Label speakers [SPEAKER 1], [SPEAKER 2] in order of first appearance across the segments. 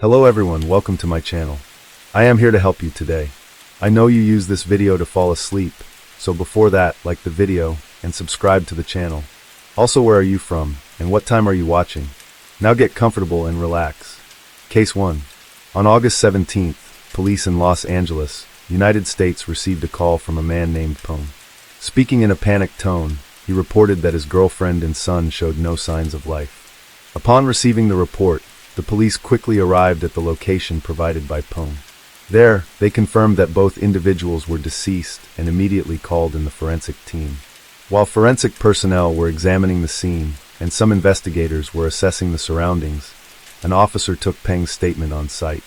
[SPEAKER 1] Hello everyone, welcome to my channel. I am here to help you today. I know you use this video to fall asleep, so before that, like the video and subscribe to the channel. Also, where are you from and what time are you watching? Now get comfortable and relax. Case 1. On August 17th, police in Los Angeles, United States received a call from a man named Pone. Speaking in a panicked tone, he reported that his girlfriend and son showed no signs of life. Upon receiving the report, the police quickly arrived at the location provided by Pone. There, they confirmed that both individuals were deceased and immediately called in the forensic team. While forensic personnel were examining the scene and some investigators were assessing the surroundings, an officer took Peng's statement on site.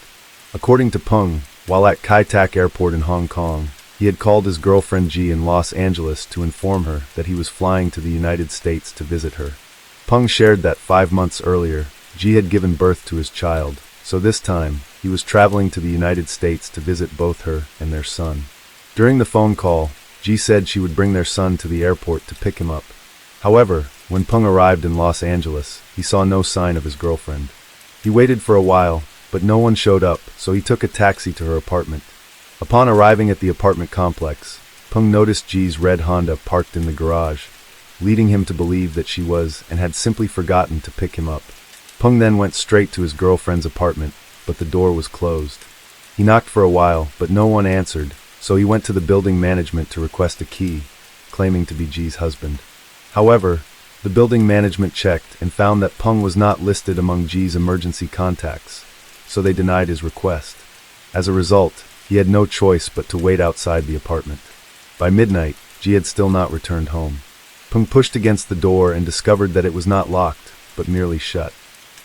[SPEAKER 1] According to Peng, while at Kai Tak Airport in Hong Kong, he had called his girlfriend Gi in Los Angeles to inform her that he was flying to the United States to visit her. Peng shared that 5 months earlier, Gi had given birth to his child, so this time, he was traveling to the United States to visit both her and their son. During the phone call, Gi said she would bring their son to the airport to pick him up. However, when Peng arrived in Los Angeles, he saw no sign of his girlfriend. He waited for a while, but no one showed up, so he took a taxi to her apartment. Upon arriving at the apartment complex, Peng noticed Gi's red Honda parked in the garage, leading him to believe that she was and had simply forgotten to pick him up. Peng then went straight to his girlfriend's apartment, but the door was closed. He knocked for a while, but no one answered, so he went to the building management to request a key, claiming to be Gi's husband. However, the building management checked and found that Peng was not listed among Gi's emergency contacts, so they denied his request. As a result, he had no choice but to wait outside the apartment. By midnight, Gi had still not returned home. Peng pushed against the door and discovered that it was not locked, but merely shut.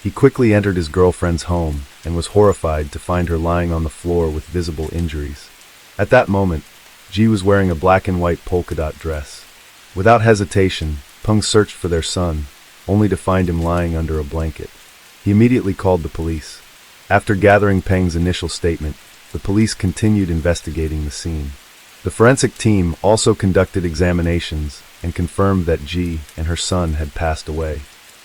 [SPEAKER 1] He quickly entered his girlfriend's home and was horrified to find her lying on the floor with visible injuries. At that moment, Gi was wearing a black and white polka dot dress. Without hesitation, Peng searched for their son, only to find him lying under a blanket. He immediately called the police. After gathering Peng's initial statement, the police continued investigating the scene. The forensic team also conducted examinations and confirmed that Gi and her son had passed away.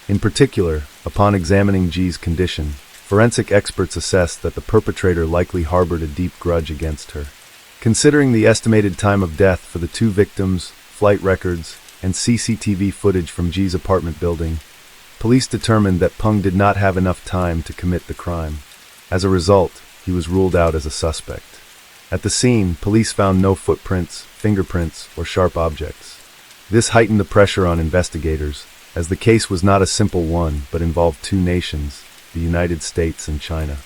[SPEAKER 1] In particular, upon examining Gi's condition, forensic experts assessed that the perpetrator likely harbored a deep grudge against her. Considering the estimated time of death for the two victims, flight records, and CCTV footage from Gi's apartment building, police determined that Peng did not have enough time to commit the crime. As a result, he was ruled out as a suspect. At the scene, police found no footprints, fingerprints, or sharp objects. This heightened the pressure on investigators, as the case was not a simple one but involved two nations, the United States and China.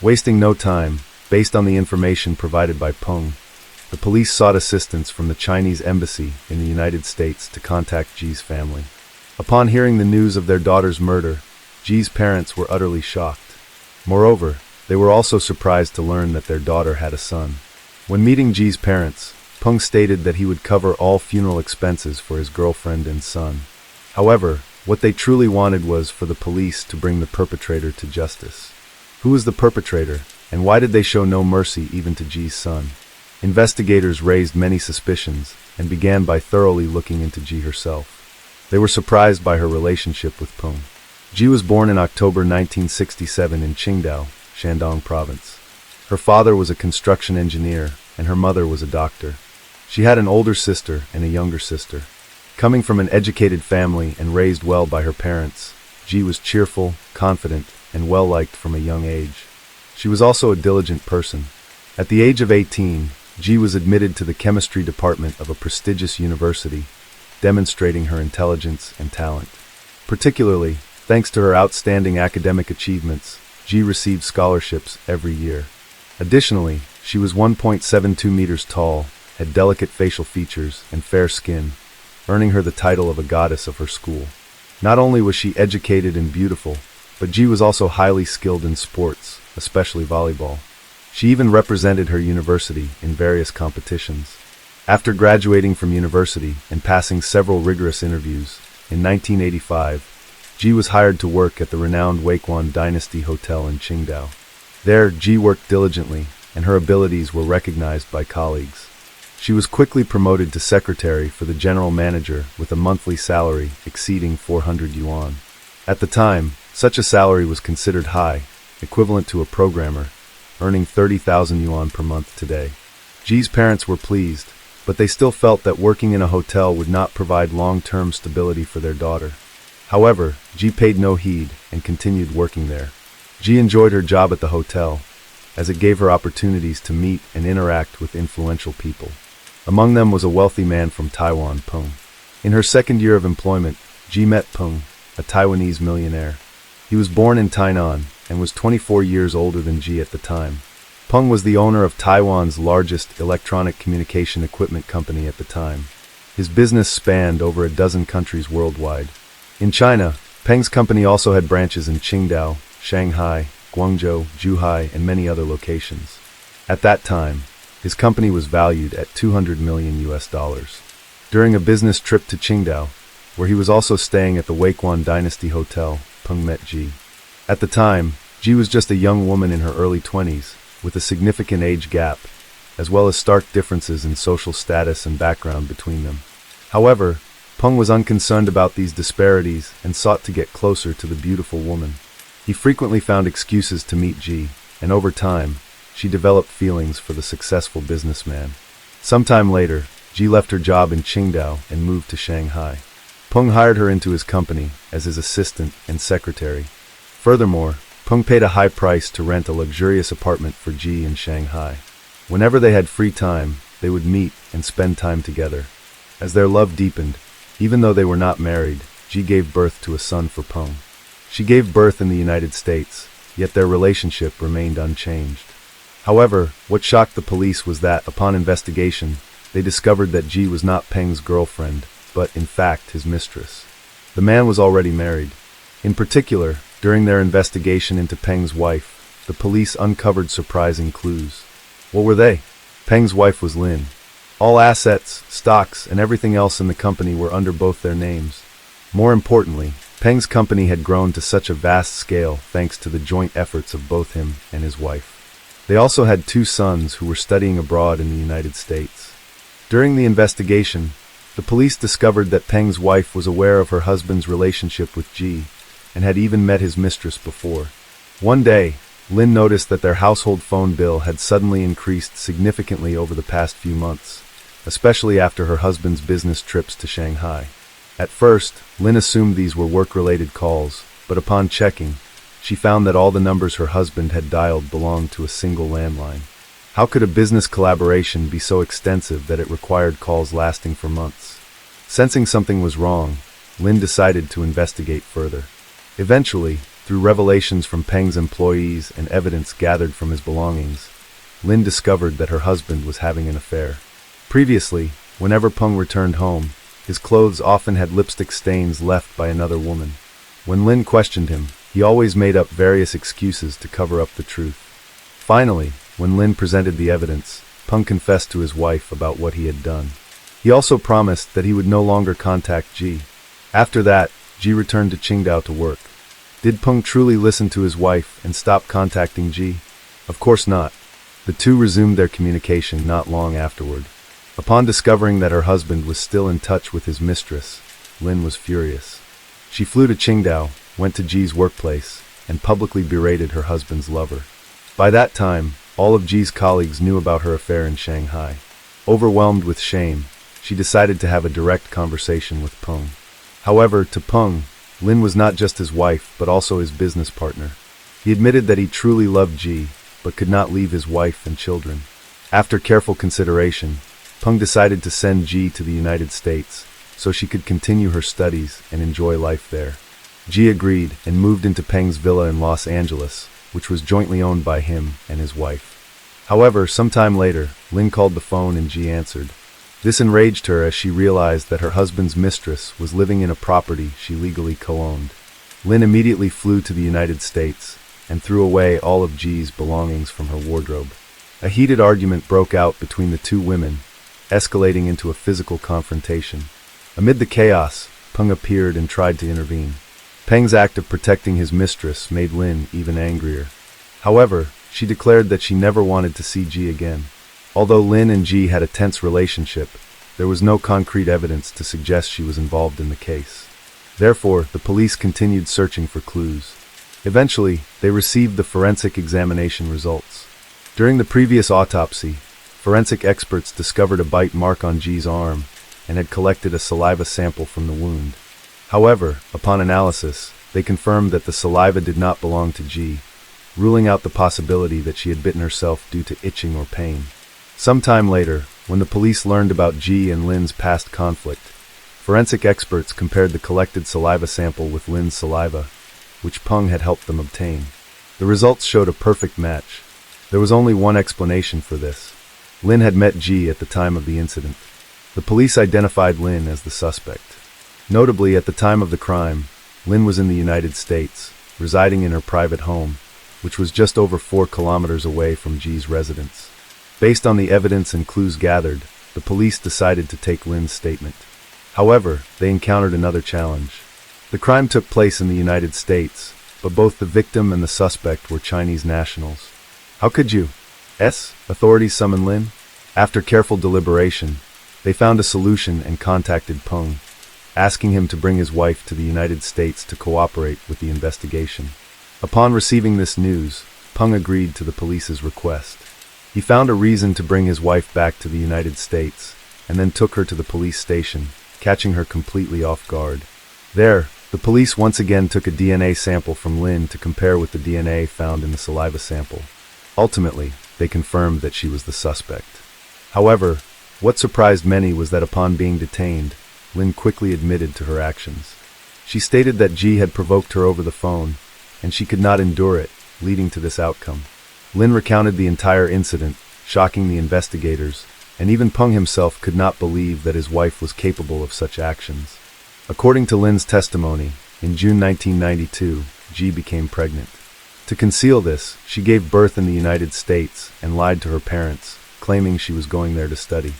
[SPEAKER 1] Wasting no time, based on the information provided by Peng, the police sought assistance from the Chinese embassy in the United States to contact Gi's family. Upon hearing the news of their daughter's murder, Gi's parents were utterly shocked. Moreover, they were also surprised to learn that their daughter had a son. When meeting Gi's parents, Peng stated that he would cover all funeral expenses for his girlfriend and son. However, what they truly wanted was for the police to bring the perpetrator to justice. Who was the perpetrator, and why did they show no mercy even to Gi's son? Investigators raised many suspicions and began by thoroughly looking into Gi herself. They were surprised by her relationship with Peng. Gi was born in October 1967 in Qingdao, Shandong Province. Her father was a construction engineer, and her mother was a doctor. She had an older sister and a younger sister. Coming from an educated family and raised well by her parents, Gi was cheerful, confident, and well-liked from a young age. She was also a diligent person. At the age of 18, Gi was admitted to the chemistry department of a prestigious university, demonstrating her intelligence and talent. Particularly, thanks to her outstanding academic achievements, Gi received scholarships every year. Additionally, she was 1.72 meters tall, had delicate facial features, and fair skin, earning her the title of a goddess of her school. Not only was she educated and beautiful, but Gi was also highly skilled in sports, especially volleyball. She even represented her university in various competitions. After graduating from university and passing several rigorous interviews, in 1985, Gi was hired to work at the renowned Wakwon Dynasty Hotel in Qingdao. There, Gi worked diligently, and her abilities were recognized by colleagues. She was quickly promoted to secretary for the general manager with a monthly salary exceeding 400 yuan. At the time, such a salary was considered high, equivalent to a programmer, earning 30,000 yuan per month today. Gi's parents were pleased, but they still felt that working in a hotel would not provide long-term stability for their daughter. However, Gi paid no heed and continued working there. Gi enjoyed her job at the hotel, as it gave her opportunities to meet and interact with influential people. Among them was a wealthy man from Taiwan, Pone. In her second year of employment, Gi met Pone, a Taiwanese millionaire. He was born in Tainan and was 24 years older than Gi at the time. Peng was the owner of Taiwan's largest electronic communication equipment company at the time. His business spanned over a dozen countries worldwide. In China, Peng's company also had branches in Qingdao, Shanghai, Guangzhou, Zhuhai, and many other locations. At that time, his company was valued at $200 million. During a business trip to Qingdao, where he was also staying at the Weiquan Dynasty Hotel, Peng met Gi. At the time, Gi was just a young woman in her early 20s, with a significant age gap, as well as stark differences in social status and background between them. However, Peng was unconcerned about these disparities and sought to get closer to the beautiful woman. He frequently found excuses to meet Gi, and over time, she developed feelings for the successful businessman. Sometime later, Gi left her job in Qingdao and moved to Shanghai. Peng hired her into his company as his assistant and secretary. Furthermore, Peng paid a high price to rent a luxurious apartment for Gi in Shanghai. Whenever they had free time, they would meet and spend time together. As their love deepened, even though they were not married, Gi gave birth to a son for Peng. She gave birth in the United States, yet their relationship remained unchanged. However, what shocked the police was that, upon investigation, they discovered that Gi was not Peng's girlfriend, but, in fact, his mistress. The man was already married. In particular, during their investigation into Peng's wife, the police uncovered surprising clues. What were they? Peng's wife was Lin. All assets, stocks, and everything else in the company were under both their names. More importantly, Peng's company had grown to such a vast scale thanks to the joint efforts of both him and his wife. They also had 2 sons who were studying abroad in the United States. During the investigation, the police discovered that Peng's wife was aware of her husband's relationship with Gi, and had even met his mistress before. One day, Lin noticed that their household phone bill had suddenly increased significantly over the past few months, especially after her husband's business trips to Shanghai. At first, Lin assumed these were work-related calls, but upon checking, she found that all the numbers her husband had dialed belonged to a single landline. How could a business collaboration be so extensive that it required calls lasting for months? Sensing something was wrong, Lin decided to investigate further. Eventually, through revelations from Peng's employees and evidence gathered from his belongings, Lin discovered that her husband was having an affair. Previously, whenever Peng returned home, his clothes often had lipstick stains left by another woman. When Lin questioned him, he always made up various excuses to cover up the truth. Finally, when Lin presented the evidence, Peng confessed to his wife about what he had done. He also promised that he would no longer contact Gi. After that, Gi returned to Qingdao to work. Did Peng truly listen to his wife and stop contacting Gi? Of course not. The two resumed their communication not long afterward. Upon discovering that her husband was still in touch with his mistress, Lin was furious. She flew to Qingdao, went to Gi's workplace, and publicly berated her husband's lover. By that time, all of Gi's colleagues knew about her affair in Shanghai. Overwhelmed with shame, she decided to have a direct conversation with Peng. However, to Peng, Lin was not just his wife, but also his business partner. He admitted that he truly loved Gi, but could not leave his wife and children. After careful consideration, Peng decided to send Gi to the United States, so she could continue her studies and enjoy life there. Gi agreed and moved into Peng's villa in Los Angeles, which was jointly owned by him and his wife. However, sometime later, Lin called the phone and Gi answered. This enraged her as she realized that her husband's mistress was living in a property she legally co-owned. Lin immediately flew to the United States and threw away all of Gi's belongings from her wardrobe. A heated argument broke out between the two women, escalating into a physical confrontation. Amid the chaos, Peng appeared and tried to intervene. Peng's act of protecting his mistress made Lin even angrier. However, she declared that she never wanted to see Gi again. Although Lin and Gi had a tense relationship, there was no concrete evidence to suggest she was involved in the case. Therefore, the police continued searching for clues. Eventually, they received the forensic examination results. During the previous autopsy, forensic experts discovered a bite mark on Gi's arm and had collected a saliva sample from the wound. However, upon analysis, they confirmed that the saliva did not belong to Gi, ruling out the possibility that she had bitten herself due to itching or pain. Sometime later, when the police learned about Gi and Lin's past conflict, forensic experts compared the collected saliva sample with Lin's saliva, which Pone had helped them obtain. The results showed a perfect match. There was only one explanation for this. Lin had met Gi at the time of the incident. The police identified Lin as the suspect. Notably, at the time of the crime, Lin was in the United States, residing in her private home, which was just over 4 kilometers away from Gi's residence. Based on the evidence and clues gathered, the police decided to take Lin's statement. However, they encountered another challenge. The crime took place in the United States, but both the victim and the suspect were Chinese nationals. How could U.S. authorities summon Lin? After careful deliberation, they found a solution and contacted Pone, asking him to bring his wife to the United States to cooperate with the investigation. Upon receiving this news, Pone agreed to the police's request. He found a reason to bring his wife back to the United States, and then took her to the police station, catching her completely off guard. There, the police once again took a DNA sample from Lin to compare with the DNA found in the saliva sample. Ultimately, they confirmed that she was the suspect. However, what surprised many was that upon being detained, Lin quickly admitted to her actions. She stated that Gi had provoked her over the phone, and she could not endure it, leading to this outcome. Lin recounted the entire incident, shocking the investigators, and even Pone himself could not believe that his wife was capable of such actions. According to Lin's testimony, in June 1992, Gi became pregnant. To conceal this, she gave birth in the United States and lied to her parents, claiming she was going there to study.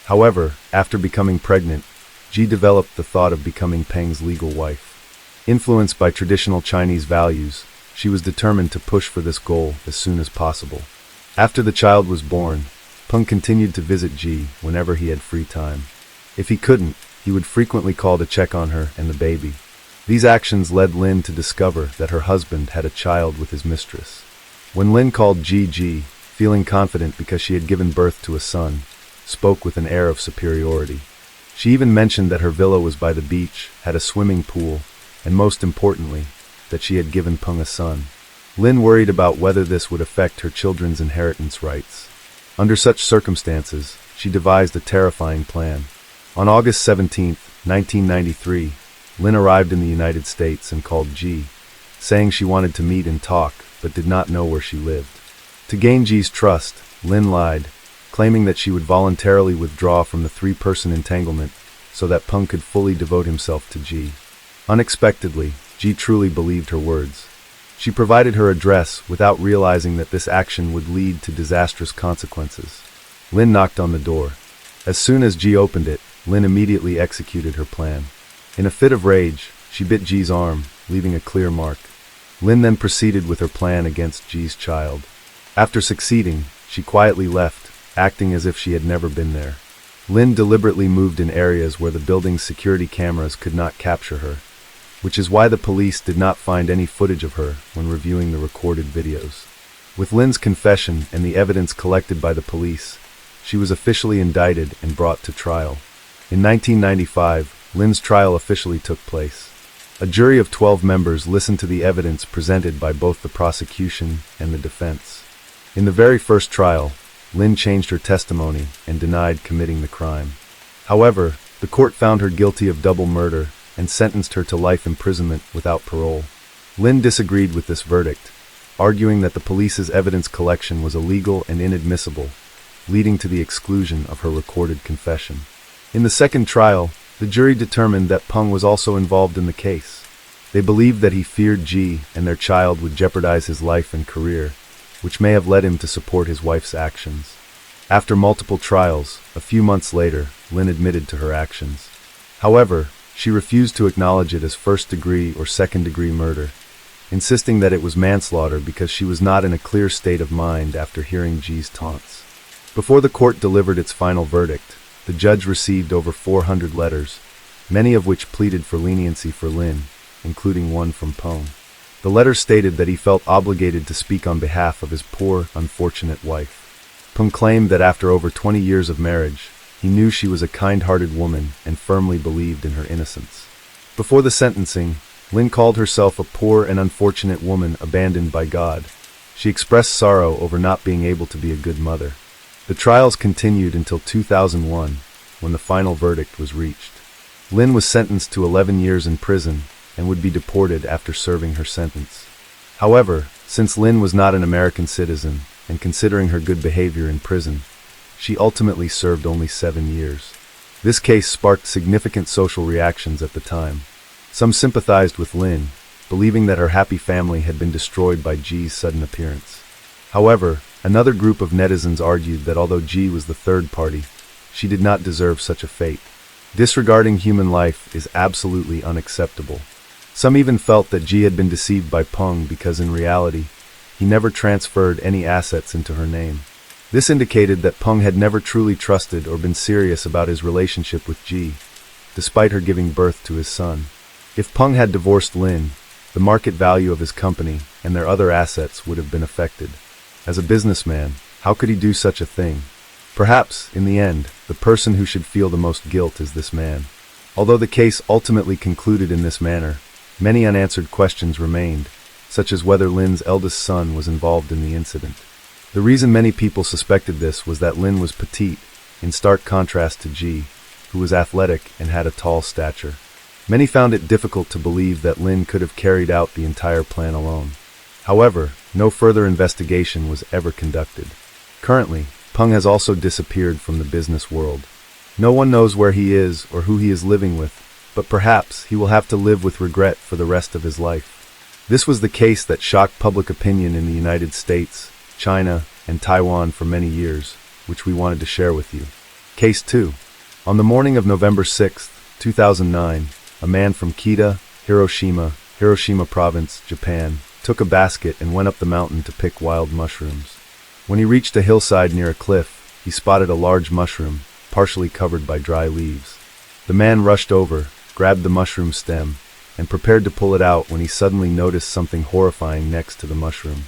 [SPEAKER 1] However, after becoming pregnant, Gi developed the thought of becoming Peng's legal wife. Influenced by traditional Chinese values, she was determined to push for this goal as soon as possible. After the child was born, Peng continued to visit Gi whenever he had free time. If he couldn't, he would frequently call to check on her and the baby. These actions led Lin to discover that her husband had a child with his mistress. When Lin called Gi, feeling confident because she had given birth to a son, spoke with an air of superiority. She even mentioned that her villa was by the beach, had a swimming pool, and most importantly, that she had given Peng a son. Lin worried about whether this would affect her children's inheritance rights. Under such circumstances, she devised a terrifying plan. On August 17, 1993, Lin arrived in the United States and called Gi, saying she wanted to meet and talk, but did not know where she lived. To gain Gi's trust, Lin lied, claiming that she would voluntarily withdraw from the 3-person entanglement so that Peng could fully devote himself to Gi. Unexpectedly, Gi truly believed her words. She provided her address without realizing that this action would lead to disastrous consequences. Lin knocked on the door. As soon as Gi opened it, Lin immediately executed her plan. In a fit of rage, she bit Gi's arm, leaving a clear mark. Lin then proceeded with her plan against Gi's child. After succeeding, she quietly left, acting as if she had never been there. Lin deliberately moved in areas where the building's security cameras could not capture her, which is why the police did not find any footage of her when reviewing the recorded videos. With Lin's confession and the evidence collected by the police, she was officially indicted and brought to trial. In 1995, Lin's trial officially took place. A jury of 12 members listened to the evidence presented by both the prosecution and the defense. In the very first trial, Lin changed her testimony and denied committing the crime. However, the court found her guilty of double murder and sentenced her to life imprisonment without parole. Lin disagreed with this verdict, arguing that the police's evidence collection was illegal and inadmissible, leading to the exclusion of her recorded confession. In the second trial, the jury determined that Peng was also involved in the case. They believed that he feared Gi and their child would jeopardize his life and career, which may have led him to support his wife's actions. After multiple trials, a few months later, Lin admitted to her actions. However, she refused to acknowledge it as first-degree or second-degree murder, insisting that it was manslaughter because she was not in a clear state of mind after hearing Gi's taunts. Before the court delivered its final verdict, the judge received over 400 letters, many of which pleaded for leniency for Lin, including one from Pone. The letter stated that he felt obligated to speak on behalf of his poor, unfortunate wife. Pone claimed that after over 20 years of marriage, he knew she was a kind-hearted woman and firmly believed in her innocence. Before the sentencing, Lin called herself a poor and unfortunate woman abandoned by God. She expressed sorrow over not being able to be a good mother. The trials continued until 2001, when the final verdict was reached. Lin was sentenced to 11 years in prison and would be deported after serving her sentence. However, since Lin was not an American citizen, and considering her good behavior in prison, she ultimately served only 7 years. This case sparked significant social reactions at the time. Some sympathized with Lin, believing that her happy family had been destroyed by Gi's sudden appearance. However, another group of netizens argued that although Gi was the third party, she did not deserve such a fate. Disregarding human life is absolutely unacceptable. Some even felt that Gi had been deceived by Pone because in reality, he never transferred any assets into her name. This indicated that Pone had never truly trusted or been serious about his relationship with Gi, despite her giving birth to his son. If Pone had divorced Lin, the market value of his company and their other assets would have been affected. As a businessman, how could he do such a thing? Perhaps, in the end, the person who should feel the most guilt is this man. Although the case ultimately concluded in this manner, many unanswered questions remained, such as whether Lin's eldest son was involved in the incident. The reason many people suspected this was that Lin was petite, in stark contrast to Gi, who was athletic and had a tall stature. Many found it difficult to believe that Lin could have carried out the entire plan alone. However, no further investigation was ever conducted. Currently, Pone has also disappeared from the business world. No one knows where he is or who he is living with, but perhaps he will have to live with regret for the rest of his life. This was the case that shocked public opinion in the United States, China, and Taiwan for many years, which we wanted to share with you. Case 2. On the morning of November 6, 2009, a man from Kita, Hiroshima Province, Japan, took a basket and went up the mountain to pick wild mushrooms. When he reached a hillside near a cliff, he spotted a large mushroom, partially covered by dry leaves. The man rushed over, grabbed the mushroom stem, and prepared to pull it out when he suddenly noticed something horrifying next to the mushroom.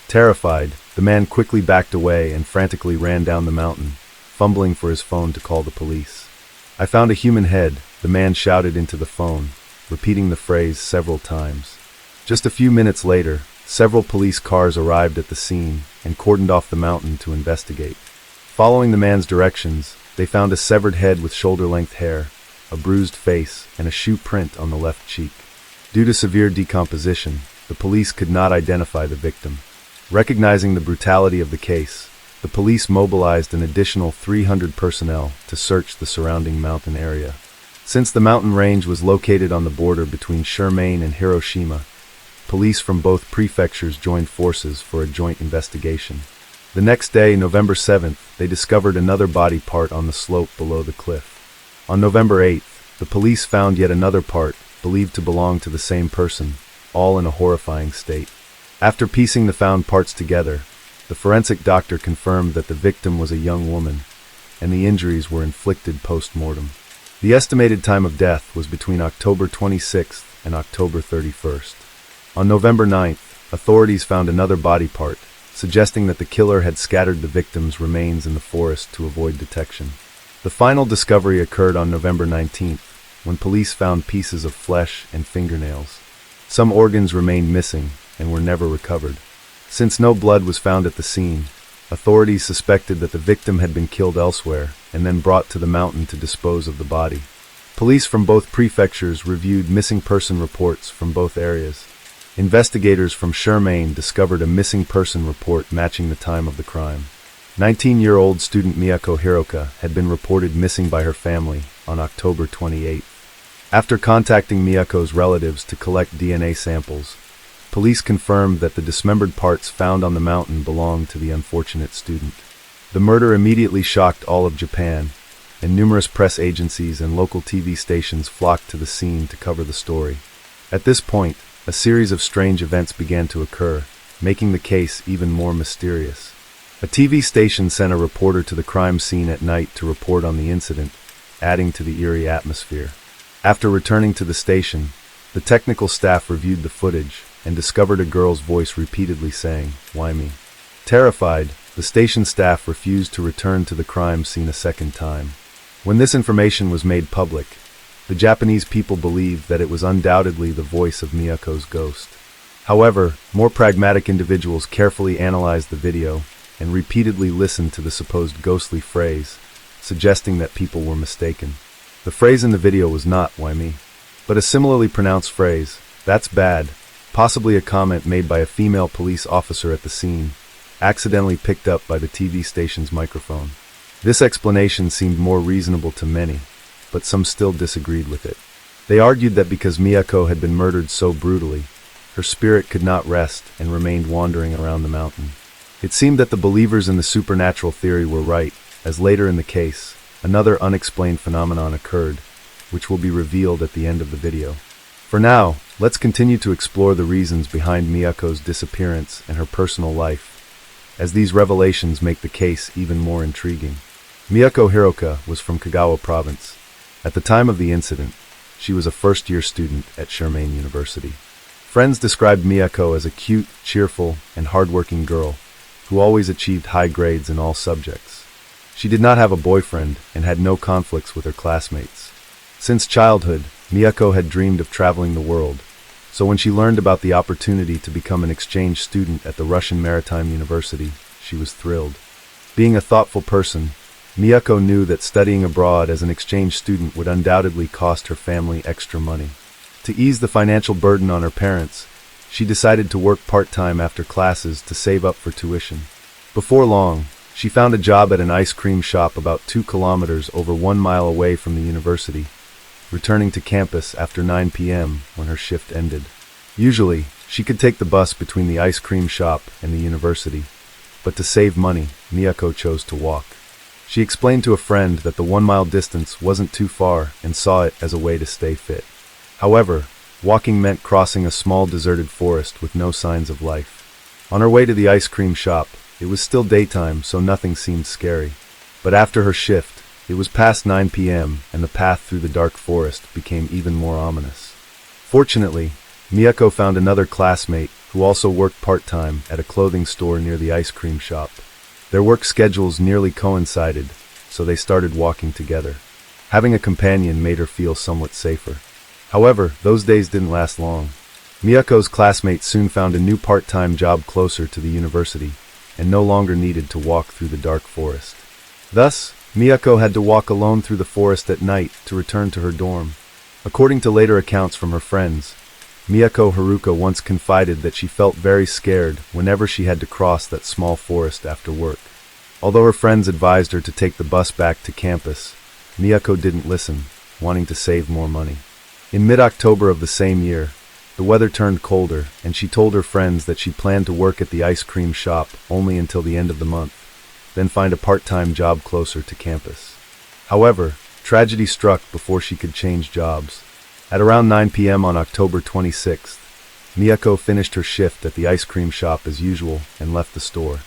[SPEAKER 1] Terrified, the man quickly backed away and frantically ran down the mountain, fumbling for his phone to call the police. "I found a human head," the man shouted into the phone, repeating the phrase several times. Just a few minutes later, several police cars arrived at the scene and cordoned off the mountain to investigate. Following the man's directions, they found a severed head with shoulder-length hair, a bruised face, and a shoe print on the left cheek. Due to severe decomposition, the police could not identify the victim. Recognizing the brutality of the case, the police mobilized an additional 300 personnel to search the surrounding mountain area. Since the mountain range was located on the border between Shermaine and Hiroshima, police from both prefectures joined forces for a joint investigation. The next day, November 7th, they discovered another body part on the slope below the cliff. On November 8th, the police found yet another part, believed to belong to the same person, all in a horrifying state. After piecing the found parts together, the forensic doctor confirmed that the victim was a young woman, and the injuries were inflicted post-mortem. The estimated time of death was between October 26th and October 31st. On November 9th, authorities found another body part, suggesting that the killer had scattered the victim's remains in the forest to avoid detection. The final discovery occurred on November 19th, when police found pieces of flesh and fingernails. Some organs remained missing and were never recovered. Since no blood was found at the scene, authorities suspected that the victim had been killed elsewhere and then brought to the mountain to dispose of the body. Police from both prefectures reviewed missing person reports from both areas. Investigators from Shermaine discovered a missing person report matching the time of the crime. 19-year-old student Mako Hiroka had been reported missing by her family on October 28th. After contacting Miyako's relatives to collect DNA samples, police confirmed that the dismembered parts found on the mountain belonged to the unfortunate student. The murder immediately shocked all of Japan, and numerous press agencies and local TV stations flocked to the scene to cover the story. At this point, a series of strange events began to occur, making the case even more mysterious. A TV station sent a reporter to the crime scene at night to report on the incident, adding to the eerie atmosphere. After returning to the station, the technical staff reviewed the footage, and discovered a girl's voice repeatedly saying, "Why me?" Terrified, the station staff refused to return to the crime scene a second time. When this information was made public, the Japanese people believed that it was undoubtedly the voice of Miyako's ghost. However, more pragmatic individuals carefully analyzed the video and repeatedly listened to the supposed ghostly phrase, suggesting that people were mistaken. The phrase in the video was not "Why me?" but a similarly pronounced phrase, "That's bad," possibly a comment made by a female police officer at the scene, accidentally picked up by the TV station's microphone. This explanation seemed more reasonable to many, but some still disagreed with it. They argued that because Miyako had been murdered so brutally, her spirit could not rest and remained wandering around the mountain. It seemed that the believers in the supernatural theory were right, as later in the case, another unexplained phenomenon occurred, which will be revealed at the end of the video. For now, let's continue to explore the reasons behind Miyako's disappearance and her personal life, as these revelations make the case even more intriguing. Miyako Hiroka was from Kagawa Province. At the time of the incident, she was a first-year student at Sherman University. Friends described Miyako as a cute, cheerful, and hardworking girl who always achieved high grades in all subjects. She did not have a boyfriend and had no conflicts with her classmates. Since childhood, Miyako had dreamed of traveling the world, so when she learned about the opportunity to become an exchange student at the Russian Maritime University, she was thrilled. Being a thoughtful person, Miyako knew that studying abroad as an exchange student would undoubtedly cost her family extra money. To ease the financial burden on her parents, she decided to work part-time after classes to save up for tuition. Before long, she found a job at an ice cream shop about 2 kilometers over 1 mile away from the university, returning to campus after 9 p.m. when her shift ended. Usually, she could take the bus between the ice cream shop and the university, but to save money, Miyako chose to walk. She explained to a friend that the 1 mile distance wasn't too far and saw it as a way to stay fit. However, walking meant crossing a small deserted forest with no signs of life. On her way to the ice cream shop, it was still daytime, so nothing seemed scary. But after her shift, it was past 9 p.m., and the path through the dark forest became even more ominous. Fortunately, Miyako found another classmate who also worked part-time at a clothing store near the ice cream shop. Their work schedules nearly coincided, so they started walking together. Having a companion made her feel somewhat safer. However, those days didn't last long. Miyako's classmate soon found a new part-time job closer to the university, and no longer needed to walk through the dark forest. Thus, Miyako had to walk alone through the forest at night to return to her dorm. According to later accounts from her friends, Miyako Haruka once confided that she felt very scared whenever she had to cross that small forest after work. Although her friends advised her to take the bus back to campus, Miyako didn't listen, wanting to save more money. In mid-October of the same year, the weather turned colder, and she told her friends that she planned to work at the ice cream shop only until the end of the month, then find a part-time job closer to campus. However, tragedy struck before she could change jobs. At around 9 p.m. on October 26th, Miyako finished her shift at the ice cream shop as usual and left the store.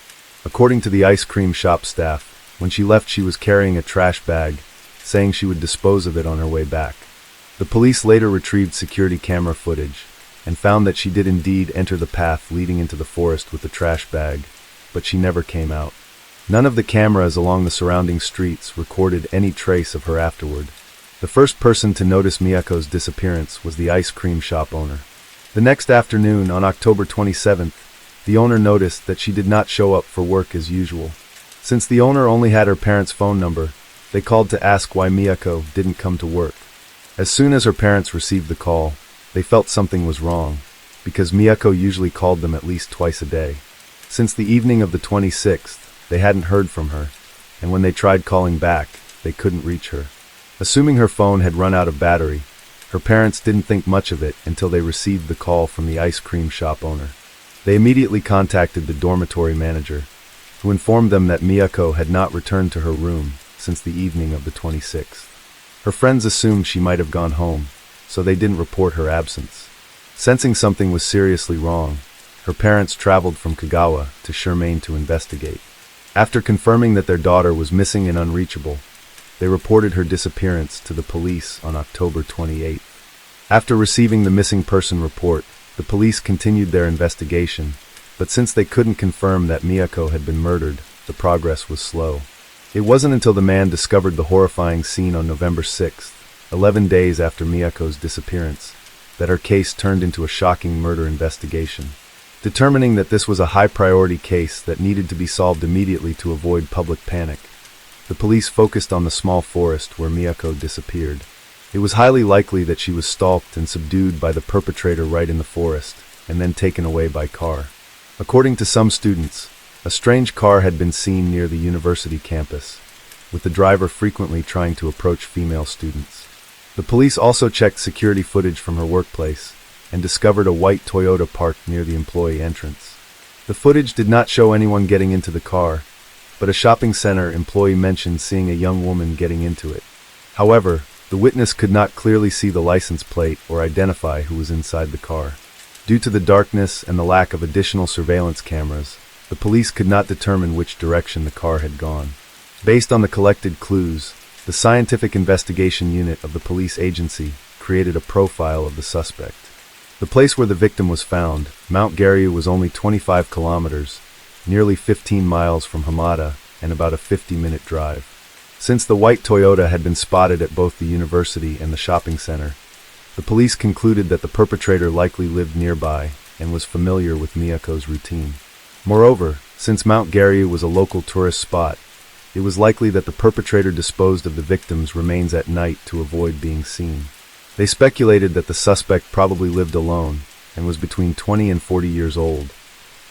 [SPEAKER 1] According to the ice cream shop staff, when she left she was carrying a trash bag, saying she would dispose of it on her way back. The police later retrieved security camera footage and found that she did indeed enter the path leading into the forest with the trash bag, but she never came out. None of the cameras along the surrounding streets recorded any trace of her afterward. The first person to notice Miyako's disappearance was the ice cream shop owner. The next afternoon, on October 27th, the owner noticed that she did not show up for work as usual. Since the owner only had her parents' phone number, they called to ask why Miyako didn't come to work. As soon as her parents received the call, they felt something was wrong, because Miyako usually called them at least twice a day. Since the evening of the 26th, they hadn't heard from her, and when they tried calling back, they couldn't reach her. Assuming her phone had run out of battery, her parents didn't think much of it until they received the call from the ice cream shop owner. They immediately contacted the dormitory manager, who informed them that Miyako had not returned to her room since the evening of the 26th. Her friends assumed she might have gone home, so they didn't report her absence. Sensing something was seriously wrong, her parents traveled from Kagawa to Sherman to investigate. After confirming that their daughter was missing and unreachable, they reported her disappearance to the police on October 28th. After receiving the missing person report, the police continued their investigation, but since they couldn't confirm that Mako had been murdered, the progress was slow. It wasn't until the man discovered the horrifying scene on November 6th, 11 days after Miyako's disappearance, that her case turned into a shocking murder investigation. Determining that this was a high-priority case that needed to be solved immediately to avoid public panic, the police focused on the small forest where Mako disappeared. It was highly likely that she was stalked and subdued by the perpetrator right in the forest, and then taken away by car. According to some students, a strange car had been seen near the university campus, with the driver frequently trying to approach female students. The police also checked security footage from her workplace and discovered a white Toyota parked near the employee entrance. The footage did not show anyone getting into the car, but a shopping center employee mentioned seeing a young woman getting into it. However, the witness could not clearly see the license plate or identify who was inside the car. Due to the darkness and the lack of additional surveillance cameras, the police could not determine which direction the car had gone. Based on the collected clues, the Scientific Investigation Unit of the police agency created a profile of the suspect. The place where the victim was found, Mount Garyu, was only 25 kilometers, nearly 15 miles from Hamada, and about a 50-minute drive. Since the white Toyota had been spotted at both the university and the shopping center, the police concluded that the perpetrator likely lived nearby and was familiar with Miyako's routine. Moreover, since Mount Garyu was a local tourist spot, it was likely that the perpetrator disposed of the victim's remains at night to avoid being seen. They speculated that the suspect probably lived alone and was between 20 and 40 years old,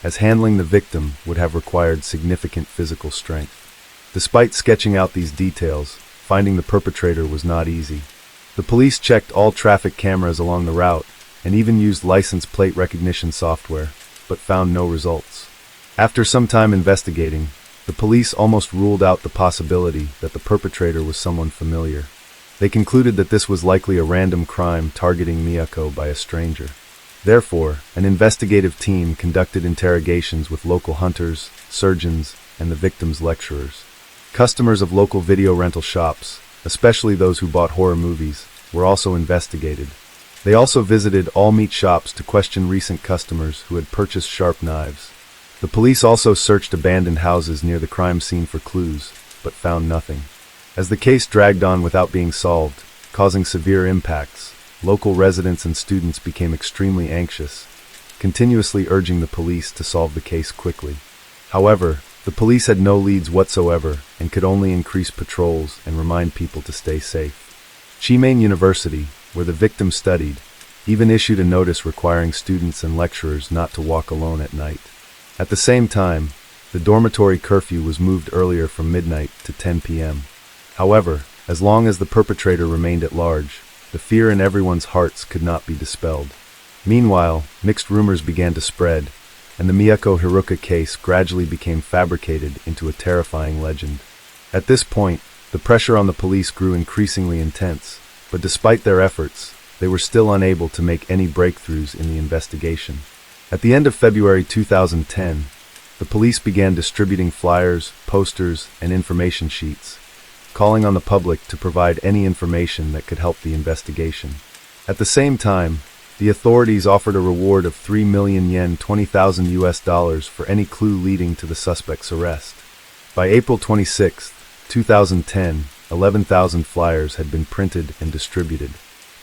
[SPEAKER 1] as handling the victim would have required significant physical strength. Despite sketching out these details, finding the perpetrator was not easy. The police checked all traffic cameras along the route and even used license plate recognition software, but found no results. After some time investigating, the police almost ruled out the possibility that the perpetrator was someone familiar. They concluded that this was likely a random crime targeting Mako by a stranger. Therefore, an investigative team conducted interrogations with local hunters, surgeons, and the victim's lecturers. Customers of local video rental shops, especially those who bought horror movies, were also investigated. They also visited all meat shops to question recent customers who had purchased sharp knives. The police also searched abandoned houses near the crime scene for clues, but found nothing. As the case dragged on without being solved, causing severe impacts, local residents and students became extremely anxious, continuously urging the police to solve the case quickly. However, the police had no leads whatsoever and could only increase patrols and remind people to stay safe. Chimain University, where the victim studied, even issued a notice requiring students and lecturers not to walk alone at night. At the same time, the dormitory curfew was moved earlier from midnight to 10 p.m. However, as long as the perpetrator remained at large, the fear in everyone's hearts could not be dispelled. Meanwhile, mixed rumors began to spread, and the Miyako Haruka case gradually became fabricated into a terrifying legend. At this point, the pressure on the police grew increasingly intense, but despite their efforts, they were still unable to make any breakthroughs in the investigation. At the end of February 2010, the police began distributing flyers, posters, and information sheets, calling on the public to provide any information that could help the investigation. At the same time, the authorities offered a reward of 3 million yen, $20,000 for any clue leading to the suspect's arrest. By April 26, 2010, 11,000 flyers had been printed and distributed.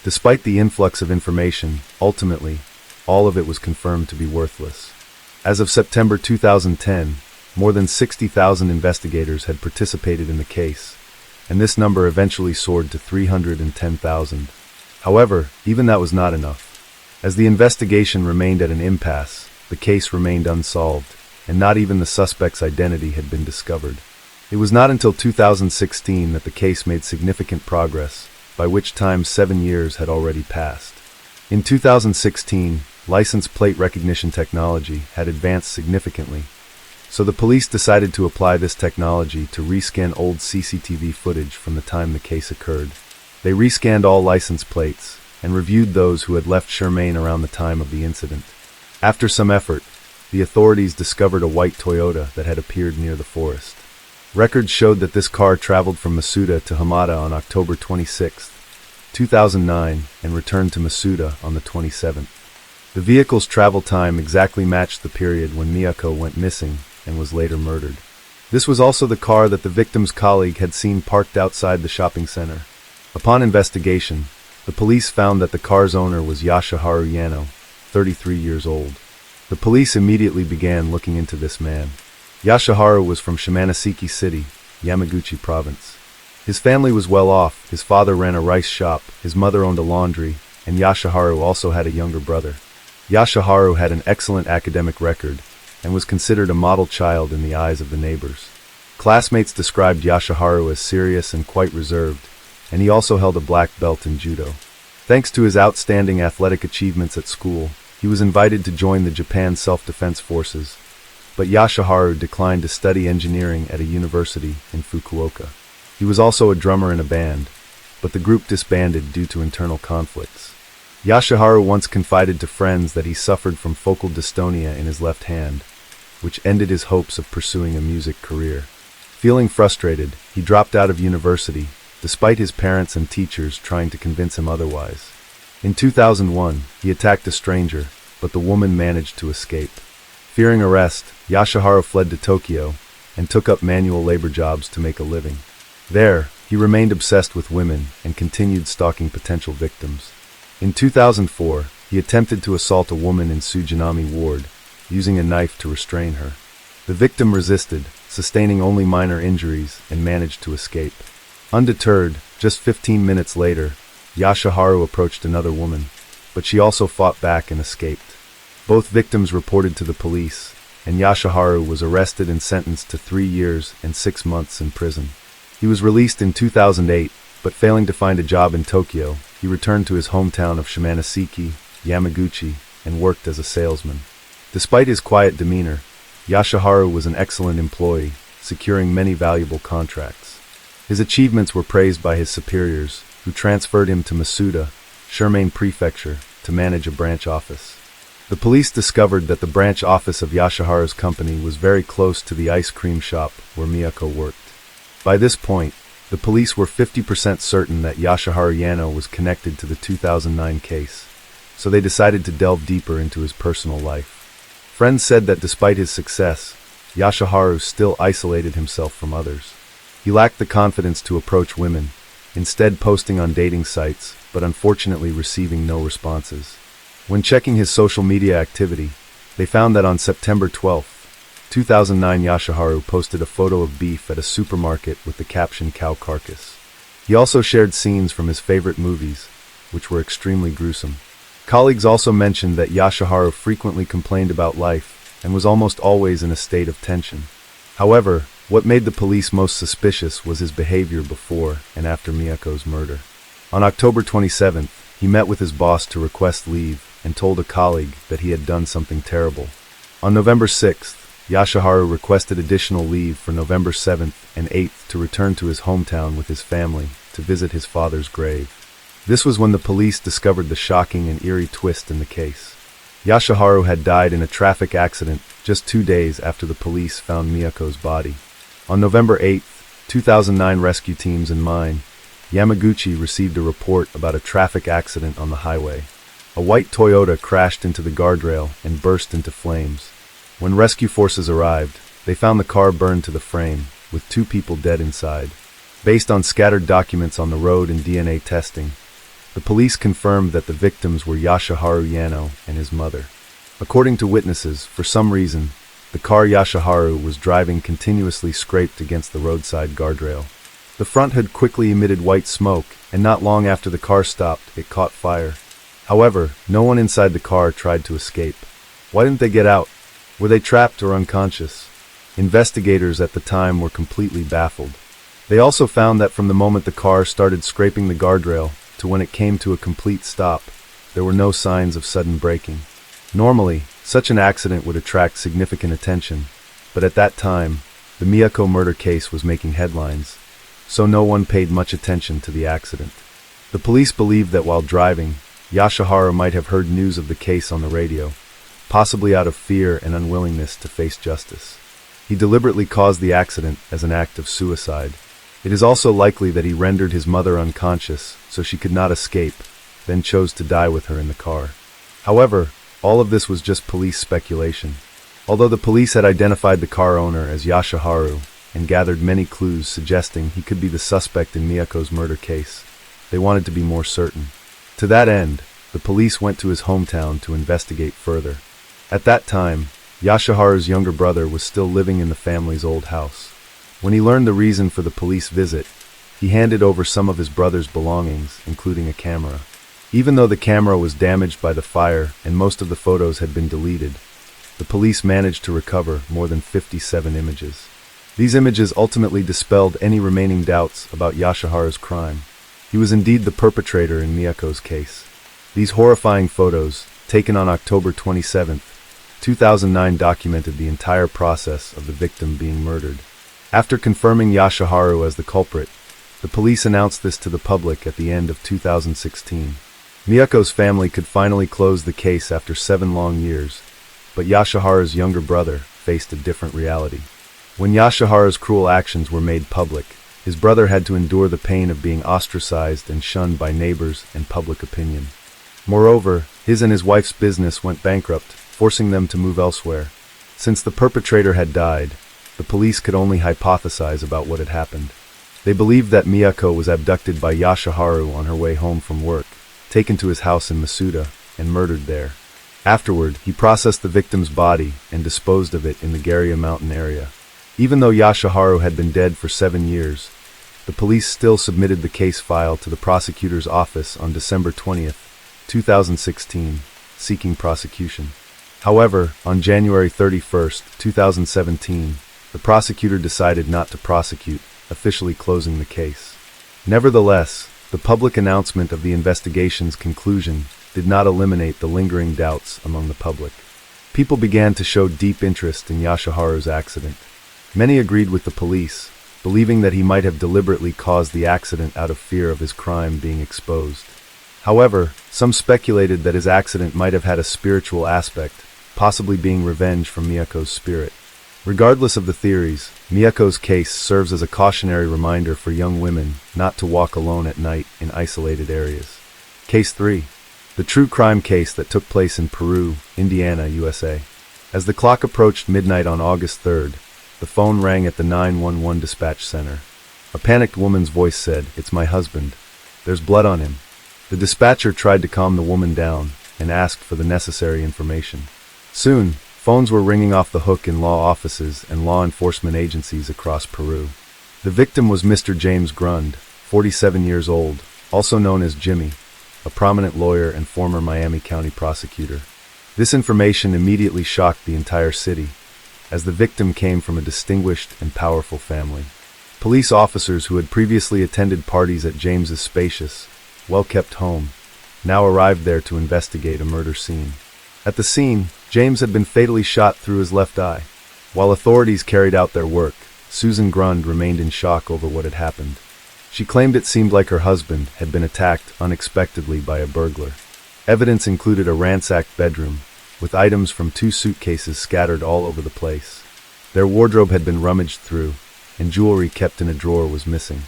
[SPEAKER 1] Despite the influx of information, ultimately, all of it was confirmed to be worthless. As of September 2010, more than 60,000 investigators had participated in the case, and this number eventually soared to 310,000. However, even that was not enough. As the investigation remained at an impasse, the case remained unsolved, and not even the suspect's identity had been discovered. It was not until 2016 that the case made significant progress, by which time 7 years had already passed. In 2016, license plate recognition technology had advanced significantly, so the police decided to apply this technology to rescan old CCTV footage from the time the case occurred. They rescanned all license plates and reviewed those who had left Shermaine around the time of the incident. After some effort, the authorities discovered a white Toyota that had appeared near the forest. Records showed that this car traveled from Masuda to Hamada on October 26, 2009, and returned to Masuda on the 27th. The vehicle's travel time exactly matched the period when Mako went missing and was later murdered. This was also the car that the victim's colleague had seen parked outside the shopping center. Upon investigation, the police found that the car's owner was Yashaharu Yano, 33 years old. The police immediately began looking into this man. Yashaharu was from Shimonoseki City, Yamaguchi Province. His family was well off. His father ran a rice shop, his mother owned a laundry, and Yashaharu also had a younger brother. Yashaharu had an excellent academic record and was considered a model child in the eyes of the neighbors. Classmates described Yashaharu as serious and quite reserved, and he also held a black belt in judo. Thanks to his outstanding athletic achievements at school, he was invited to join the Japan Self-Defense Forces, but Yashaharu declined to study engineering at a university in Fukuoka. He was also a drummer in a band, but the group disbanded due to internal conflicts. Yashaharu once confided to friends that he suffered from focal dystonia in his left hand, which ended his hopes of pursuing a music career. Feeling frustrated, he dropped out of university, despite his parents and teachers trying to convince him otherwise. In 2001, he attacked a stranger, but the woman managed to escape. Fearing arrest, Yashaharu fled to Tokyo and took up manual labor jobs to make a living. There, he remained obsessed with women and continued stalking potential victims. In 2004, he attempted to assault a woman in Sujinami Ward, using a knife to restrain her. The victim resisted, sustaining only minor injuries, and managed to escape. Undeterred, just 15 minutes later, Yashaharu approached another woman, but she also fought back and escaped. Both victims reported to the police, and Yashaharu was arrested and sentenced to 3 years and 6 months in prison. He was released in 2008, but failing to find a job in Tokyo, he returned to his hometown of Shimonoseki, Yamaguchi, and worked as a salesman. Despite his quiet demeanor, Yashaharu was an excellent employee, securing many valuable contracts. His achievements were praised by his superiors, who transferred him to Masuda, Shirmane Prefecture, to manage a branch office. The police discovered that the branch office of Yashaharu's company was very close to the ice cream shop where Mako worked. By this point, the police were 50% certain that Yashaharu Yano was connected to the 2009 case, so they decided to delve deeper into his personal life. Friends said that despite his success, Yashaharu still isolated himself from others. He lacked the confidence to approach women, instead posting on dating sites, but unfortunately receiving no responses. When checking his social media activity, they found that on September 12, 2009, Yashaharu posted a photo of beef at a supermarket with the caption "cow carcass." He also shared scenes from his favorite movies, which were extremely gruesome. Colleagues also mentioned that Yashaharu frequently complained about life and was almost always in a state of tension. However, what made the police most suspicious was his behavior before and after Miyako's murder. On October 27th, he met with his boss to request leave and told a colleague that he had done something terrible. On November 6th, Yashaharu requested additional leave for November 7th and 8th to return to his hometown with his family to visit his father's grave. This was when the police discovered the shocking and eerie twist in the case. Yashaharu had died in a traffic accident just 2 days after the police found Miyako's body. On November 8th, 2009, rescue teams in Mine, Yamaguchi received a report about a traffic accident on the highway. A white Toyota crashed into the guardrail and burst into flames. When rescue forces arrived, they found the car burned to the frame, with 2 people dead inside. Based on scattered documents on the road and DNA testing, the police confirmed that the victims were Yashaharu Yano and his mother. According to witnesses, for some reason, the car Yashaharu was driving continuously scraped against the roadside guardrail. The front hood quickly emitted white smoke, and not long after the car stopped, it caught fire. However, no one inside the car tried to escape. Why didn't they get out? Were they trapped or unconscious? Investigators at the time were completely baffled. They also found that from the moment the car started scraping the guardrail to when it came to a complete stop, there were no signs of sudden braking. Normally, such an accident would attract significant attention, but at that time, the Miyako murder case was making headlines, so no one paid much attention to the accident. The police believed that while driving, Yashaharu might have heard news of the case on the radio, possibly out of fear and unwillingness to face justice. He deliberately caused the accident as an act of suicide. It is also likely that he rendered his mother unconscious so she could not escape, then chose to die with her in the car. However, All of this was just police speculation. Although the police had identified the car owner as Yashaharu and gathered many clues suggesting he could be the suspect in Miyako's murder case, they wanted to be more certain. To that end, the police went to his hometown to investigate further. At that time, Yashaharu's younger brother was still living in the family's old house. When he learned the reason for the police visit, he handed over some of his brother's belongings, including a camera. Even though the camera was damaged by the fire and most of the photos had been deleted, the police managed to recover more than 57 images. These images ultimately dispelled any remaining doubts about Yashaharu's crime. He was indeed the perpetrator in Miyako's case. These horrifying photos, taken on October 27, 2009, documented the entire process of the victim being murdered. After confirming Yashaharu as the culprit, the police announced this to the public at the end of 2016. Miyako's family could finally close the case after 7 long years, but Yashaharu's younger brother faced a different reality. When Yashaharu's cruel actions were made public, his brother had to endure the pain of being ostracized and shunned by neighbors and public opinion. Moreover, his and his wife's business went bankrupt, forcing them to move elsewhere. Since the perpetrator had died, the police could only hypothesize about what had happened. They believed that Miyako was abducted by Yashaharu on her way home from work, taken to his house in Masuda, and murdered there. Afterward, he processed the victim's body and disposed of it in the Garia mountain area. Even though Yashaharu had been dead for 7 years, the police still submitted the case file to the prosecutor's office on December 20, 2016, seeking prosecution. However, on January 31, 2017, the prosecutor decided not to prosecute, officially closing the case. Nevertheless, the public announcement of the investigation's conclusion did not eliminate the lingering doubts among the public. People began to show deep interest in Yashaharu's accident. Many agreed with the police, believing that he might have deliberately caused the accident out of fear of his crime being exposed. However, some speculated that his accident might have had a spiritual aspect, possibly being revenge from Miyako's spirit. Regardless of the theories, Miyako's case serves as a cautionary reminder for young women not to walk alone at night in isolated areas. Case 3. The true crime case that took place in Peru, Indiana, USA. As the clock approached midnight on August 3rd, the phone rang at the 911 dispatch center. A panicked woman's voice said, "It's my husband. There's blood on him." The dispatcher tried to calm the woman down and asked for the necessary information. Soon, phones were ringing off the hook in law offices and law enforcement agencies across Peru. The victim was Mr. James Grund, 47 years old, also known as Jimmy, a prominent lawyer and former Miami County prosecutor. This information immediately shocked the entire city, as the victim came from a distinguished and powerful family. Police officers who had previously attended parties at James's spacious, well-kept home now arrived there to investigate a murder scene. At the scene, James had been fatally shot through his left eye. While authorities carried out their work, Susan Grund remained in shock over what had happened. She claimed it seemed like her husband had been attacked unexpectedly by a burglar. Evidence included a ransacked bedroom, with items from 2 suitcases scattered all over the place. Their wardrobe had been rummaged through, and jewelry kept in a drawer was missing.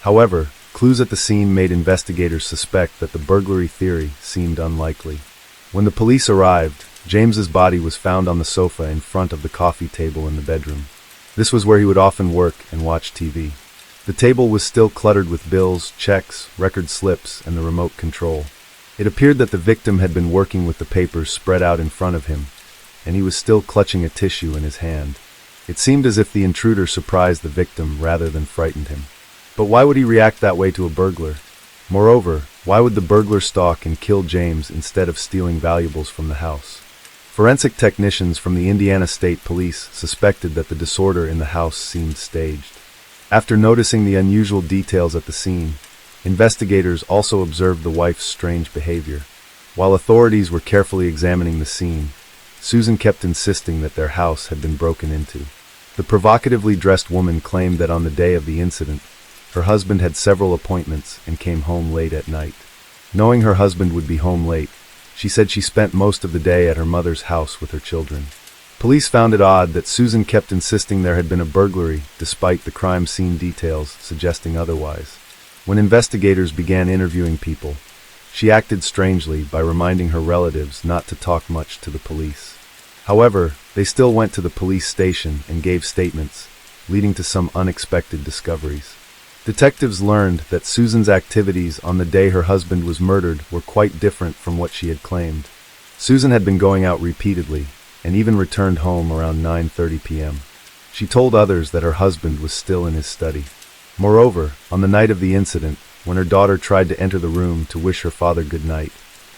[SPEAKER 1] However, clues at the scene made investigators suspect that the burglary theory seemed unlikely. When the police arrived, James's body was found on the sofa in front of the coffee table in the bedroom. This was where he would often work and watch TV. The table was still cluttered with bills, checks, record slips, and the remote control. It appeared that the victim had been working with the papers spread out in front of him, and he was still clutching a tissue in his hand. It seemed as if the intruder surprised the victim rather than frightened him. But why would he react that way to a burglar? Moreover, why would the burglar stalk and kill James instead of stealing valuables from the house? Forensic technicians from the Indiana State Police suspected that the disorder in the house seemed staged. After noticing the unusual details at the scene, investigators also observed the wife's strange behavior. While authorities were carefully examining the scene, Susan kept insisting that their house had been broken into. The provocatively dressed woman claimed that on the day of the incident, her husband had several appointments and came home late at night. Knowing her husband would be home late, she said she spent most of the day at her mother's house with her children. Police found it odd that Susan kept insisting there had been a burglary, despite the crime scene details suggesting otherwise. When investigators began interviewing people, she acted strangely by reminding her relatives not to talk much to the police. However, they still went to the police station and gave statements, leading to some unexpected discoveries. Detectives learned that Susan's activities on the day her husband was murdered were quite different from what she had claimed. Susan had been going out repeatedly, and even returned home around 9:30 p.m. She told others that her husband was still in his study. Moreover, on the night of the incident, when her daughter tried to enter the room to wish her father good night,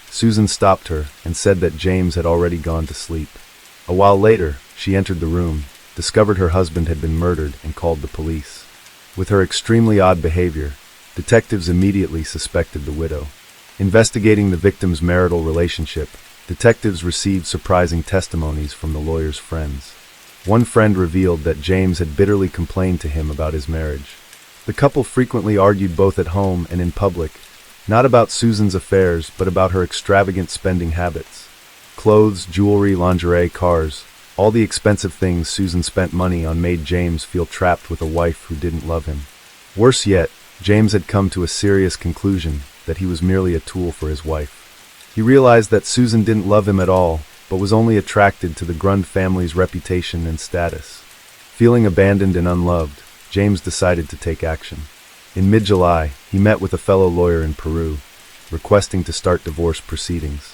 [SPEAKER 1] Susan stopped her and said that James had already gone to sleep. A while later, she entered the room, discovered her husband had been murdered, and called the police. With her extremely odd behavior, detectives immediately suspected the widow. Investigating the victim's marital relationship, detectives received surprising testimonies from the lawyer's friends. One friend revealed that James had bitterly complained to him about his marriage. The couple frequently argued both at home and in public, not about Susan's affairs, but about her extravagant spending habits. Clothes, jewelry, lingerie, cars, all the expensive things Susan spent money on made James feel trapped with a wife who didn't love him. Worse yet, James had come to a serious conclusion that he was merely a tool for his wife. He realized that Susan didn't love him at all, but was only attracted to the Grund family's reputation and status. Feeling abandoned and unloved, James decided to take action. In mid-July, he met with a fellow lawyer in Peru, requesting to start divorce proceedings.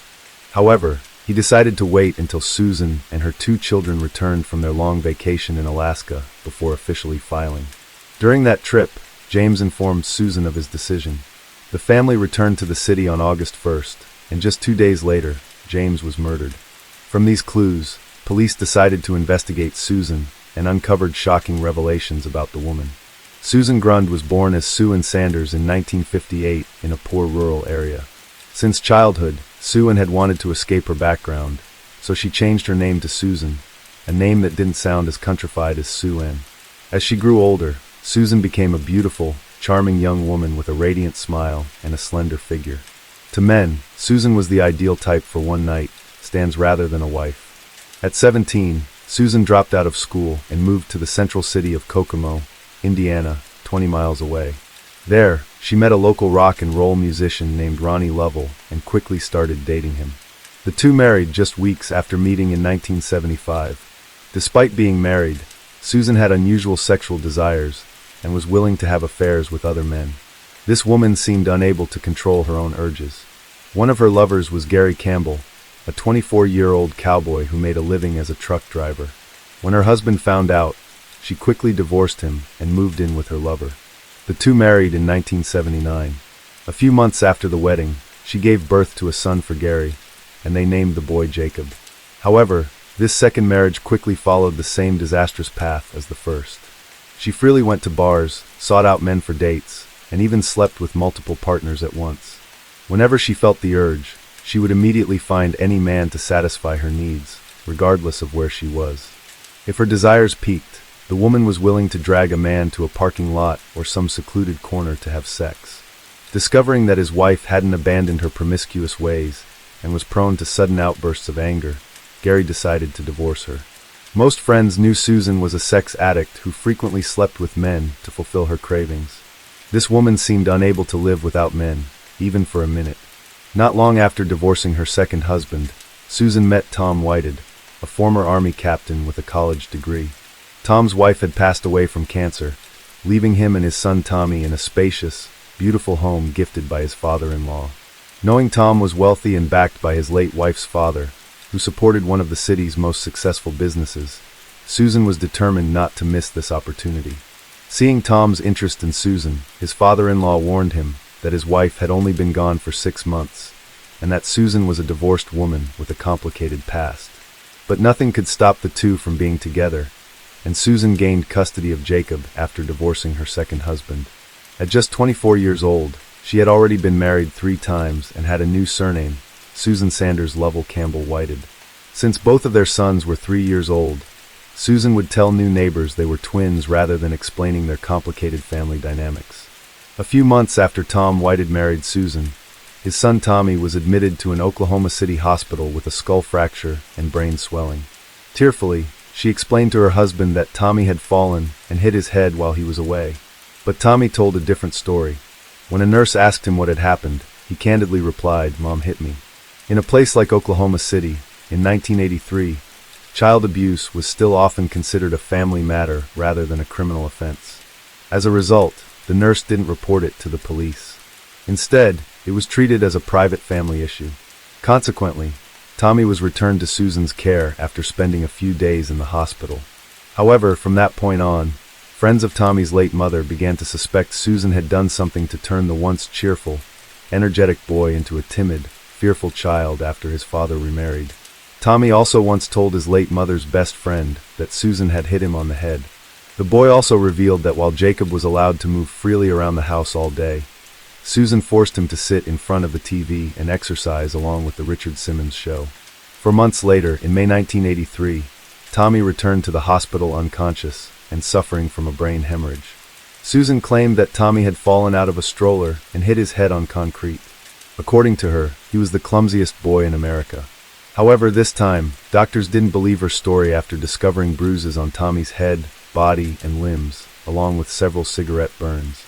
[SPEAKER 1] However, he decided to wait until Susan and her 2 children returned from their long vacation in Alaska before officially filing. During that trip, James informed Susan of his decision. The family returned to the city on August 1st, and just 2 days later, James was murdered. From these clues, police decided to investigate Susan and uncovered shocking revelations about the woman. Susan Grund was born as Sue Ann Sanders in 1958 in a poor rural area. Since childhood, Sue Ann had wanted to escape her background, so she changed her name to Susan, a name that didn't sound as countrified as Sue Ann. As she grew older, Susan became a beautiful, charming young woman with a radiant smile and a slender figure. To men, Susan was the ideal type for one night stands rather than a wife. At 17, Susan dropped out of school and moved to the central city of Kokomo, Indiana, 20 miles away. There, she met a local rock and roll musician named Ronnie Lovell and quickly started dating him. The two married just weeks after meeting in 1975. Despite being married, Susan had unusual sexual desires and was willing to have affairs with other men. This woman seemed unable to control her own urges. One of her lovers was Gary Campbell, a 24-year-old cowboy who made a living as a truck driver. When her husband found out, she quickly divorced him and moved in with her lover. The two married in 1979. A few months after the wedding, she gave birth to a son for Gary, and they named the boy Jacob. However, this second marriage quickly followed the same disastrous path as the first. She freely went to bars, sought out men for dates, and even slept with multiple partners at once. Whenever she felt the urge, she would immediately find any man to satisfy her needs, regardless of where she was. If her desires peaked, the woman was willing to drag a man to a parking lot or some secluded corner to have sex. Discovering that his wife hadn't abandoned her promiscuous ways and was prone to sudden outbursts of anger, Gary decided to divorce her. Most friends knew Susan was a sex addict who frequently slept with men to fulfill her cravings. This woman seemed unable to live without men, even for a minute. Not long after divorcing her second husband, Susan met Tom Whited, a former Army captain with a college degree. Tom's wife had passed away from cancer, leaving him and his son Tommy in a spacious, beautiful home gifted by his father-in-law. Knowing Tom was wealthy and backed by his late wife's father, who supported one of the city's most successful businesses, Susan was determined not to miss this opportunity. Seeing Tom's interest in Susan, his father-in-law warned him that his wife had only been gone for 6 months, and that Susan was a divorced woman with a complicated past. But nothing could stop the two from being together, and Susan gained custody of Jacob after divorcing her second husband. At just 24 years old, she had already been married 3 times and had a new surname, Susan Sanders Lovell Campbell Whited. Since both of their sons were 3 years old, Susan would tell new neighbors they were twins rather than explaining their complicated family dynamics. A few months after Tom Whited married Susan, his son Tommy was admitted to an Oklahoma City hospital with a skull fracture and brain swelling. Tearfully, she explained to her husband that Tommy had fallen and hit his head while he was away. But Tommy told a different story. When a nurse asked him what had happened, he candidly replied, "Mom hit me." In a place like Oklahoma City, in 1983, child abuse was still often considered a family matter rather than a criminal offense. As a result, the nurse didn't report it to the police. Instead, it was treated as a private family issue. Consequently, Tommy was returned to Susan's care after spending a few days in the hospital. However, from that point on, friends of Tommy's late mother began to suspect Susan had done something to turn the once cheerful, energetic boy into a timid, fearful child after his father remarried. Tommy also once told his late mother's best friend that Susan had hit him on the head. The boy also revealed that while Jacob was allowed to move freely around the house all day, Susan forced him to sit in front of the TV and exercise along with the Richard Simmons show. 4 months later, in May 1983, Tommy returned to the hospital unconscious and suffering from a brain hemorrhage. Susan claimed that Tommy had fallen out of a stroller and hit his head on concrete. According to her, he was the clumsiest boy in America. However, this time, doctors didn't believe her story after discovering bruises on Tommy's head, body, and limbs, along with several cigarette burns.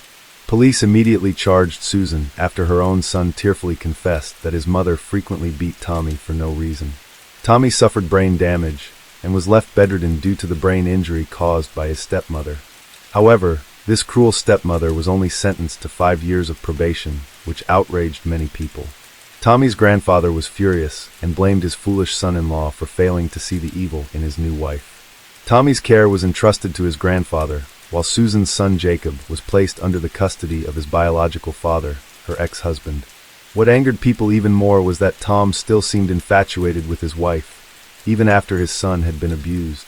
[SPEAKER 1] Police immediately charged Susan after her own son tearfully confessed that his mother frequently beat Tommy for no reason. Tommy suffered brain damage and was left bedridden due to the brain injury caused by his stepmother. However, this cruel stepmother was only sentenced to 5 years of probation, which outraged many people. Tommy's grandfather was furious and blamed his foolish son-in-law for failing to see the evil in his new wife. Tommy's care was entrusted to his grandfather, while Susan's son Jacob was placed under the custody of his biological father, her ex-husband. What angered people even more was that Tom still seemed infatuated with his wife, even after his son had been abused.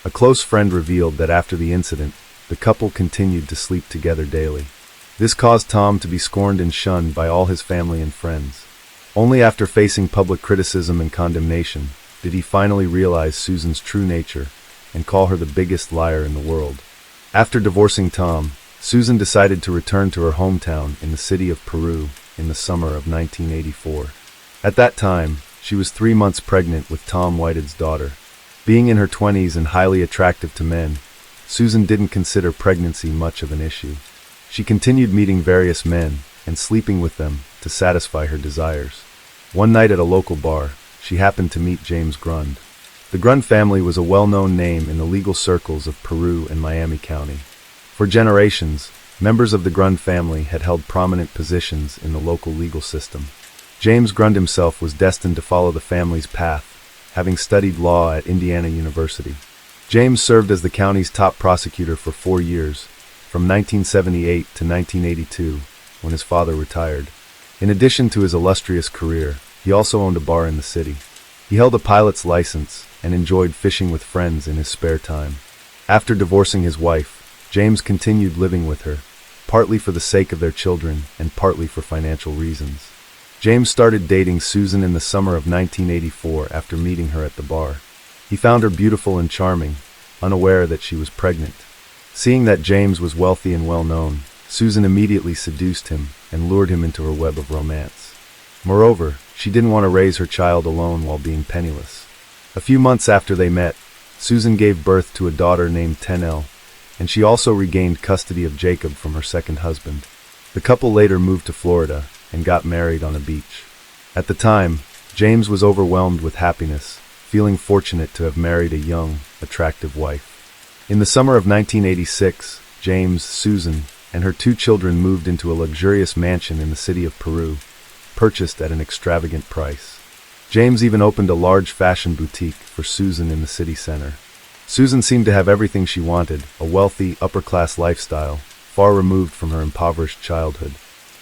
[SPEAKER 1] A close friend revealed that after the incident, the couple continued to sleep together daily. This caused Tom to be scorned and shunned by all his family and friends. Only after facing public criticism and condemnation did he finally realize Susan's true nature and call her the biggest liar in the world. After divorcing Tom, Susan decided to return to her hometown in the city of Peru in the summer of 1984. At that time, she was 3 months pregnant with Tom Whitehead's daughter. Being in her 20s and highly attractive to men, Susan didn't consider pregnancy much of an issue. She continued meeting various men and sleeping with them to satisfy her desires. One night at a local bar, she happened to meet James Grund. The Grund family was a well-known name in the legal circles of Peru and Miami County. For generations, members of the Grund family had held prominent positions in the local legal system. James Grund himself was destined to follow the family's path, having studied law at Indiana University. James served as the county's top prosecutor for 4 years, from 1978 to 1982, when his father retired. In addition to his illustrious career, he also owned a bar in the city. He held a pilot's license and enjoyed fishing with friends in his spare time. After divorcing his wife, James continued living with her, partly for the sake of their children and partly for financial reasons. James started dating Susan in the summer of 1984 after meeting her at the bar. He found her beautiful and charming, unaware that she was pregnant. Seeing that James was wealthy and well-known, Susan immediately seduced him and lured him into her web of romance. Moreover, she didn't want to raise her child alone while being penniless. A few months after they met, Susan gave birth to a daughter named Tenelle, and she also regained custody of Jacob from her second husband. The couple later moved to Florida and got married on a beach. At the time, James was overwhelmed with happiness, feeling fortunate to have married a young, attractive wife. In the summer of 1986, James, Susan, and her 2 children moved into a luxurious mansion in the city of Peru, purchased at an extravagant price. James even opened a large fashion boutique for Susan in the city center. Susan seemed to have everything she wanted, a wealthy, upper-class lifestyle, far removed from her impoverished childhood.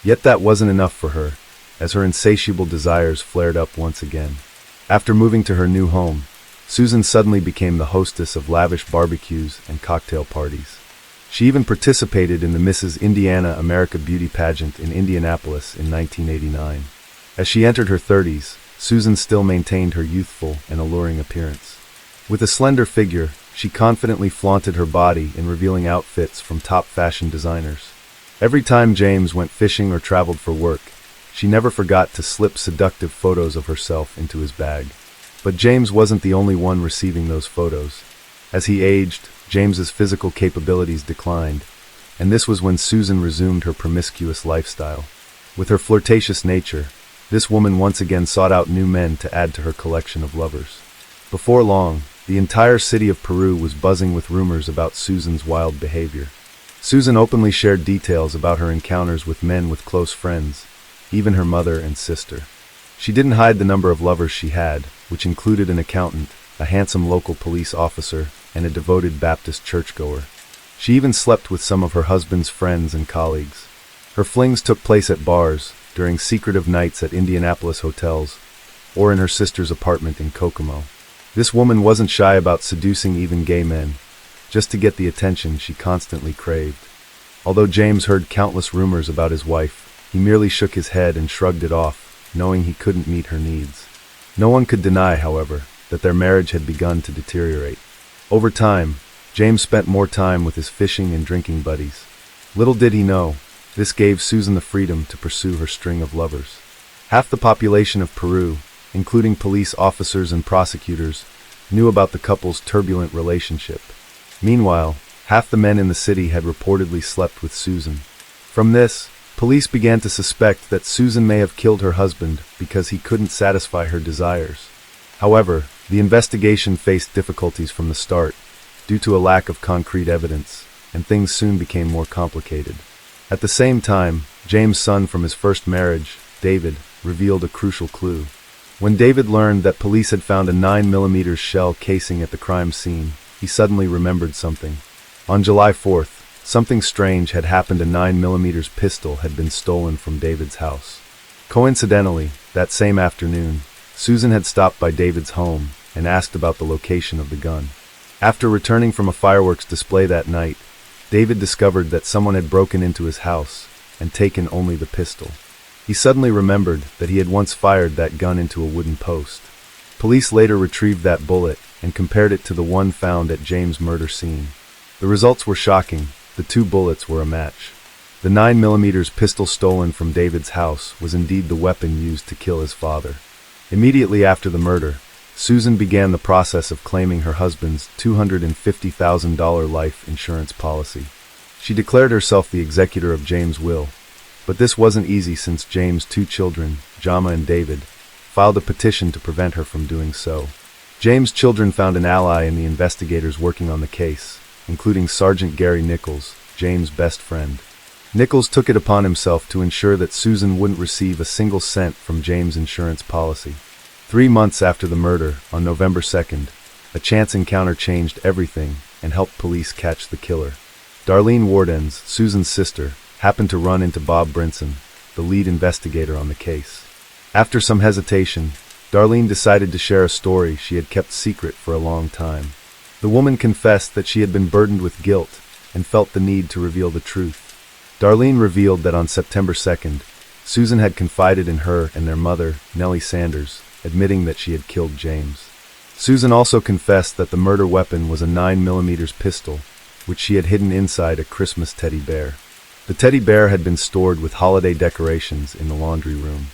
[SPEAKER 1] Yet that wasn't enough for her, as her insatiable desires flared up once again. After moving to her new home, Susan suddenly became the hostess of lavish barbecues and cocktail parties. She even participated in the Mrs. Indiana America beauty pageant in Indianapolis in 1989. As she entered her 30s, Susan still maintained her youthful and alluring appearance. With a slender figure, she confidently flaunted her body in revealing outfits from top fashion designers. Every time James went fishing or traveled for work, she never forgot to slip seductive photos of herself into his bag. But James wasn't the only one receiving those photos. As he aged, James's physical capabilities declined, and this was when Susan resumed her promiscuous lifestyle. With her flirtatious nature, this woman once again sought out new men to add to her collection of lovers. Before long, the entire city of Peru was buzzing with rumors about Susan's wild behavior. Susan openly shared details about her encounters with men with close friends, even her mother and sister. She didn't hide the number of lovers she had, which included an accountant, a handsome local police officer, and a devoted Baptist churchgoer. She even slept with some of her husband's friends and colleagues. Her flings took place at bars, during secretive nights at Indianapolis hotels, or in her sister's apartment in Kokomo. This woman wasn't shy about seducing even gay men, just to get the attention she constantly craved. Although James heard countless rumors about his wife, he merely shook his head and shrugged it off, knowing he couldn't meet her needs. No one could deny, however, that their marriage had begun to deteriorate. Over time, James spent more time with his fishing and drinking buddies. Little did he know, this gave Susan the freedom to pursue her string of lovers. Half the population of Peru, including police officers and prosecutors, knew about the couple's turbulent relationship. Meanwhile, half the men in the city had reportedly slept with Susan. From this, police began to suspect that Susan may have killed her husband because he couldn't satisfy her desires. However, the investigation faced difficulties from the start, due to a lack of concrete evidence, and things soon became more complicated. At the same time, James' son from his first marriage, David, revealed a crucial clue. When David learned that police had found a 9mm shell casing at the crime scene, he suddenly remembered something. On July 4th, something strange had happened. A 9mm pistol had been stolen from David's house. Coincidentally, that same afternoon, Susan had stopped by David's home and asked about the location of the gun. After returning from a fireworks display that night, David discovered that someone had broken into his house and taken only the pistol. He suddenly remembered that he had once fired that gun into a wooden post. Police later retrieved that bullet and compared it to the one found at James' murder scene. The results were shocking. The two bullets were a match. The 9mm pistol stolen from David's house was indeed the weapon used to kill his father. Immediately after the murder, Susan began the process of claiming her husband's $250,000 life insurance policy. She declared herself the executor of James' will, but this wasn't easy since James' two children, Jama and David, filed a petition to prevent her from doing so. James' children found an ally in the investigators working on the case, including Sergeant Gary Nichols, James' best friend. Nichols took it upon himself to ensure that Susan wouldn't receive a single cent from James' insurance policy. 3 months after the murder, on November 2nd, a chance encounter changed everything and helped police catch the killer. Darlene Wardens, Susan's sister, happened to run into Bob Brinson, the lead investigator on the case. After some hesitation, Darlene decided to share a story she had kept secret for a long time. The woman confessed that she had been burdened with guilt and felt the need to reveal the truth. Darlene revealed that on September 2nd, Susan had confided in her and their mother, Nellie Sanders, admitting that she had killed James. Susan also confessed that the murder weapon was a 9mm pistol, which she had hidden inside a Christmas teddy bear. The teddy bear had been stored with holiday decorations in the laundry room.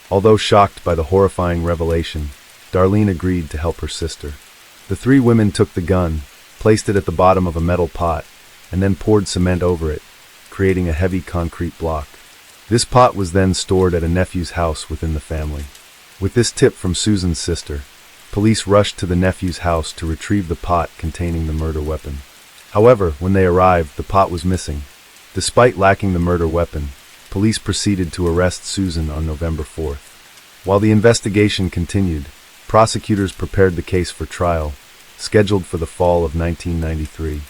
[SPEAKER 1] Although shocked by the horrifying revelation, Darlene agreed to help her sister. The three women took the gun, placed it at the bottom of a metal pot, and then poured cement over it, creating a heavy concrete block. This pot was then stored at a nephew's house within the family. With this tip from Susan's sister, police rushed to the nephew's house to retrieve the pot containing the murder weapon. However, when they arrived, the pot was missing. Despite lacking the murder weapon, police proceeded to arrest Susan on November 4th. While the investigation continued, prosecutors prepared the case for trial, scheduled for the fall of 1993.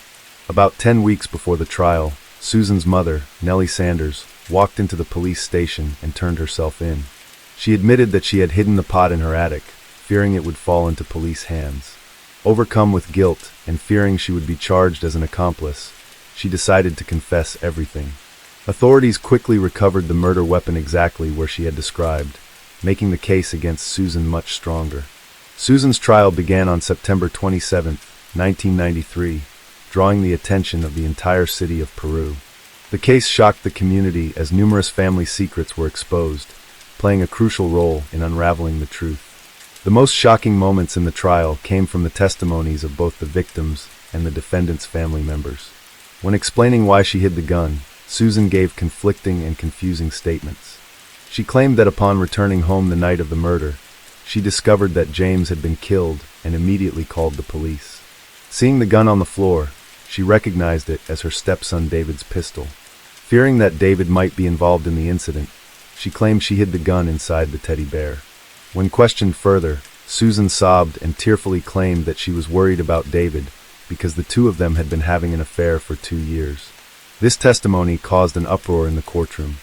[SPEAKER 1] About 10 weeks before the trial, Susan's mother, Nellie Sanders, walked into the police station and turned herself in. She admitted that she had hidden the pot in her attic, fearing it would fall into police hands. Overcome with guilt and fearing she would be charged as an accomplice, she decided to confess everything. Authorities quickly recovered the murder weapon exactly where she had described, making the case against Susan much stronger. Susan's trial began on September 27, 1993, drawing the attention of the entire city of Peru. The case shocked the community as numerous family secrets were exposed, playing a crucial role in unraveling the truth. The most shocking moments in the trial came from the testimonies of both the victims and the defendants' family members. When explaining why she hid the gun, Susan gave conflicting and confusing statements. She claimed that upon returning home the night of the murder, she discovered that James had been killed and immediately called the police. Seeing the gun on the floor, she recognized it as her stepson David's pistol. Fearing that David might be involved in the incident, she claimed she hid the gun inside the teddy bear. When questioned further, Susan sobbed and tearfully claimed that she was worried about David because the two of them had been having an affair for 2 years. This testimony caused an uproar in the courtroom.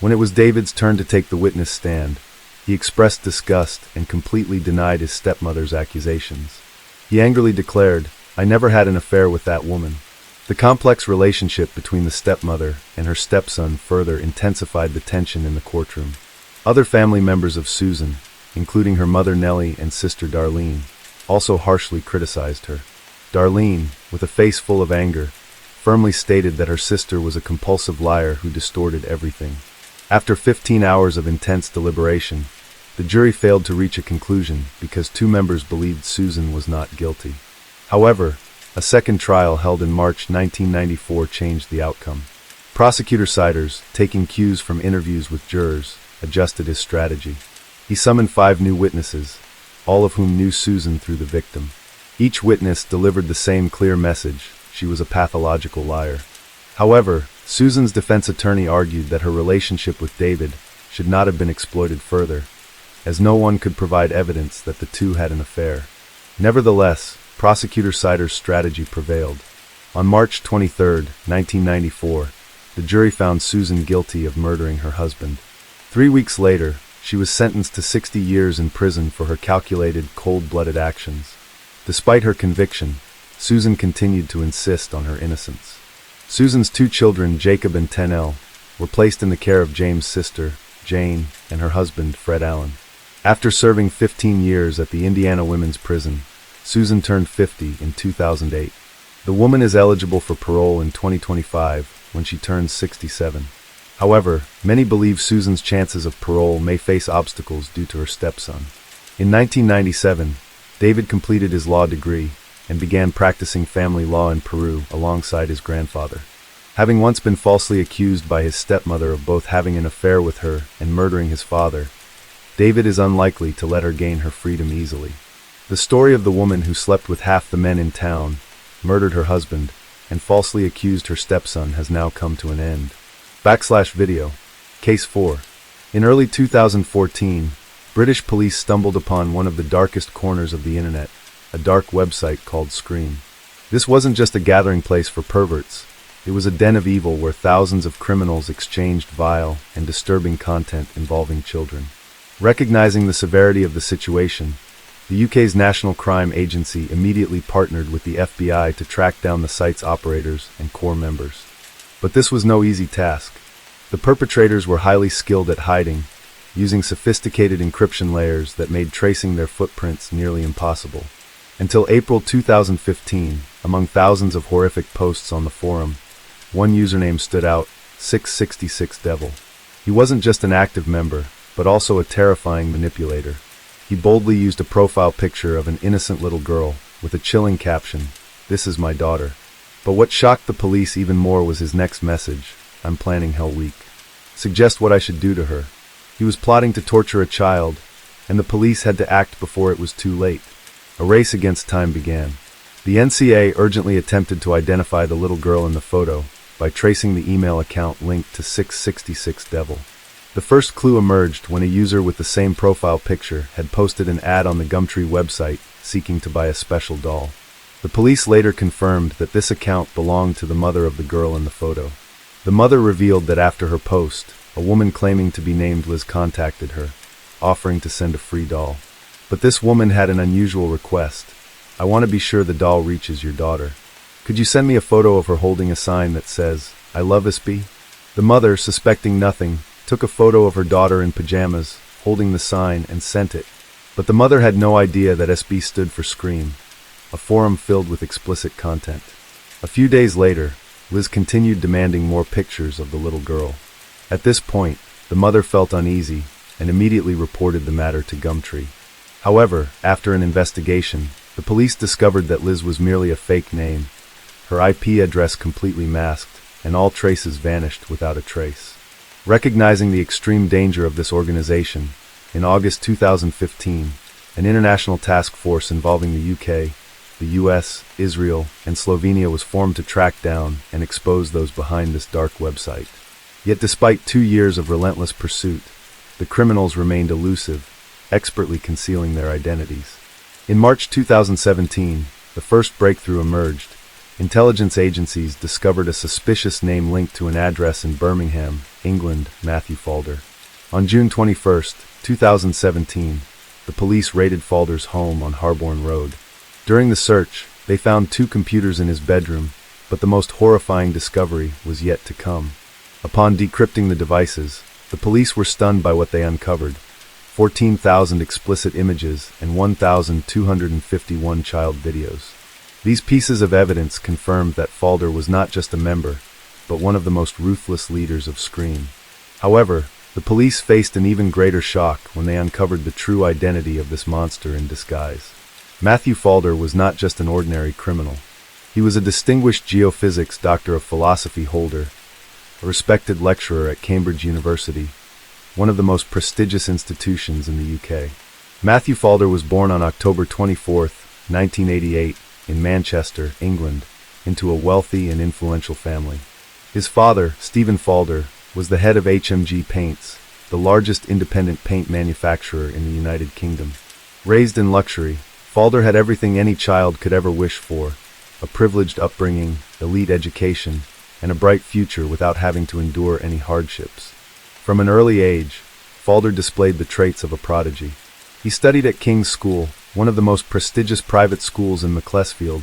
[SPEAKER 1] When it was David's turn to take the witness stand, he expressed disgust and completely denied his stepmother's accusations. He angrily declared, "I never had an affair with that woman." The complex relationship between the stepmother and her stepson further intensified the tension in the courtroom. Other family members of Susan, including her mother Nellie and sister Darlene, also harshly criticized her. Darlene, with a face full of anger, firmly stated that her sister was a compulsive liar who distorted everything. After 15 hours of intense deliberation, the jury failed to reach a conclusion because 2 members believed Susan was not guilty. However, a second trial held in March 1994 changed the outcome. Prosecutor Siders, taking cues from interviews with jurors, adjusted his strategy. He summoned 5 new witnesses, all of whom knew Susan through the victim. Each witness delivered the same clear message: she was a pathological liar. However, Susan's defense attorney argued that her relationship with David should not have been exploited further, as no one could provide evidence that the two had an affair. Nevertheless, Prosecutor Siders' strategy prevailed. On March 23, 1994, the jury found Susan guilty of murdering her husband. 3 weeks later, she was sentenced to 60 years in prison for her calculated, cold-blooded actions. Despite her conviction, Susan continued to insist on her innocence. Susan's 2 children, Jacob and Tenelle, were placed in the care of James' sister, Jane, and her husband, Fred Allen. After serving 15 years at the Indiana Women's Prison, Susan turned 50 in 2008. The woman is eligible for parole in 2025 when she turns 67. However, many believe Susan's chances of parole may face obstacles due to her stepson. In 1997, David completed his law degree and began practicing family law in Peru alongside his grandfather. Having once been falsely accused by his stepmother of both having an affair with her and murdering his father, David is unlikely to let her gain her freedom easily. The story of the woman who slept with half the men in town, murdered her husband, and falsely accused her stepson has now come to an end. /video. Case 4. In early 2014, British police stumbled upon one of the darkest corners of the internet, a dark website called Scream. This wasn't just a gathering place for perverts. It was a den of evil where thousands of criminals exchanged vile and disturbing content involving children. Recognizing the severity of the situation, the UK's National Crime Agency immediately partnered with the FBI to track down the site's operators and core members. But this was no easy task. The perpetrators were highly skilled at hiding, using sophisticated encryption layers that made tracing their footprints nearly impossible. Until April 2015, among thousands of horrific posts on the forum, one username stood out: 666devil. He wasn't just an active member, but also a terrifying manipulator. He boldly used a profile picture of an innocent little girl, with a chilling caption, "This is my daughter." But what shocked the police even more was his next message: "I'm planning Hell Week. Suggest what I should do to her." He was plotting to torture a child, and the police had to act before it was too late. A race against time began. The NCA urgently attempted to identify the little girl in the photo by tracing the email account linked to 666devil. The first clue emerged when a user with the same profile picture had posted an ad on the Gumtree website seeking to buy a special doll. The police later confirmed that this account belonged to the mother of the girl in the photo. The mother revealed that after her post, a woman claiming to be named Liz contacted her, offering to send a free doll. But this woman had an unusual request: "I want to be sure the doll reaches your daughter. Could you send me a photo of her holding a sign that says, 'I love SB'?" The mother, suspecting nothing, took a photo of her daughter in pajamas, holding the sign, and sent it. But the mother had no idea that SB stood for Scream, a forum filled with explicit content. A few days later, Liz continued demanding more pictures of the little girl. At this point, the mother felt uneasy and immediately reported the matter to Gumtree. However, after an investigation, the police discovered that Liz was merely a fake name, her IP address completely masked, and all traces vanished without a trace. Recognizing the extreme danger of this organization, in August 2015, an international task force involving the UK, the US, Israel, and Slovenia was formed to track down and expose those behind this dark website. Yet despite 2 years of relentless pursuit, the criminals remained elusive, expertly concealing their identities. In March 2017, the first breakthrough emerged. Intelligence agencies discovered a suspicious name linked to an address in Birmingham, England, Matthew Falder. On June 21, 2017, the police raided Falder's home on Harborne Road. During the search, they found 2 computers in his bedroom, but the most horrifying discovery was yet to come. Upon decrypting the devices, the police were stunned by what they uncovered: 14,000 explicit images and 1,251 child videos. These pieces of evidence confirmed that Falder was not just a member, but one of the most ruthless leaders of Scream. However, the police faced an even greater shock when they uncovered the true identity of this monster in disguise. Matthew Falder was not just an ordinary criminal. He was a distinguished geophysics Doctor of Philosophy holder, a respected lecturer at Cambridge University, one of the most prestigious institutions in the UK. Matthew Falder was born on October 24, 1988, in Manchester, England, into a wealthy and influential family. His father, Stephen Falder, was the head of HMG Paints, the largest independent paint manufacturer in the United Kingdom. Raised in luxury, Falder had everything any child could ever wish for: a privileged upbringing, elite education, and a bright future without having to endure any hardships. From an early age, Falder displayed the traits of a prodigy. He studied at King's School, one of the most prestigious private schools in Macclesfield,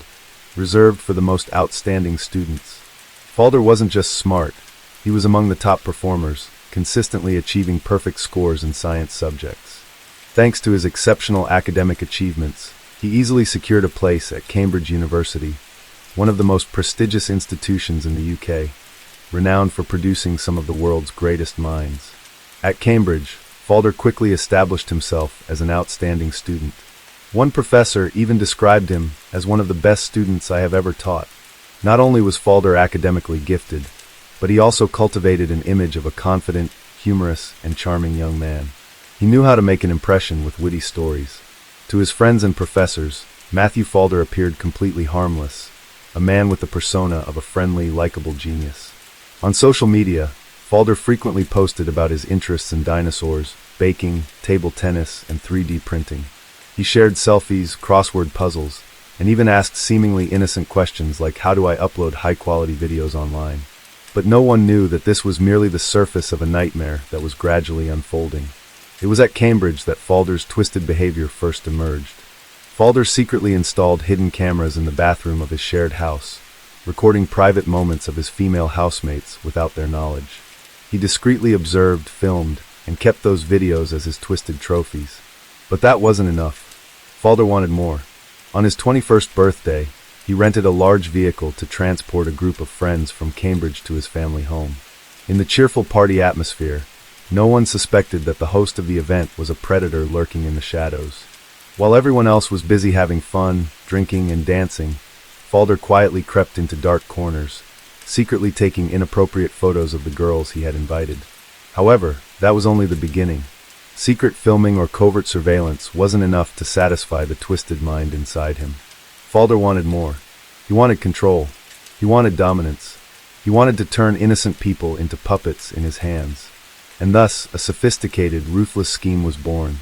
[SPEAKER 1] reserved for the most outstanding students. Falder wasn't just smart, he was among the top performers, consistently achieving perfect scores in science subjects. Thanks to his exceptional academic achievements, he easily secured a place at Cambridge University, one of the most prestigious institutions in the UK, renowned for producing some of the world's greatest minds. At Cambridge, Falder quickly established himself as an outstanding student. One professor even described him as one of the best students I have ever taught. Not only was Falder academically gifted, but he also cultivated an image of a confident, humorous, and charming young man. He knew how to make an impression with witty stories. To his friends and professors, Matthew Falder appeared completely harmless, a man with the persona of a friendly, likable genius. On social media, Falder frequently posted about his interests in dinosaurs, baking, table tennis, and 3D printing. He shared selfies, crossword puzzles, and even asked seemingly innocent questions like, how do I upload high-quality videos online? But no one knew that this was merely the surface of a nightmare that was gradually unfolding. It was at Cambridge that Falder's twisted behavior first emerged. Falder secretly installed hidden cameras in the bathroom of his shared house, recording private moments of his female housemates without their knowledge. He discreetly observed, filmed, and kept those videos as his twisted trophies. But that wasn't enough. Falder wanted more. On his 21st birthday, he rented a large vehicle to transport a group of friends from Cambridge to his family home. In the cheerful party atmosphere, no one suspected that the host of the event was a predator lurking in the shadows. While everyone else was busy having fun, drinking, and dancing, Falder quietly crept into dark corners, secretly taking inappropriate photos of the girls he had invited. However, that was only the beginning. Secret filming or covert surveillance wasn't enough to satisfy the twisted mind inside him. Falder wanted more. He wanted control. He wanted dominance. He wanted to turn innocent people into puppets in his hands. And thus, a sophisticated, ruthless scheme was born.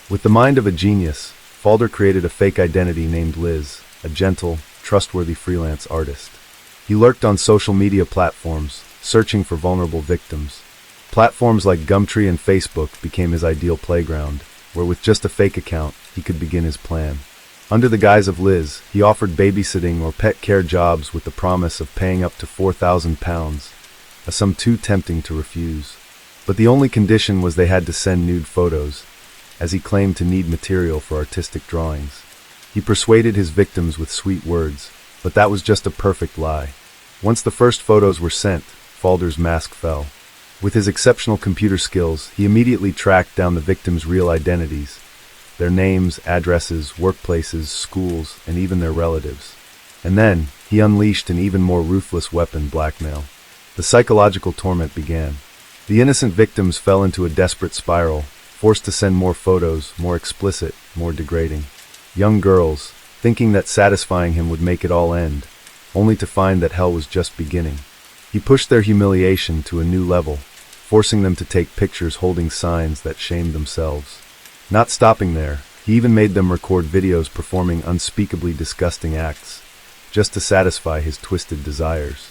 [SPEAKER 1] With the mind of a genius, Falder created a fake identity named Liz, a gentle, trustworthy freelance artist. He lurked on social media platforms, searching for vulnerable victims. Platforms like Gumtree and Facebook became his ideal playground, where with just a fake account, he could begin his plan. Under the guise of Liz, he offered babysitting or pet care jobs with the promise of paying up to £4,000, a sum too tempting to refuse. But the only condition was they had to send nude photos, as he claimed to need material for artistic drawings. He persuaded his victims with sweet words, but that was just a perfect lie. Once the first photos were sent, Falder's mask fell. With his exceptional computer skills, he immediately tracked down the victims' real identities, their names, addresses, workplaces, schools, and even their relatives. And then, he unleashed an even more ruthless weapon: blackmail. The psychological torment began. The innocent victims fell into a desperate spiral, forced to send more photos, more explicit, more degrading. Young girls, thinking that satisfying him would make it all end, only to find that hell was just beginning. He pushed their humiliation to a new level, forcing them to take pictures holding signs that shamed themselves. Not stopping there, he even made them record videos performing unspeakably disgusting acts, just to satisfy his twisted desires.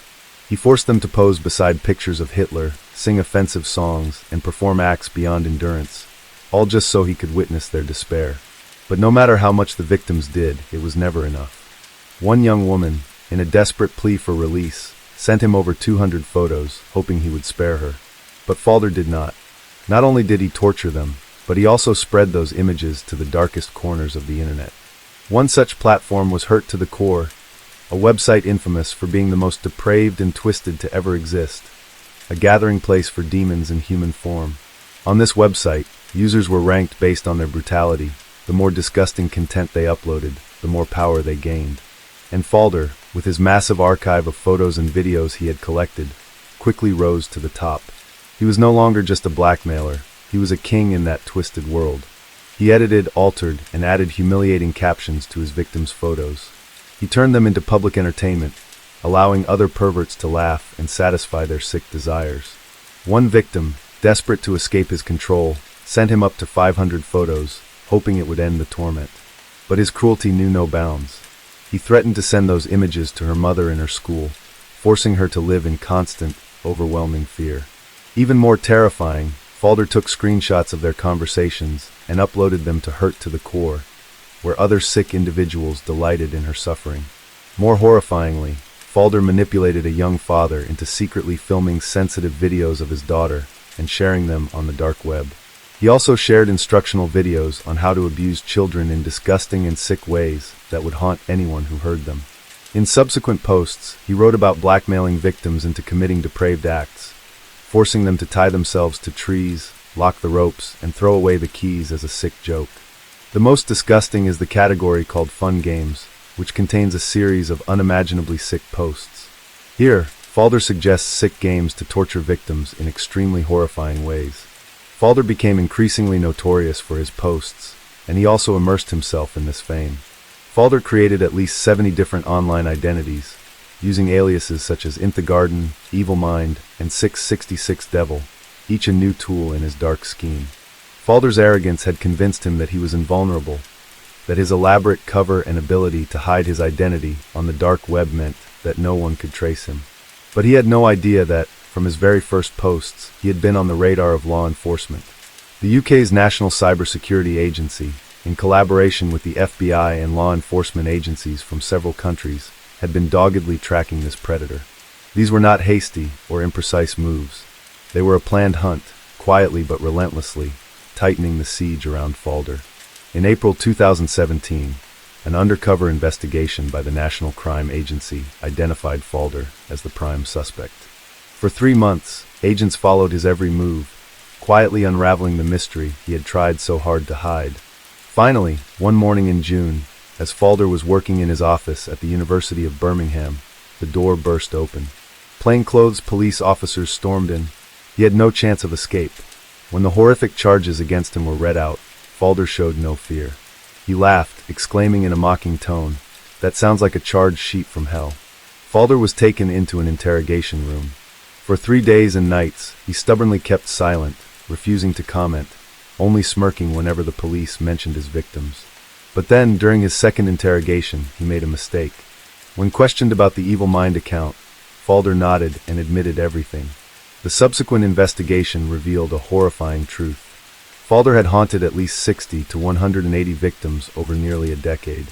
[SPEAKER 1] He forced them to pose beside pictures of Hitler, sing offensive songs, and perform acts beyond endurance, all just so he could witness their despair. But no matter how much the victims did, it was never enough. One young woman, in a desperate plea for release, sent him over 200 photos, hoping he would spare her. But Falder did not. Not only did he torture them, but he also spread those images to the darkest corners of the internet. One such platform was Hurt to the Core, a website infamous for being the most depraved and twisted to ever exist, a gathering place for demons in human form. On this website, users were ranked based on their brutality. The more disgusting content they uploaded, the more power they gained. And Falder, with his massive archive of photos and videos he had collected, quickly rose to the top. He was no longer just a blackmailer, he was a king in that twisted world. He edited, altered, and added humiliating captions to his victims' photos. He turned them into public entertainment, allowing other perverts to laugh and satisfy their sick desires. One victim, desperate to escape his control, sent him up to 500 photos, hoping it would end the torment. But his cruelty knew no bounds. He threatened to send those images to her mother in her school, forcing her to live in constant, overwhelming fear. Even more terrifying, Falder took screenshots of their conversations and uploaded them to Hurt to the Core, where other sick individuals delighted in her suffering. More horrifyingly, Falder manipulated a young father into secretly filming sensitive videos of his daughter and sharing them on the dark web. He also shared instructional videos on how to abuse children in disgusting and sick ways that would haunt anyone who heard them. In subsequent posts, he wrote about blackmailing victims into committing depraved acts, forcing them to tie themselves to trees, lock the ropes, and throw away the keys as a sick joke. The most disgusting is the category called Fun Games, which contains a series of unimaginably sick posts. Here, Falder suggests sick games to torture victims in extremely horrifying ways. Falder became increasingly notorious for his posts, and he also immersed himself in this fame. Falder created at least 70 different online identities, using aliases such as Int the Garden, Evil Mind, and 666 Devil, each a new tool in his dark scheme. Falder's arrogance had convinced him that he was invulnerable, that his elaborate cover and ability to hide his identity on the dark web meant that no one could trace him. But he had no idea that, from his very first posts, he had been on the radar of law enforcement. The UK's National Cybersecurity Agency, in collaboration with the FBI and law enforcement agencies from several countries, had been doggedly tracking this predator. These were not hasty or imprecise moves. They were a planned hunt, quietly but relentlessly, tightening the siege around Falder. In April 2017, an undercover investigation by the National Crime Agency identified Falder as the prime suspect. For 3 months, agents followed his every move, quietly unraveling the mystery he had tried so hard to hide. Finally, one morning in June, as Falder was working in his office at the University of Birmingham, the door burst open. Plainclothes police officers stormed in. He had no chance of escape. When the horrific charges against him were read out, Falder showed no fear. He laughed, exclaiming in a mocking tone, "That sounds like a charge sheet from hell." Falder was taken into an interrogation room. For 3 days and nights, he stubbornly kept silent, refusing to comment, only smirking whenever the police mentioned his victims. But then, during his second interrogation, he made a mistake. When questioned about the Evil Mind account, Falder nodded and admitted everything. The subsequent investigation revealed a horrifying truth. Falder had haunted at least 60 to 180 victims over nearly a decade.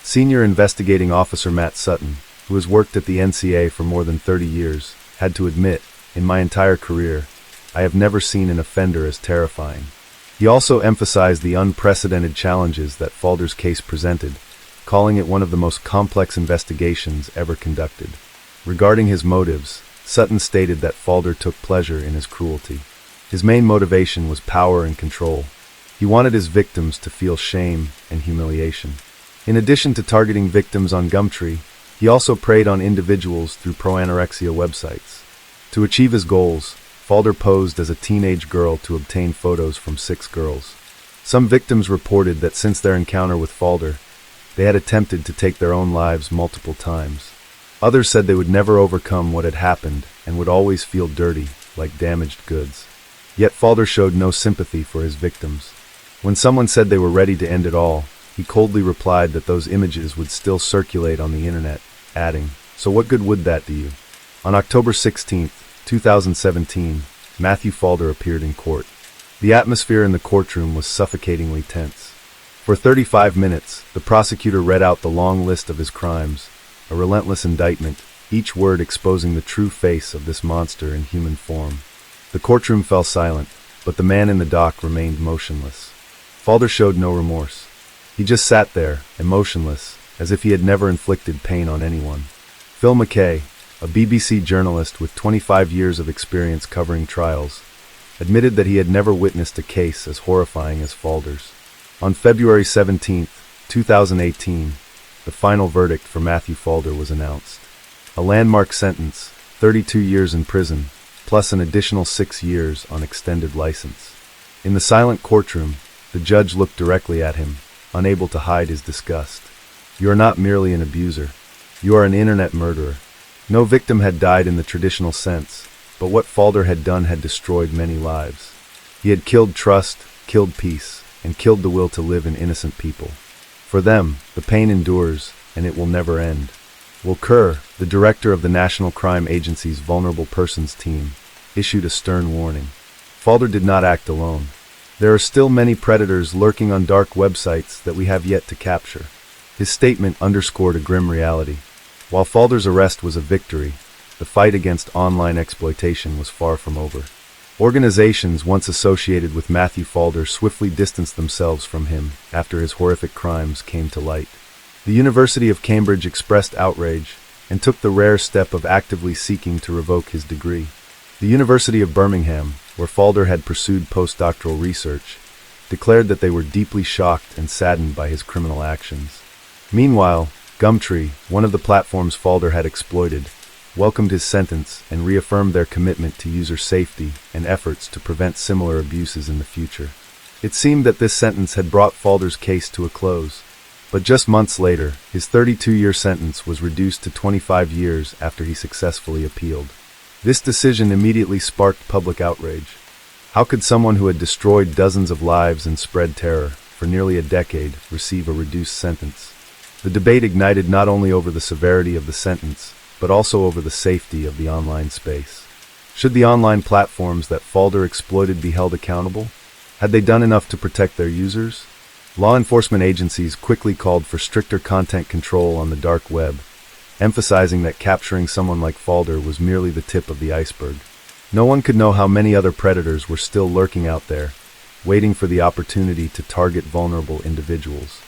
[SPEAKER 1] Senior investigating officer Matt Sutton, who has worked at the NCA for more than 30 years, had to admit, "In my entire career, I have never seen an offender as terrifying." He also emphasized the unprecedented challenges that Falder's case presented, calling it one of the most complex investigations ever conducted. Regarding his motives, Sutton stated that Falder took pleasure in his cruelty. His main motivation was power and control. He wanted his victims to feel shame and humiliation. In addition to targeting victims on Gumtree, he also preyed on individuals through pro-anorexia websites. To achieve his goals, Falder posed as a teenage girl to obtain photos from 6 girls. Some victims reported that since their encounter with Falder, they had attempted to take their own lives multiple times. Others said they would never overcome what had happened and would always feel dirty, like damaged goods. Yet Falder showed no sympathy for his victims. When someone said they were ready to end it all, he coldly replied that those images would still circulate on the internet, adding, "So what good would that do you?" On October 16, 2017, Matthew Falder appeared in court. The atmosphere in the courtroom was suffocatingly tense. For 35 minutes, the prosecutor read out the long list of his crimes, a relentless indictment, each word exposing the true face of this monster in human form. The courtroom fell silent, but the man in the dock remained motionless. Falder showed no remorse. He just sat there, emotionless, as if he had never inflicted pain on anyone. Phil McKay, a BBC journalist with 25 years of experience covering trials, admitted that he had never witnessed a case as horrifying as Falder's. On February 17, 2018, the final verdict for Matthew Falder was announced. A landmark sentence, 32 years in prison, plus an additional 6 years on extended license. In the silent courtroom, the judge looked directly at him, unable to hide his disgust. "You are not merely an abuser. You are an internet murderer." No victim had died in the traditional sense, but what Falder had done had destroyed many lives. He had killed trust, killed peace, and killed the will to live in innocent people. For them, the pain endures, and it will never end. Will Kerr, the director of the National Crime Agency's Vulnerable Persons Team, issued a stern warning. Falder did not act alone. There are still many predators lurking on dark websites that we have yet to capture. His statement underscored a grim reality. While Falder's arrest was a victory, the fight against online exploitation was far from over. Organizations once associated with Matthew Falder swiftly distanced themselves from him after his horrific crimes came to light. The University of Cambridge expressed outrage and took the rare step of actively seeking to revoke his degree. The University of Birmingham, where Falder had pursued postdoctoral research, declared that they were deeply shocked and saddened by his criminal actions. Meanwhile, Gumtree, one of the platforms Falder had exploited, welcomed his sentence and reaffirmed their commitment to user safety and efforts to prevent similar abuses in the future. It seemed that this sentence had brought Falder's case to a close, but just months later, his 32-year sentence was reduced to 25 years after he successfully appealed. This decision immediately sparked public outrage. How could someone who had destroyed dozens of lives and spread terror for nearly a decade receive a reduced sentence? The debate ignited not only over the severity of the sentence, but also over the safety of the online space. Should the online platforms that Falder exploited be held accountable? Had they done enough to protect their users? Law enforcement agencies quickly called for stricter content control on the dark web, emphasizing that capturing someone like Falder was merely the tip of the iceberg. No one could know how many other predators were still lurking out there, waiting for the opportunity to target vulnerable individuals.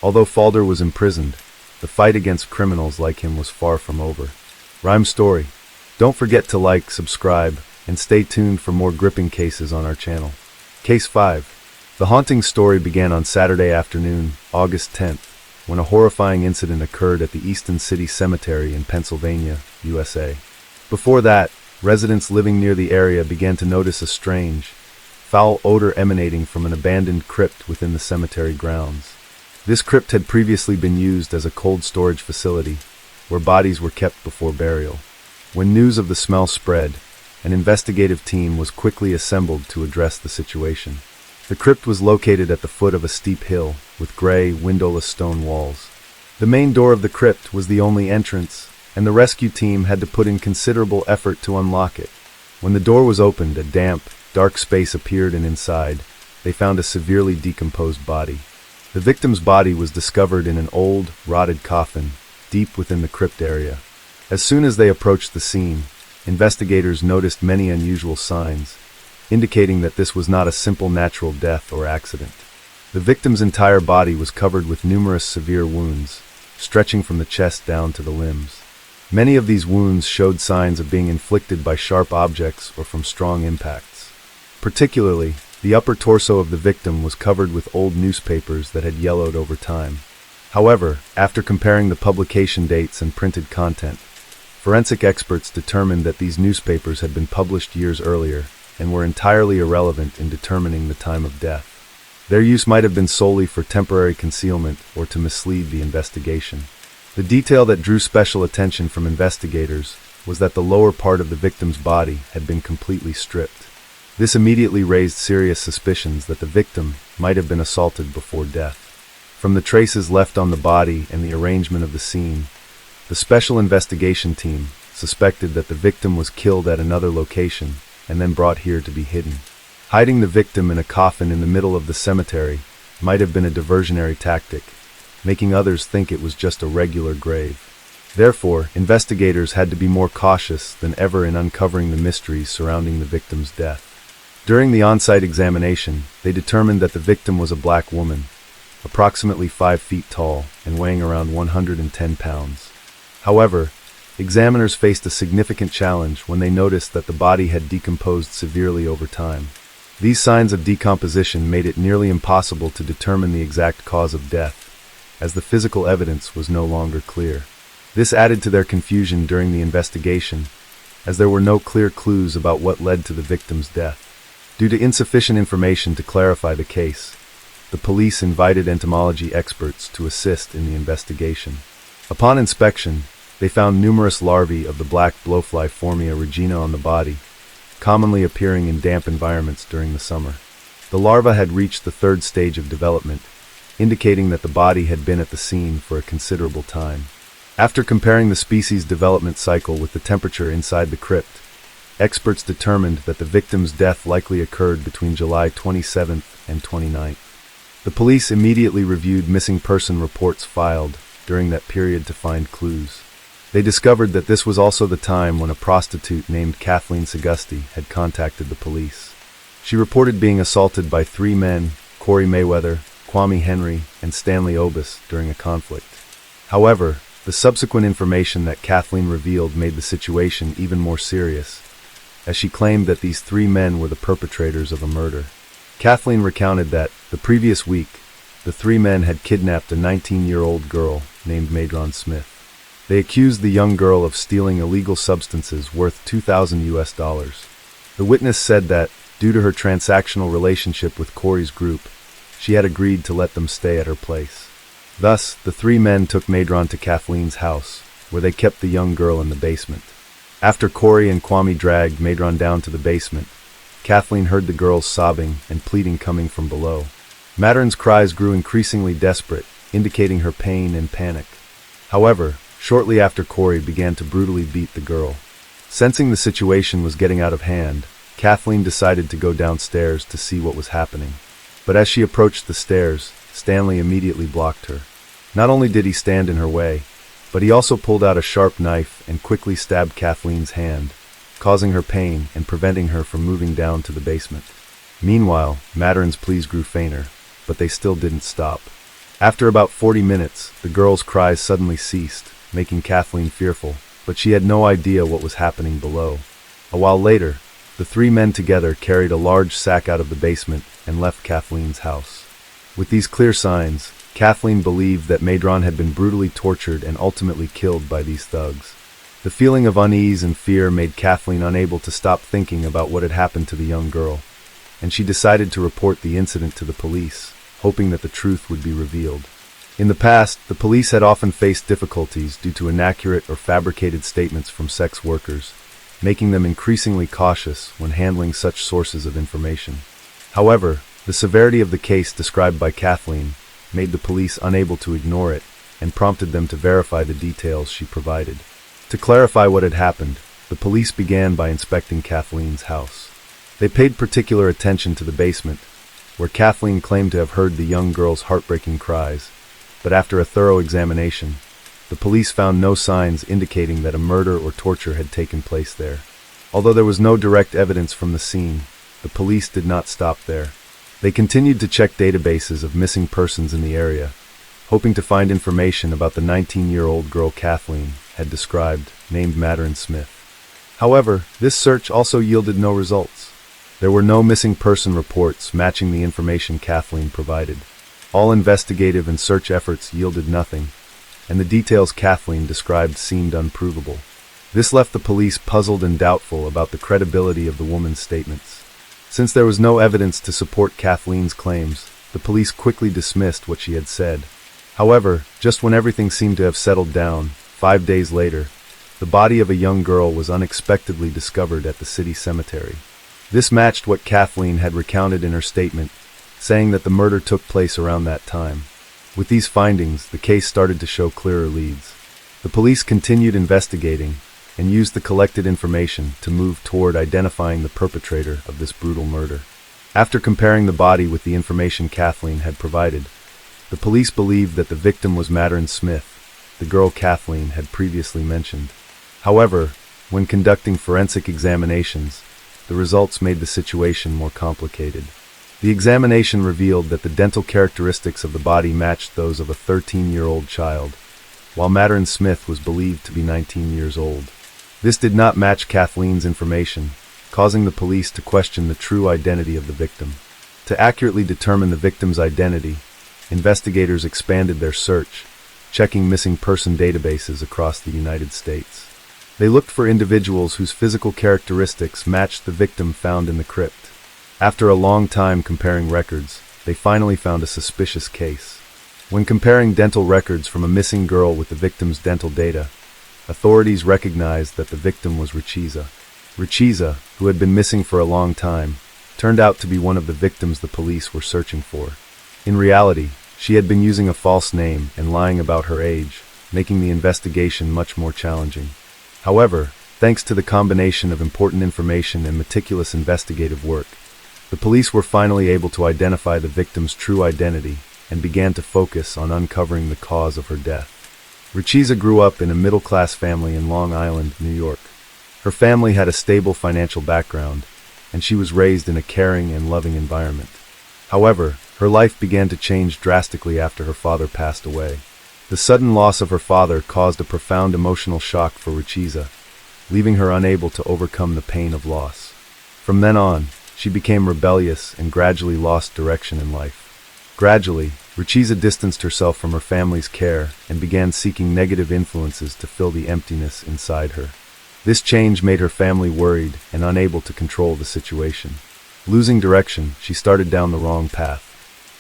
[SPEAKER 1] Although Falder was imprisoned, the fight against criminals like him was far from over. Rhyme story. Don't forget to like, subscribe, and stay tuned for more gripping cases on our channel. Case 5. The haunting story began on Saturday afternoon, August 10th, when a horrifying incident occurred at the Easton City Cemetery in Pennsylvania, USA. Before that, residents living near the area began to notice a strange, foul odor emanating from an abandoned crypt within the cemetery grounds. This crypt had previously been used as a cold storage facility, where bodies were kept before burial. When news of the smell spread, an investigative team was quickly assembled to address the situation. The crypt was located at the foot of a steep hill, with gray, windowless stone walls. The main door of the crypt was the only entrance, and the rescue team had to put in considerable effort to unlock it. When the door was opened, a damp, dark space appeared, and inside, they found a severely decomposed body. The victim's body was discovered in an old, rotted coffin, deep within the crypt area. As soon as they approached the scene, investigators noticed many unusual signs, indicating that this was not a simple natural death or accident. The victim's entire body was covered with numerous severe wounds, stretching from the chest down to the limbs. Many of these wounds showed signs of being inflicted by sharp objects or from strong impacts. Particularly, the upper torso of the victim was covered with old newspapers that had yellowed over time. However, after comparing the publication dates and printed content, Forensic experts determined that these newspapers had been published years earlier and were entirely irrelevant in determining the time of death. Their use might have been solely for temporary concealment or to mislead the investigation. The detail that drew special attention from investigators was that the lower part of the victim's body had been completely stripped. This immediately raised serious suspicions that the victim might have been assaulted before death. From the traces left on the body and the arrangement of the scene, the special investigation team suspected that the victim was killed at another location and then brought here to be hidden. Hiding the victim in a coffin in the middle of the cemetery might have been a diversionary tactic, making others think it was just a regular grave. Therefore, investigators had to be more cautious than ever in uncovering the mysteries surrounding the victim's death. During the on-site examination, they determined that the victim was a black woman, approximately 5 feet tall and weighing around 110 pounds. However, examiners faced a significant challenge when they noticed that the body had decomposed severely over time. These signs of decomposition made it nearly impossible to determine the exact cause of death, as the physical evidence was no longer clear. This added to their confusion during the investigation, as there were no clear clues about what led to the victim's death. Due to insufficient information to clarify the case, the police invited entomology experts to assist in the investigation. Upon inspection, they found numerous larvae of the black blowfly Phormia regina on the body, commonly appearing in damp environments during the summer. The larva had reached the 3rd stage of development, indicating that the body had been at the scene for a considerable time. After comparing the species' development cycle with the temperature inside the crypt, experts determined that the victim's death likely occurred between July 27th and 29th. The police immediately reviewed missing person reports filed during that period to find clues. They discovered that this was also the time when a prostitute named Kathleen Segusti had contacted the police. She reported being assaulted by 3 men, Corey Mayweather, Kwame Henry, and Stanley Obis, during a conflict. However, the subsequent information that Kathleen revealed made the situation even more serious, as she claimed that these 3 men were the perpetrators of a murder. Kathleen recounted that, the previous week, the 3 men had kidnapped a 19-year-old girl named Madron Smith. They accused the young girl of stealing illegal substances worth $2,000. The witness said that, due to her transactional relationship with Corey's group, she had agreed to let them stay at her place. Thus, the 3 men took Madron to Kathleen's house, where they kept the young girl in the basement. After Corey and Kwame dragged Madron down to the basement, Kathleen heard the girls sobbing and pleading coming from below. Madron's cries grew increasingly desperate, indicating her pain and panic. However, shortly after, Corey began to brutally beat the girl. Sensing the situation was getting out of hand, Kathleen decided to go downstairs to see what was happening. But as she approached the stairs, Stanley immediately blocked her. Not only did he stand in her way, but he also pulled out a sharp knife and quickly stabbed Kathleen's hand, causing her pain and preventing her from moving down to the basement. Meanwhile, Madron's pleas grew fainter, but they still didn't stop. After about 40 minutes, the girl's cries suddenly ceased, making Kathleen fearful, but she had no idea what was happening below. A while later, the 3 men together carried a large sack out of the basement and left Kathleen's house. With these clear signs, Kathleen believed that Madron had been brutally tortured and ultimately killed by these thugs. The feeling of unease and fear made Kathleen unable to stop thinking about what had happened to the young girl, and she decided to report the incident to the police, hoping that the truth would be revealed. In the past, the police had often faced difficulties due to inaccurate or fabricated statements from sex workers, making them increasingly cautious when handling such sources of information. However, the severity of the case described by Kathleen made the police unable to ignore it and prompted them to verify the details she provided. To clarify what had happened, the police began by inspecting Kathleen's house. They paid particular attention to the basement, where Kathleen claimed to have heard the young girl's heartbreaking cries, but after a thorough examination, the police found no signs indicating that a murder or torture had taken place there. Although there was no direct evidence from the scene, the police did not stop there. They continued to check databases of missing persons in the area, hoping to find information about the 19-year-old girl Kathleen had described, named Madron Smith. However, this search also yielded no results. There were no missing person reports matching the information Kathleen provided. All investigative and search efforts yielded nothing, and the details Kathleen described seemed unprovable. This left the police puzzled and doubtful about the credibility of the woman's statements. Since there was no evidence to support Kathleen's claims, the police quickly dismissed what she had said. However, just when everything seemed to have settled down, 5 days later, the body of a young girl was unexpectedly discovered at the city cemetery. This matched what Kathleen had recounted in her statement, saying that the murder took place around that time. With these findings, the case started to show clearer leads. The police continued investigating and used the collected information to move toward identifying the perpetrator of this brutal murder. After comparing the body with the information Kathleen had provided, the police believed that the victim was Madeline Smith, the girl Kathleen had previously mentioned. However, when conducting forensic examinations, the results made the situation more complicated. The examination revealed that the dental characteristics of the body matched those of a 13-year-old child, while Madeline Smith was believed to be 19 years old. This did not match Kathleen's information, causing the police to question the true identity of the victim. To accurately determine the victim's identity, investigators expanded their search, checking missing person databases across the United States. They looked for individuals whose physical characteristics matched the victim found in the crypt. After a long time comparing records, they finally found a suspicious case. When comparing dental records from a missing girl with the victim's dental data, authorities recognized that the victim was Richa. Richa, who had been missing for a long time, turned out to be one of the victims the police were searching for. In reality, she had been using a false name and lying about her age, making the investigation much more challenging. However, thanks to the combination of important information and meticulous investigative work, the police were finally able to identify the victim's true identity and began to focus on uncovering the cause of her death. Richa grew up in a middle-class family in Long Island, New York. Her family had a stable financial background, and she was raised in a caring and loving environment. However, her life began to change drastically after her father passed away. The sudden loss of her father caused a profound emotional shock for Richa, leaving her unable to overcome the pain of loss. From then on, she became rebellious and gradually lost direction in life. Gradually, Richa distanced herself from her family's care and began seeking negative influences to fill the emptiness inside her. This change made her family worried and unable to control the situation. Losing direction, she started down the wrong path.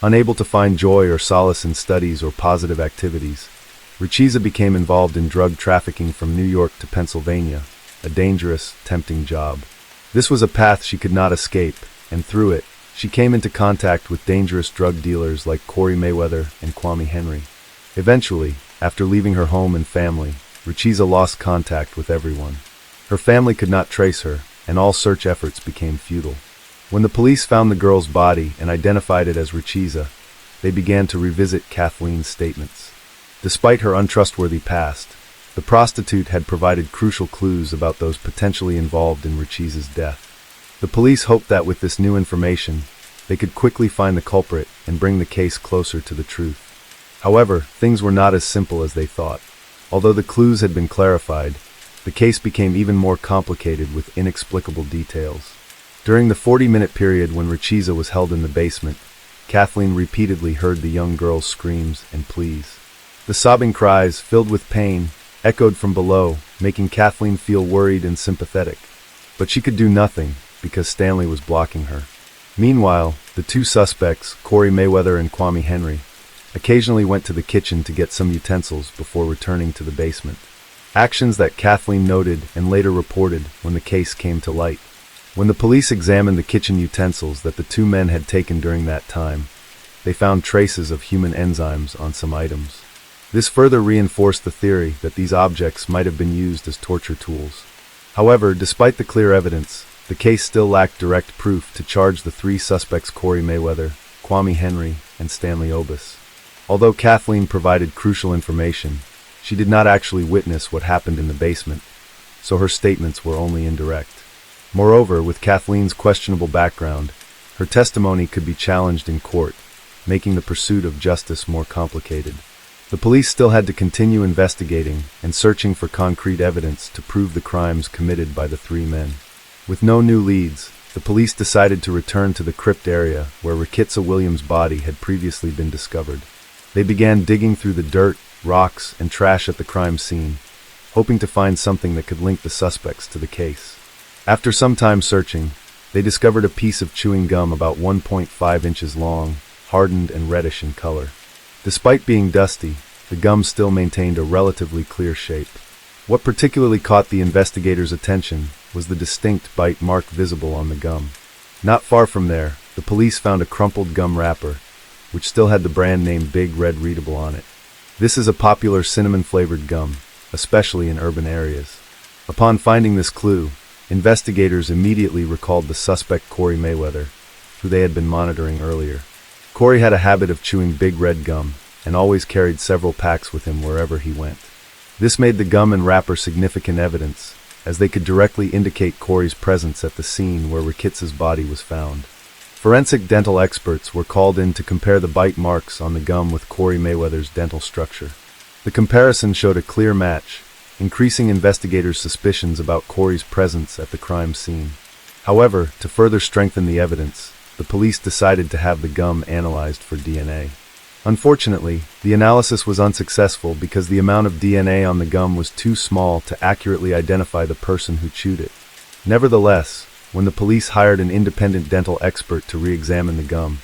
[SPEAKER 1] Unable to find joy or solace in studies or positive activities, Richa became involved in drug trafficking from New York to Pennsylvania, a dangerous, tempting job. This was a path she could not escape, and through it, she came into contact with dangerous drug dealers like Corey Mayweather and Kwame Henry. Eventually, after leaving her home and family, Richa lost contact with everyone. Her family could not trace her, and all search efforts became futile. When the police found the girl's body and identified it as Richa, they began to revisit Kathleen's statements. Despite her untrustworthy past, the prostitute had provided crucial clues about those potentially involved in Richa's death. The police hoped that with this new information, they could quickly find the culprit and bring the case closer to the truth. However, things were not as simple as they thought. Although the clues had been clarified, the case became even more complicated with inexplicable details. During the 40-minute period when Richa was held in the basement, Kathleen repeatedly heard the young girl's screams and pleas. The sobbing cries, filled with pain, echoed from below, making Kathleen feel worried and sympathetic. But she could do nothing, because Stanley was blocking her. Meanwhile, the two suspects, Corey Mayweather and Kwame Henry, occasionally went to the kitchen to get some utensils before returning to the basement. Actions that Kathleen noted and later reported when the case came to light. When the police examined the kitchen utensils that the two men had taken during that time, they found traces of human enzymes on some items. This further reinforced the theory that these objects might have been used as torture tools. However, despite the clear evidence, the case still lacked direct proof to charge the three suspects Corey Mayweather, Kwame Henry, and Stanley Obis. Although Kathleen provided crucial information, she did not actually witness what happened in the basement, so her statements were only indirect. Moreover, with Kathleen's questionable background, her testimony could be challenged in court, making the pursuit of justice more complicated. The police still had to continue investigating and searching for concrete evidence to prove the crimes committed by the three men. With no new leads, the police decided to return to the crypt area where Richa Williams' body had previously been discovered. They began digging through the dirt, rocks, and trash at the crime scene, hoping to find something that could link the suspects to the case. After some time searching, they discovered a piece of chewing gum about 1.5 inches long, hardened and reddish in color. Despite being dusty, the gum still maintained a relatively clear shape. What particularly caught the investigators' attention was the distinct bite mark visible on the gum. Not far from there, the police found a crumpled gum wrapper, which still had the brand name Big Red readable on it. This is a popular cinnamon-flavored gum, especially in urban areas. Upon finding this clue, investigators immediately recalled the suspect Corey Mayweather, who they had been monitoring earlier. Corey had a habit of chewing Big Red gum and always carried several packs with him wherever he went. This made the gum and wrapper significant evidence, as they could directly indicate Corey's presence at the scene where Richa's body was found. Forensic dental experts were called in to compare the bite marks on the gum with Corey Mayweather's dental structure. The comparison showed a clear match, increasing investigators' suspicions about Corey's presence at the crime scene. However, to further strengthen the evidence, the police decided to have the gum analyzed for DNA. Unfortunately, the analysis was unsuccessful because the amount of DNA on the gum was too small to accurately identify the person who chewed it. Nevertheless, when the police hired an independent dental expert to re-examine the gum,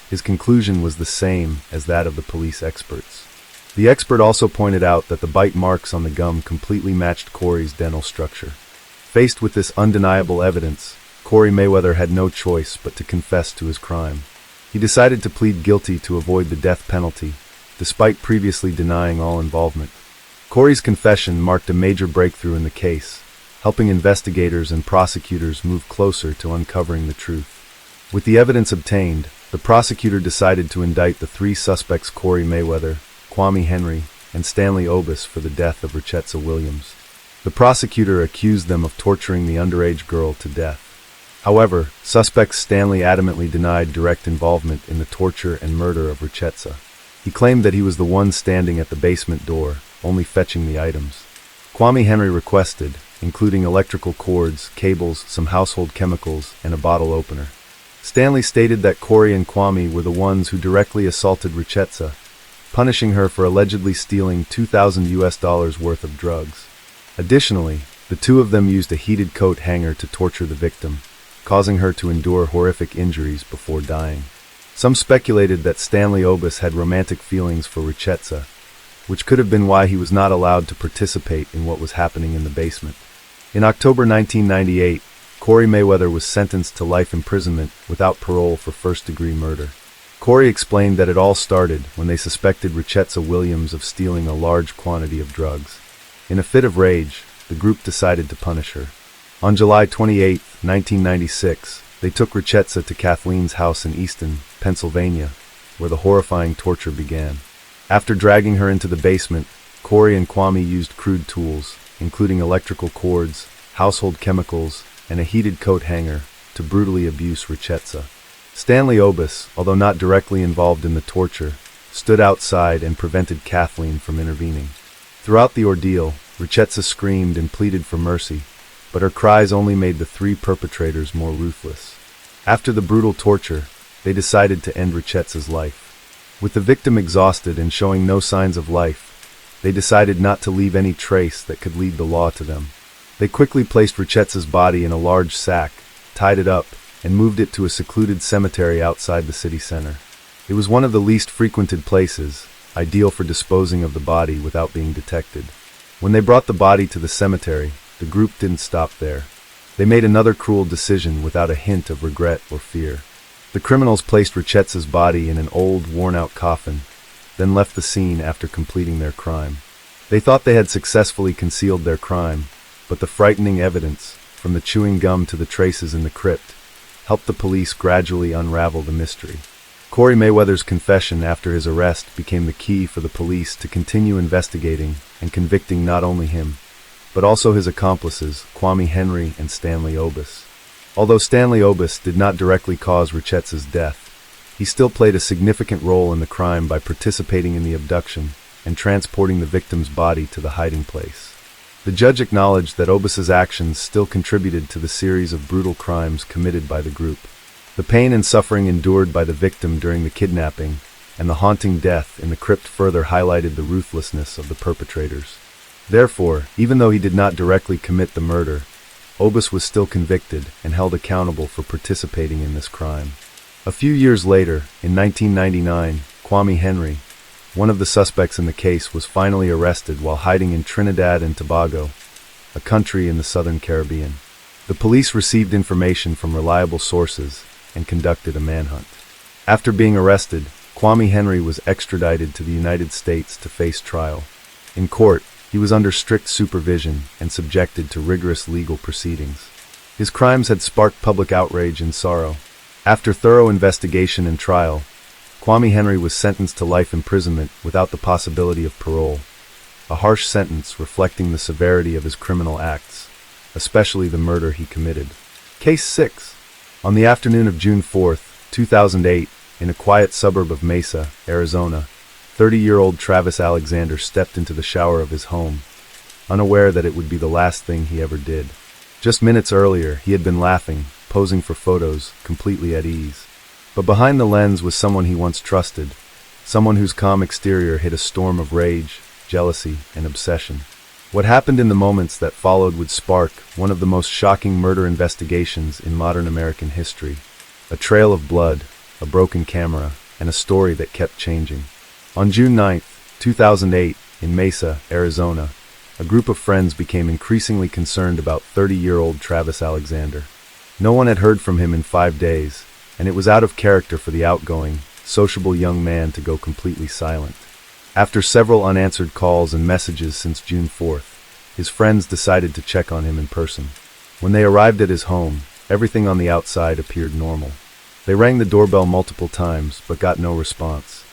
[SPEAKER 1] his conclusion was the same as that of the police experts. The expert also pointed out that the bite marks on the gum completely matched Corey's dental structure. Faced with this undeniable evidence, Corey Mayweather had no choice but to confess to his crime. He decided to plead guilty to avoid the death penalty, despite previously denying all involvement. Corey's confession marked a major breakthrough in the case, helping investigators and prosecutors move closer to uncovering the truth. With the evidence obtained, the prosecutor decided to indict the three suspects Corey Mayweather, Kwame Henry, and Stanley Obis for the death of Richa Williams. The prosecutor accused them of torturing the underage girl to death. However, suspect Stanley adamantly denied direct involvement in the torture and murder of Richa. He claimed that he was the one standing at the basement door, only fetching the items. Kwame Henry requested, including electrical cords, cables, some household chemicals, and a bottle opener. Stanley stated that Corey and Kwame were the ones who directly assaulted Richa, punishing her for allegedly stealing $2,000 worth of drugs. Additionally, the two of them used a heated coat hanger to torture the victim, causing her to endure horrific injuries before dying. Some speculated that Stanley Obis had romantic feelings for Richa, which could have been why he was not allowed to participate in what was happening in the basement. In October 1998, Corey Mayweather was sentenced to life imprisonment without parole for first-degree murder. Corey explained that it all started when they suspected Richa Williams of stealing a large quantity of drugs. In a fit of rage, the group decided to punish her. On July 28, 1996, they took Richa to Kathleen's house in Easton, Pennsylvania, where the horrifying torture began. After dragging her into the basement, Corey and Kwame used crude tools, including electrical cords, household chemicals, and a heated coat hanger, to brutally abuse Richa. Stanley Obis, although not directly involved in the torture, stood outside and prevented Kathleen from intervening. Throughout the ordeal, Richa screamed and pleaded for mercy, but her cries only made the three perpetrators more ruthless. After the brutal torture, they decided to end Richa's life. With the victim exhausted and showing no signs of life, they decided not to leave any trace that could lead the law to them. They quickly placed Richa's body in a large sack, tied it up, and moved it to a secluded cemetery outside the city center. It was one of the least frequented places, ideal for disposing of the body without being detected. When they brought the body to the cemetery, the group didn't stop there. They made another cruel decision without a hint of regret or fear. The criminals placed Richa's body in an old, worn-out coffin, then left the scene after completing their crime. They thought they had successfully concealed their crime, but the frightening evidence, from the chewing gum to the traces in the crypt, helped the police gradually unravel the mystery. Corey Mayweather's confession after his arrest became the key for the police to continue investigating and convicting not only him, but also his accomplices, Kwame Henry and Stanley Obis. Although Stanley Obis did not directly cause Richa's death, he still played a significant role in the crime by participating in the abduction and transporting the victim's body to the hiding place. The judge acknowledged that Obis's actions still contributed to the series of brutal crimes committed by the group. The pain and suffering endured by the victim during the kidnapping and the haunting death in the crypt further highlighted the ruthlessness of the perpetrators. Therefore, even though he did not directly commit the murder, Obus was still convicted and held accountable for participating in this crime. A few years later, in 1999, Kwame Henry, one of the suspects in the case, was finally arrested while hiding in Trinidad and Tobago, a country in the southern Caribbean. The police received information from reliable sources and conducted a manhunt. After being arrested, Kwame Henry was extradited to the United States to face trial. In court, he was under strict supervision and subjected to rigorous legal proceedings. His crimes had sparked public outrage and sorrow. After thorough investigation and trial, Kwame Henry was sentenced to life imprisonment without the possibility of parole, a harsh sentence reflecting the severity of his criminal acts, especially the murder he committed. Case 6. On the afternoon of June 4, 2008, in a quiet suburb of Mesa, Arizona, 30-year-old Travis Alexander stepped into the shower of his home, unaware that it would be the last thing he ever did. Just minutes earlier, he had been laughing, posing for photos, completely at ease. But behind the lens was someone he once trusted, someone whose calm exterior hid a storm of rage, jealousy, and obsession. What happened in the moments that followed would spark one of the most shocking murder investigations in modern American history. A trail of blood, a broken camera, and a story that kept changing. On June 9, 2008, in Mesa, Arizona, a group of friends became increasingly concerned about 30-year-old Travis Alexander. No one had heard from him in 5 days, and it was out of character for the outgoing, sociable young man to go completely silent. After several unanswered calls and messages since June 4th, his friends decided to check on him in person. When they arrived at his home, everything on the outside appeared normal. They rang the doorbell multiple times, but got no response.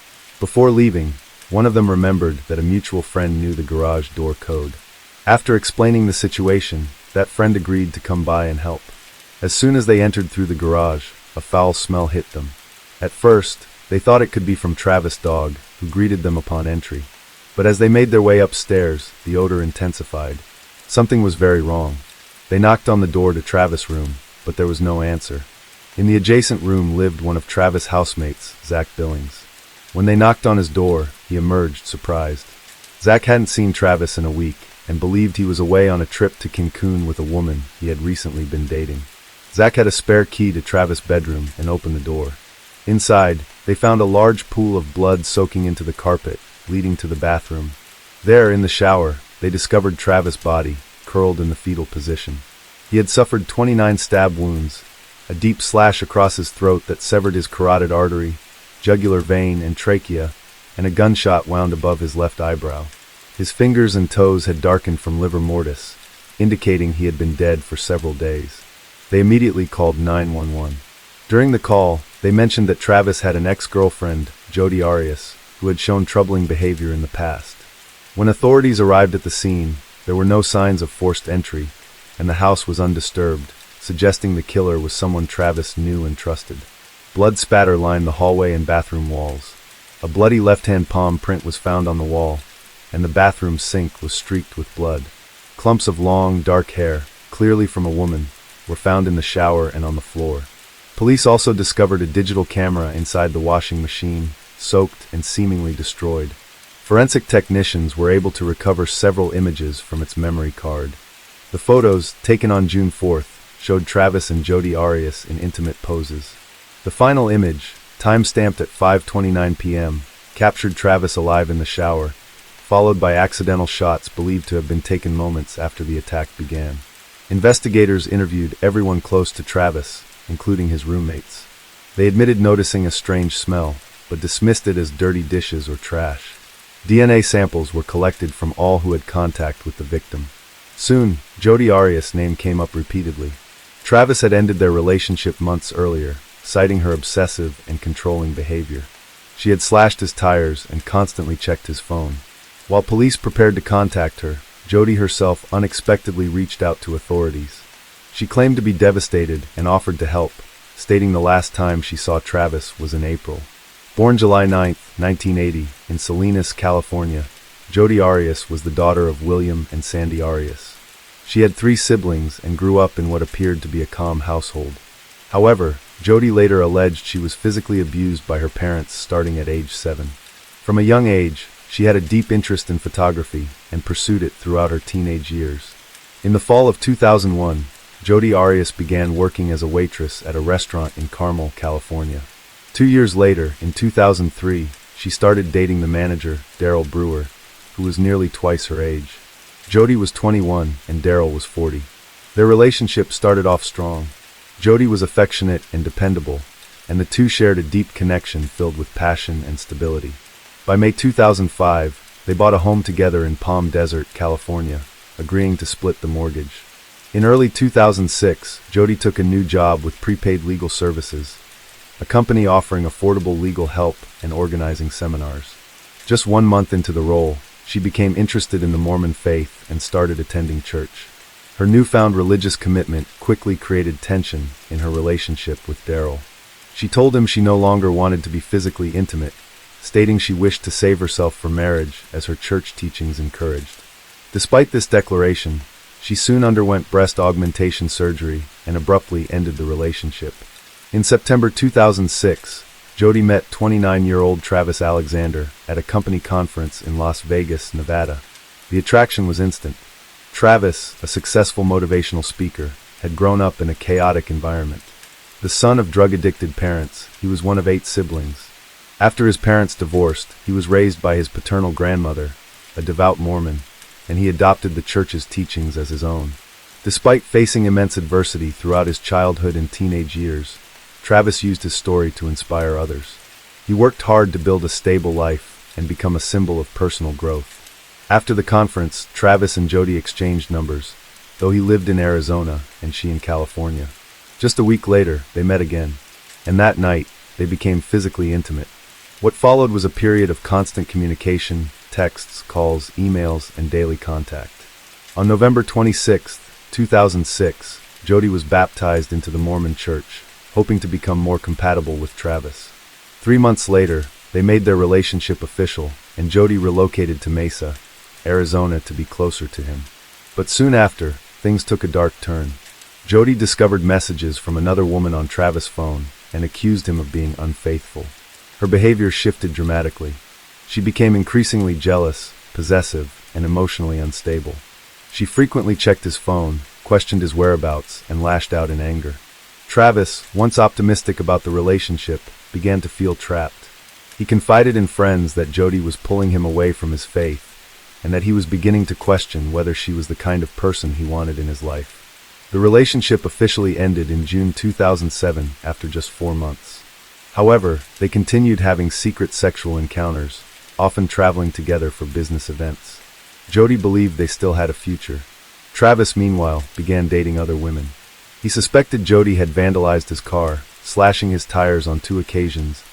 [SPEAKER 1] Before leaving, one of them remembered that a mutual friend knew the garage door code. After explaining the situation, that friend agreed to come by and help. As soon as they entered through the garage, a foul smell hit them. At first, they thought it could be from Travis' dog, who greeted them upon entry. But as they made their way upstairs, the odor intensified. Something was very wrong. They knocked on the door to Travis' room, but there was no answer. In the adjacent room lived one of Travis' housemates, Zach Billings. When they knocked on his door, he emerged surprised. Zach hadn't seen Travis in a week and believed he was away on a trip to Cancun with a woman he had recently been dating. Zach had a spare key to Travis' bedroom and opened the door. Inside, they found a large pool of blood soaking into the carpet, leading to the bathroom. There, in the shower, they discovered Travis' body, curled in the fetal position. He had suffered 29 stab wounds, a deep slash across his throat that severed his carotid artery, jugular vein, and trachea, and a gunshot wound above his left eyebrow. His fingers and toes had darkened from livor mortis, indicating he had been dead for several days. They immediately called 911. During the call, they mentioned that Travis had an ex-girlfriend, Jodi Arius, who had shown troubling behavior in the past. When authorities arrived at the scene, there were no signs of forced entry, and the house was undisturbed, suggesting the killer was someone Travis knew and trusted. Blood spatter lined the hallway and bathroom walls. A bloody left-hand palm print was found on the wall, and the bathroom sink was streaked with blood. Clumps of long, dark hair, clearly from a woman, were found in the shower and on the floor. Police also discovered a digital camera inside the washing machine, soaked and seemingly destroyed. Forensic technicians were able to recover several images from its memory card. The photos, taken on June 4th, showed Travis and Jodi Arius in intimate poses. The final image, time-stamped at 5:29 p.m., captured Travis alive in the shower, followed by accidental shots believed to have been taken moments after the attack began. Investigators interviewed everyone close to Travis, including his roommates. They admitted noticing a strange smell, but dismissed it as dirty dishes or trash. DNA samples were collected from all who had contact with the victim. Soon, Jodi Arius' name came up repeatedly. Travis had ended their relationship months earlier, citing her obsessive and controlling behavior. She had slashed his tires and constantly checked his phone. While police prepared to contact her, Jodi herself unexpectedly reached out to authorities. She claimed to be devastated and offered to help, stating the last time she saw Travis was in April. Born July 9, 1980, in Salinas, California, Jodi Arius was the daughter of William and Sandy Arius. She had 3 siblings and grew up in what appeared to be a calm household. However, Jodi later alleged she was physically abused by her parents starting at age 7. From a young age, She had a deep interest in photography and pursued it throughout her teenage years. In the fall of 2001, Jodi Arius began working as a waitress at a restaurant in Carmel, California. 2 years later, in 2003, she started dating the manager, Daryl Brewer, who was nearly twice her age. Jodi was 21 and Daryl was 40. Their relationship started off strong. Jodi was affectionate and dependable, and the two shared a deep connection filled with passion and stability. By May 2005, they bought a home together in Palm Desert, California, agreeing to split the mortgage. In early 2006, Jodi took a new job with Prepaid Legal Services, a company offering affordable legal help and organizing seminars. Just 1 month into the role, she became interested in the Mormon faith and started attending church. Her newfound religious commitment quickly created tension in her relationship with Daryl. She told him she no longer wanted to be physically intimate, stating she wished to save herself for marriage as her church teachings encouraged. Despite this declaration, she soon underwent breast augmentation surgery and abruptly ended the relationship. In September 2006, Jodi met 29-year-old Travis Alexander at a company conference in Las Vegas, Nevada. The attraction was instant. Travis, a successful motivational speaker, had grown up in a chaotic environment. The son of drug-addicted parents, he was one of 8 siblings. After his parents divorced, he was raised by his paternal grandmother, a devout Mormon, and he adopted the church's teachings as his own. Despite facing immense adversity throughout his childhood and teenage years, Travis used his story to inspire others. He worked hard to build a stable life and become a symbol of personal growth. After the conference, Travis and Jodi exchanged numbers, though he lived in Arizona and she in California. Just a week later, they met again, and that night, they became physically intimate. What followed was a period of constant communication, texts, calls, emails, and daily contact. On November 26, 2006, Jodi was baptized into the Mormon Church, hoping to become more compatible with Travis. 3 months later, they made their relationship official, and Jodi relocated to Mesa, Arizona to be closer to him. But soon after, things took a dark turn. Jodi discovered messages from another woman on Travis' phone and accused him of being unfaithful. Her behavior shifted dramatically. She became increasingly jealous, possessive, and emotionally unstable. She frequently checked his phone, questioned his whereabouts, and lashed out in anger. Travis, once optimistic about the relationship, began to feel trapped. He confided in friends that Jodi was pulling him away from his faith, and that he was beginning to question whether she was the kind of person he wanted in his life. The relationship officially ended in June 2007 after just 4 months. However, they continued having secret sexual encounters, often traveling together for business events. Jodi believed they still had a future. Travis, meanwhile, began dating other women. He suspected Jodi had vandalized his car, slashing his tires on 2 occasions,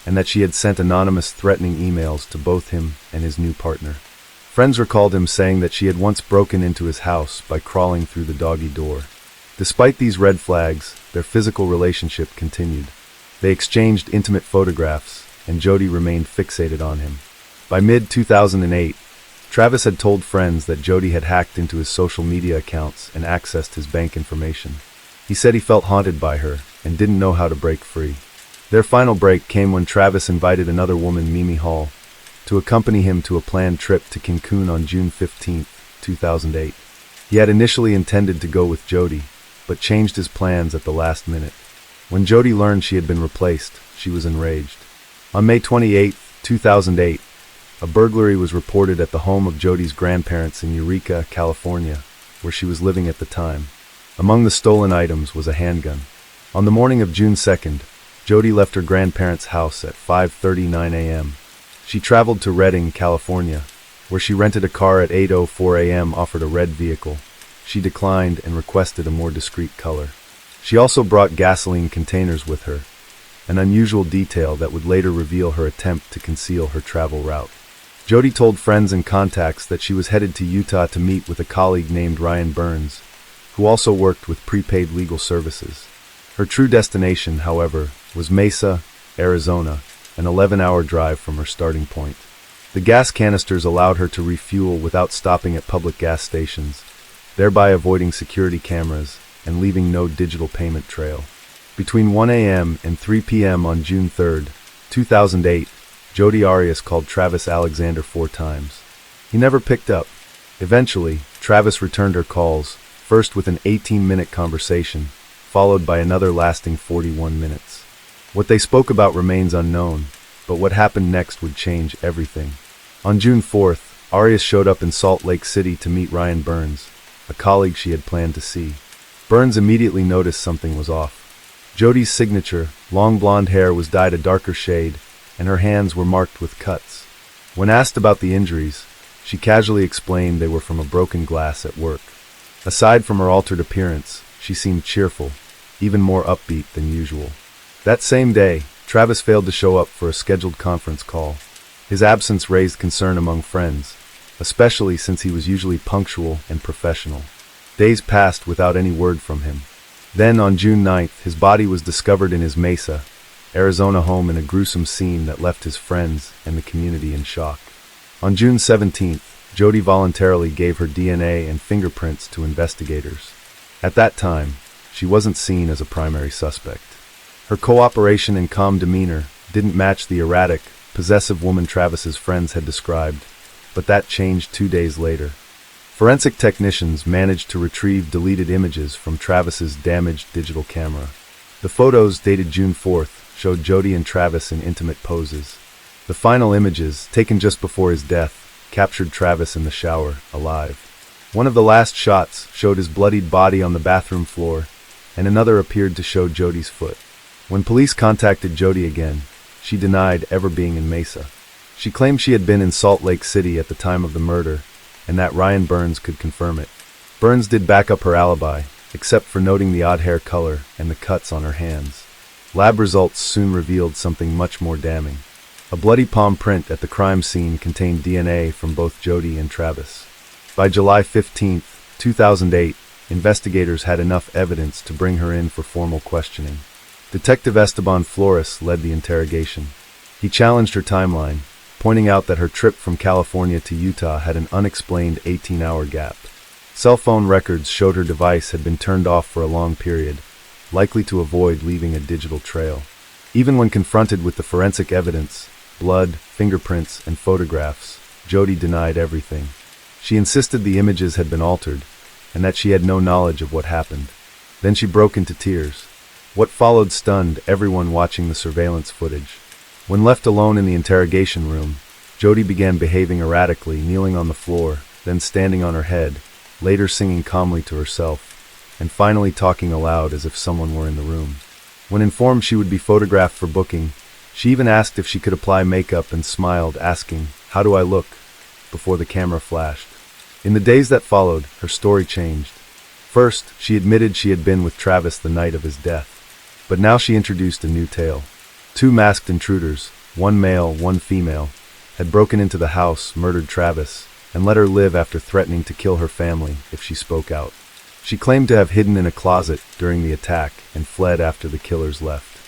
[SPEAKER 1] and that she had sent anonymous threatening emails to both him and his new partner. Friends recalled him saying that she had once broken into his house by crawling through the doggy door. Despite these red flags, their physical relationship continued. They exchanged intimate photographs, and Jodi remained fixated on him. By mid-2008, Travis had told friends that Jodi had hacked into his social media accounts and accessed his bank information. He said he felt haunted by her and didn't know how to break free. Their final break came when Travis invited another woman, Mimi Hall, to accompany him to a planned trip to Cancun on June 15, 2008. He had initially intended to go with Jodi, but changed his plans at the last minute. When Jodi learned she had been replaced, she was enraged. On May 28, 2008, a burglary was reported at the home of Jodi's grandparents in Eureka, California, where she was living at the time. Among the stolen items was a handgun. On the morning of June 2nd, Jodi left her grandparents' house at 5:39 a.m. She traveled to Redding, California, where she rented a car at 8:04 a.m. offered a red vehicle. She declined and requested a more discreet color. She also brought gasoline containers with her, an unusual detail that would later reveal her attempt to conceal her travel route. Jodi told friends and contacts that she was headed to Utah to meet with a colleague named Ryan Burns, who also worked with Prepaid Legal Services. Her true destination, however, was Mesa, Arizona, an 11-hour drive from her starting point. The gas canisters allowed her to refuel without stopping at public gas stations, thereby avoiding security cameras and leaving no digital payment trail. Between 1 a.m. and 3 p.m. on June 3, 2008, Jodi Arius called Travis Alexander 4 times. He never picked up. Eventually, Travis returned her calls, first with an 18-minute conversation, followed by another lasting 41 minutes. What they spoke about remains unknown, but what happened next would change everything. On June 4th, Arius showed up in Salt Lake City to meet Ryan Burns, a colleague she had planned to see. Burns immediately noticed something was off. Jodi's signature, long blonde hair, was dyed a darker shade, and her hands were marked with cuts. When asked about the injuries, she casually explained they were from a broken glass at work. Aside from her altered appearance, she seemed cheerful, even more upbeat than usual. That same day, Travis failed to show up for a scheduled conference call. His absence raised concern among friends, especially since he was usually punctual and professional. Days passed without any word from him. Then, on June 9th, his body was discovered in his Mesa, Arizona home in a gruesome scene that left his friends and the community in shock. On June 17th, Jodi voluntarily gave her DNA and fingerprints to investigators. At that time, she wasn't seen as a primary suspect. Her cooperation and calm demeanor didn't match the erratic, possessive woman Travis's friends had described, but that changed 2 days later. Forensic technicians managed to retrieve deleted images from Travis's damaged digital camera. The photos, dated June 4th, showed Jodi and Travis in intimate poses. The final images, taken just before his death, captured Travis in the shower, alive. One of the last shots showed his bloodied body on the bathroom floor, and another appeared to show Jodi's foot. When police contacted Jodi again, she denied ever being in Mesa. She claimed she had been in Salt Lake City at the time of the murder, and that Ryan Burns could confirm it. Burns did back up her alibi, except for noting the odd hair color and the cuts on her hands. Lab results soon revealed something much more damning. A bloody palm print at the crime scene contained DNA from both Jodi and Travis. By July 15, 2008, investigators had enough evidence to bring her in for formal questioning. Detective Esteban Flores led the interrogation. He challenged her timeline, pointing out that her trip from California to Utah had an unexplained 18-hour gap. Cell phone records showed her device had been turned off for a long period, likely to avoid leaving a digital trail. Even when confronted with the forensic evidence, blood, fingerprints, and photographs, Jodi denied everything. She insisted the images had been altered, and that she had no knowledge of what happened. Then she broke into tears. What followed stunned everyone watching the surveillance footage. When left alone in the interrogation room, Jodi began behaving erratically, kneeling on the floor, then standing on her head, later singing calmly to herself, and finally talking aloud as if someone were in the room. When informed she would be photographed for booking, she even asked if she could apply makeup and smiled, asking, "How do I look?" before the camera flashed. In the days that followed, her story changed. First, she admitted she had been with Travis the night of his death. But now she introduced a new tale. 2 masked intruders, one male, one female, had broken into the house, murdered Travis, and let her live after threatening to kill her family if she spoke out. She claimed to have hidden in a closet during the attack and fled after the killers left.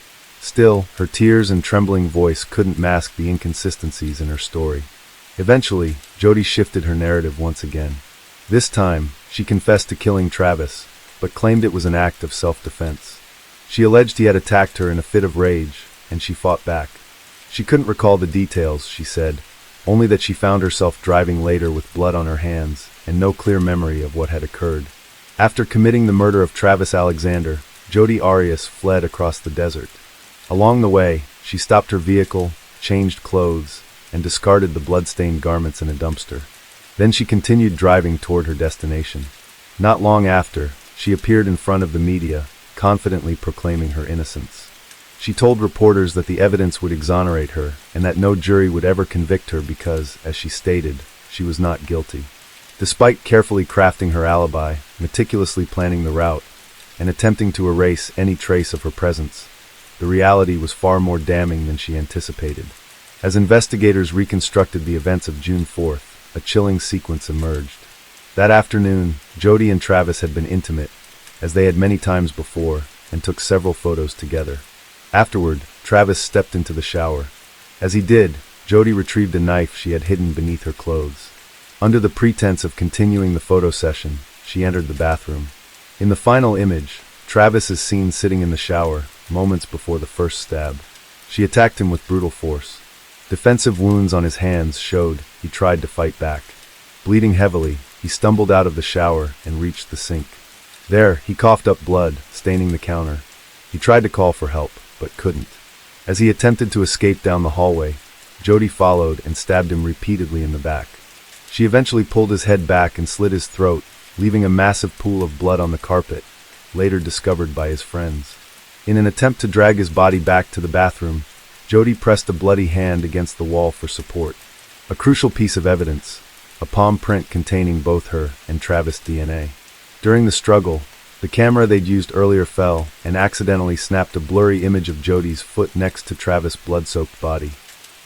[SPEAKER 1] Still, her tears and trembling voice couldn't mask the inconsistencies in her story. Eventually, Jodi shifted her narrative once again. This time, she confessed to killing Travis, but claimed it was an act of self-defense. She alleged he had attacked her in a fit of rage, and she fought back. She couldn't recall the details, she said, only that she found herself driving later with blood on her hands and no clear memory of what had occurred. After committing the murder of Travis Alexander, Jodi Arius fled across the desert. Along the way, she stopped her vehicle, changed clothes, and discarded the blood-stained garments in a dumpster. Then she continued driving toward her destination. Not long after, she appeared in front of the media, confidently proclaiming her innocence. She told reporters that the evidence would exonerate her and that no jury would ever convict her because, as she stated, she was not guilty. Despite carefully crafting her alibi, meticulously planning the route, and attempting to erase any trace of her presence, the reality was far more damning than she anticipated. As investigators reconstructed the events of June 4th, a chilling sequence emerged. That afternoon, Jodi and Travis had been intimate, as they had many times before, and took several photos together. Afterward, Travis stepped into the shower. As he did, Jodi retrieved a knife she had hidden beneath her clothes. Under the pretense of continuing the photo session, she entered the bathroom. In the final image, Travis is seen sitting in the shower, moments before the first stab. She attacked him with brutal force. Defensive wounds on his hands showed he tried to fight back. Bleeding heavily, he stumbled out of the shower and reached the sink. There, he coughed up blood, staining the counter. He tried to call for help, but couldn't. As he attempted to escape down the hallway, Jodi followed and stabbed him repeatedly in the back. She eventually pulled his head back and slit his throat, leaving a massive pool of blood on the carpet, later discovered by his friends. In an attempt to drag his body back to the bathroom, Jodi pressed a bloody hand against the wall for support. A crucial piece of evidence, a palm print containing both her and Travis' DNA. During the struggle, the camera they'd used earlier fell and accidentally snapped a blurry image of Jodi's foot next to Travis' blood-soaked body.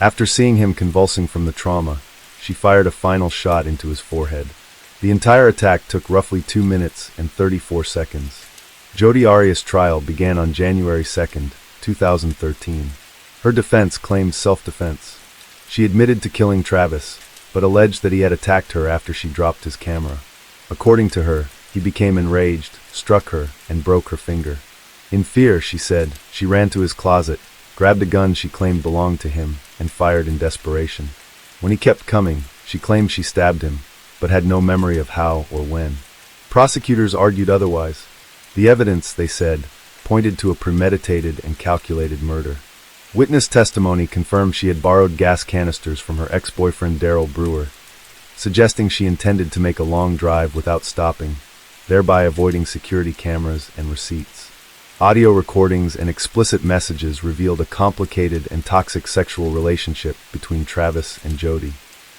[SPEAKER 1] After seeing him convulsing from the trauma, she fired a final shot into his forehead. The entire attack took roughly 2 minutes and 34 seconds. Jodi Arius' trial began on January 2, 2013. Her defense claimed self-defense. She admitted to killing Travis, but alleged that he had attacked her after she dropped his camera. According to her, he became enraged, struck her, and broke her finger. In fear, she said, she ran to his closet, grabbed a gun she claimed belonged to him, and fired in desperation. When he kept coming, she claimed she stabbed him, but had no memory of how or when. Prosecutors argued otherwise. The evidence, they said, pointed to a premeditated and calculated murder. Witness testimony confirmed she had borrowed gas canisters from her ex-boyfriend Daryl Brewer, suggesting she intended to make a long drive without stopping, thereby avoiding security cameras and receipts. Audio recordings and explicit messages revealed a complicated and toxic sexual relationship between Travis and Jodi.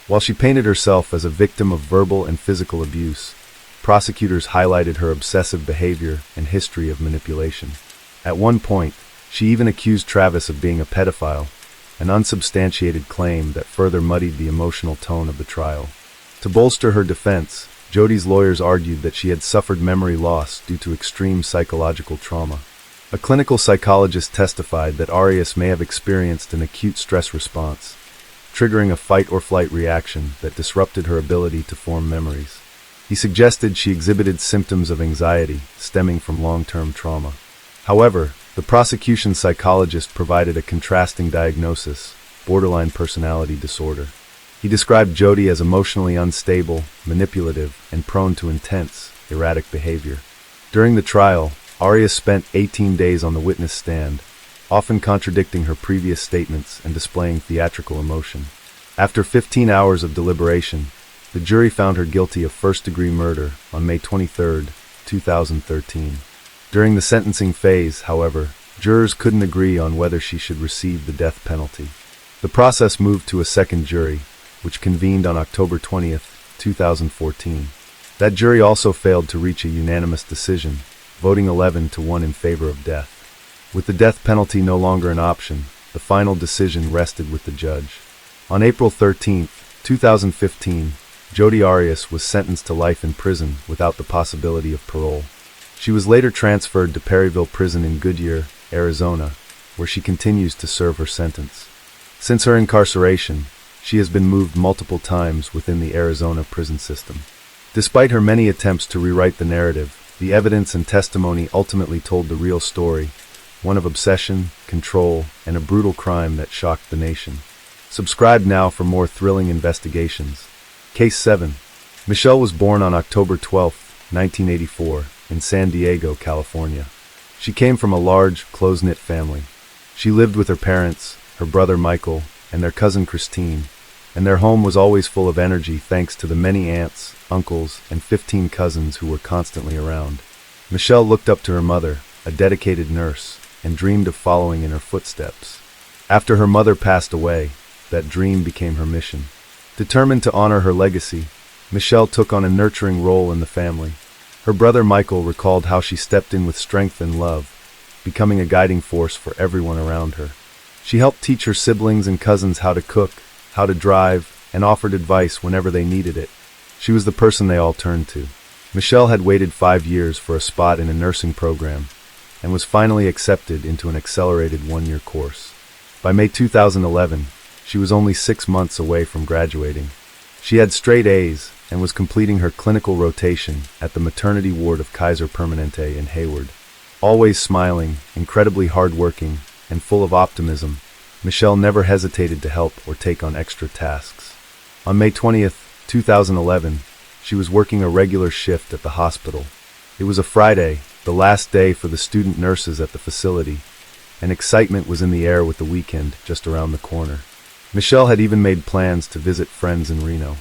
[SPEAKER 1] While she painted herself as a victim of verbal and physical abuse, prosecutors highlighted her obsessive behavior and history of manipulation. At one point, she even accused Travis of being a pedophile, an unsubstantiated claim that further muddied the emotional tone of the trial. To bolster her defense, Jodi's lawyers argued that she had suffered memory loss due to extreme psychological trauma. A clinical psychologist testified that Arius may have experienced an acute stress response, triggering a fight-or-flight reaction that disrupted her ability to form memories. He suggested she exhibited symptoms of anxiety stemming from long-term trauma. However, the prosecution psychologist provided a contrasting diagnosis: borderline personality disorder. He described Jodi as emotionally unstable, manipulative, and prone to intense, erratic behavior. During the trial, Arius spent 18 days on the witness stand, often contradicting her previous statements and displaying theatrical emotion. After 15 hours of deliberation, the jury found her guilty of first-degree murder on May 23, 2013. During the sentencing phase, however, jurors couldn't agree on whether she should receive the death penalty. The process moved to a second jury, which convened on October 20, 2014. That jury also failed to reach a unanimous decision, voting 11-1 in favor of death. With the death penalty no longer an option, the final decision rested with the judge. On April 13, 2015, Jodi Arius was sentenced to life in prison without the possibility of parole. She was later transferred to Perryville Prison in Goodyear, Arizona, where she continues to serve her sentence. Since her incarceration, she has been moved multiple times within the Arizona prison system. Despite her many attempts to rewrite the narrative, the evidence and testimony ultimately told the real story, one of obsession, control, and a brutal crime that shocked the nation. Subscribe now for more thrilling investigations. Case 7. Michelle was born on October 12, 1984, in San Diego, California. She came from a large, close-knit family. She lived with her parents, her brother Michael, and their cousin Christine, and their home was always full of energy thanks to the many aunts, uncles, and 15 cousins who were constantly around. Michelle looked up to her mother, a dedicated nurse, and dreamed of following in her footsteps. After her mother passed away, that dream became her mission. Determined to honor her legacy, Michelle took on a nurturing role in the family. Her brother Michael recalled how she stepped in with strength and love, becoming a guiding force for everyone around her. She helped teach her siblings and cousins how to cook, how to drive, and offered advice whenever they needed it. She was the person they all turned to. Michelle had waited 5 years for a spot in a nursing program, and was finally accepted into an accelerated 1-year course. By May 2011, she was only 6 months away from graduating. She had straight A's and was completing her clinical rotation at the maternity ward of Kaiser Permanente in Hayward. Always smiling, incredibly hardworking, and full of optimism, Michelle never hesitated to help or take on extra tasks. On May 20th, 2011, she was working a regular shift at the hospital. It was a Friday, the last day for the student nurses at the facility, and excitement was in the air with the weekend just around the corner. Michelle had even made plans to visit friends in Reno.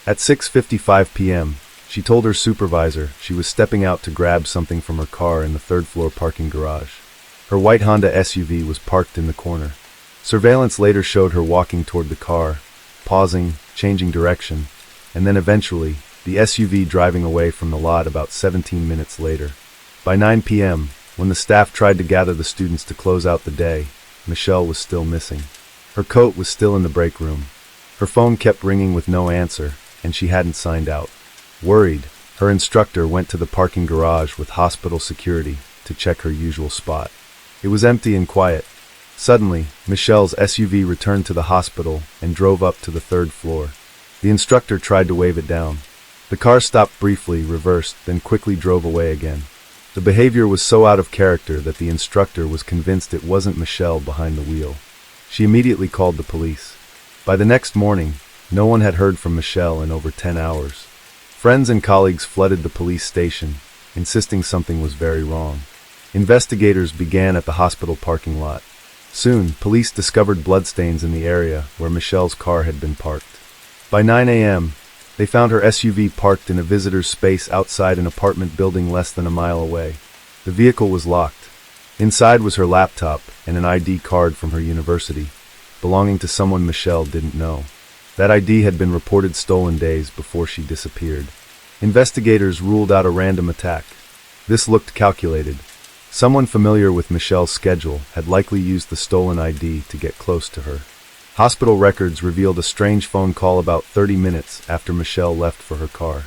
[SPEAKER 1] At 6:55 p.m., she told her supervisor she was stepping out to grab something from her car in the third-floor parking garage. Her white Honda SUV was parked in the corner. Surveillance later showed her walking toward the car, pausing, changing direction, and then eventually, the SUV driving away from the lot about 17 minutes later. By 9 p.m., when the staff tried to gather the students to close out the day, Michelle was still missing. Her coat was still in the break room. Her phone kept ringing with no answer, and she hadn't signed out. Worried, her instructor went to the parking garage with hospital security to check her usual spot. It was empty and quiet. Suddenly, Michelle's SUV returned to the hospital and drove up to the third floor. The instructor tried to wave it down. The car stopped briefly, reversed, then quickly drove away again. The behavior was so out of character that the instructor was convinced it wasn't Michelle behind the wheel. She immediately called the police. By the next morning, no one had heard from Michelle in over 10 hours. Friends and colleagues flooded the police station, insisting something was very wrong. Investigators began at the hospital parking lot. Soon, police discovered bloodstains in the area where Michelle's car had been parked. By 9 a.m., they found her SUV parked in a visitor's space outside an apartment building less than a mile away. The vehicle was locked. Inside was her laptop and an ID card from her university, belonging to someone Michelle didn't know. That ID had been reported stolen days before she disappeared. Investigators ruled out a random attack. This looked calculated. Someone familiar with Michelle's schedule had likely used the stolen ID to get close to her. Hospital records revealed a strange phone call about 30 minutes after Michelle left for her car.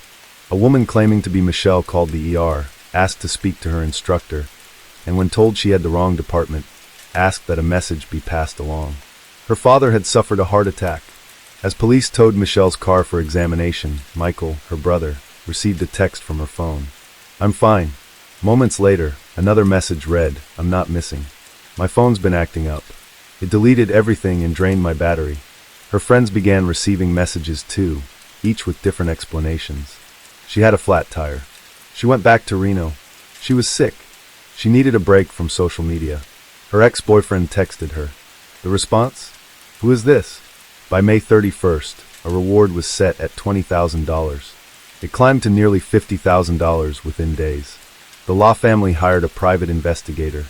[SPEAKER 1] A woman claiming to be Michelle called the ER, asked to speak to her instructor, and when told she had the wrong department, asked that a message be passed along. Her father had suffered a heart attack. As police towed Michelle's car for examination, Michael, her brother, received a text from her phone. "I'm fine." Moments later, another message read, "I'm not missing. My phone's been acting up. It deleted everything and drained my battery." Her friends began receiving messages too, each with different explanations. She had a flat tire. She went back to Reno. She was sick. She needed a break from social media. Her ex-boyfriend texted her. The response? "Who is this?" By May 31st, a reward was set at $20,000. It climbed to nearly $50,000 within days. The Law family hired a private investigator.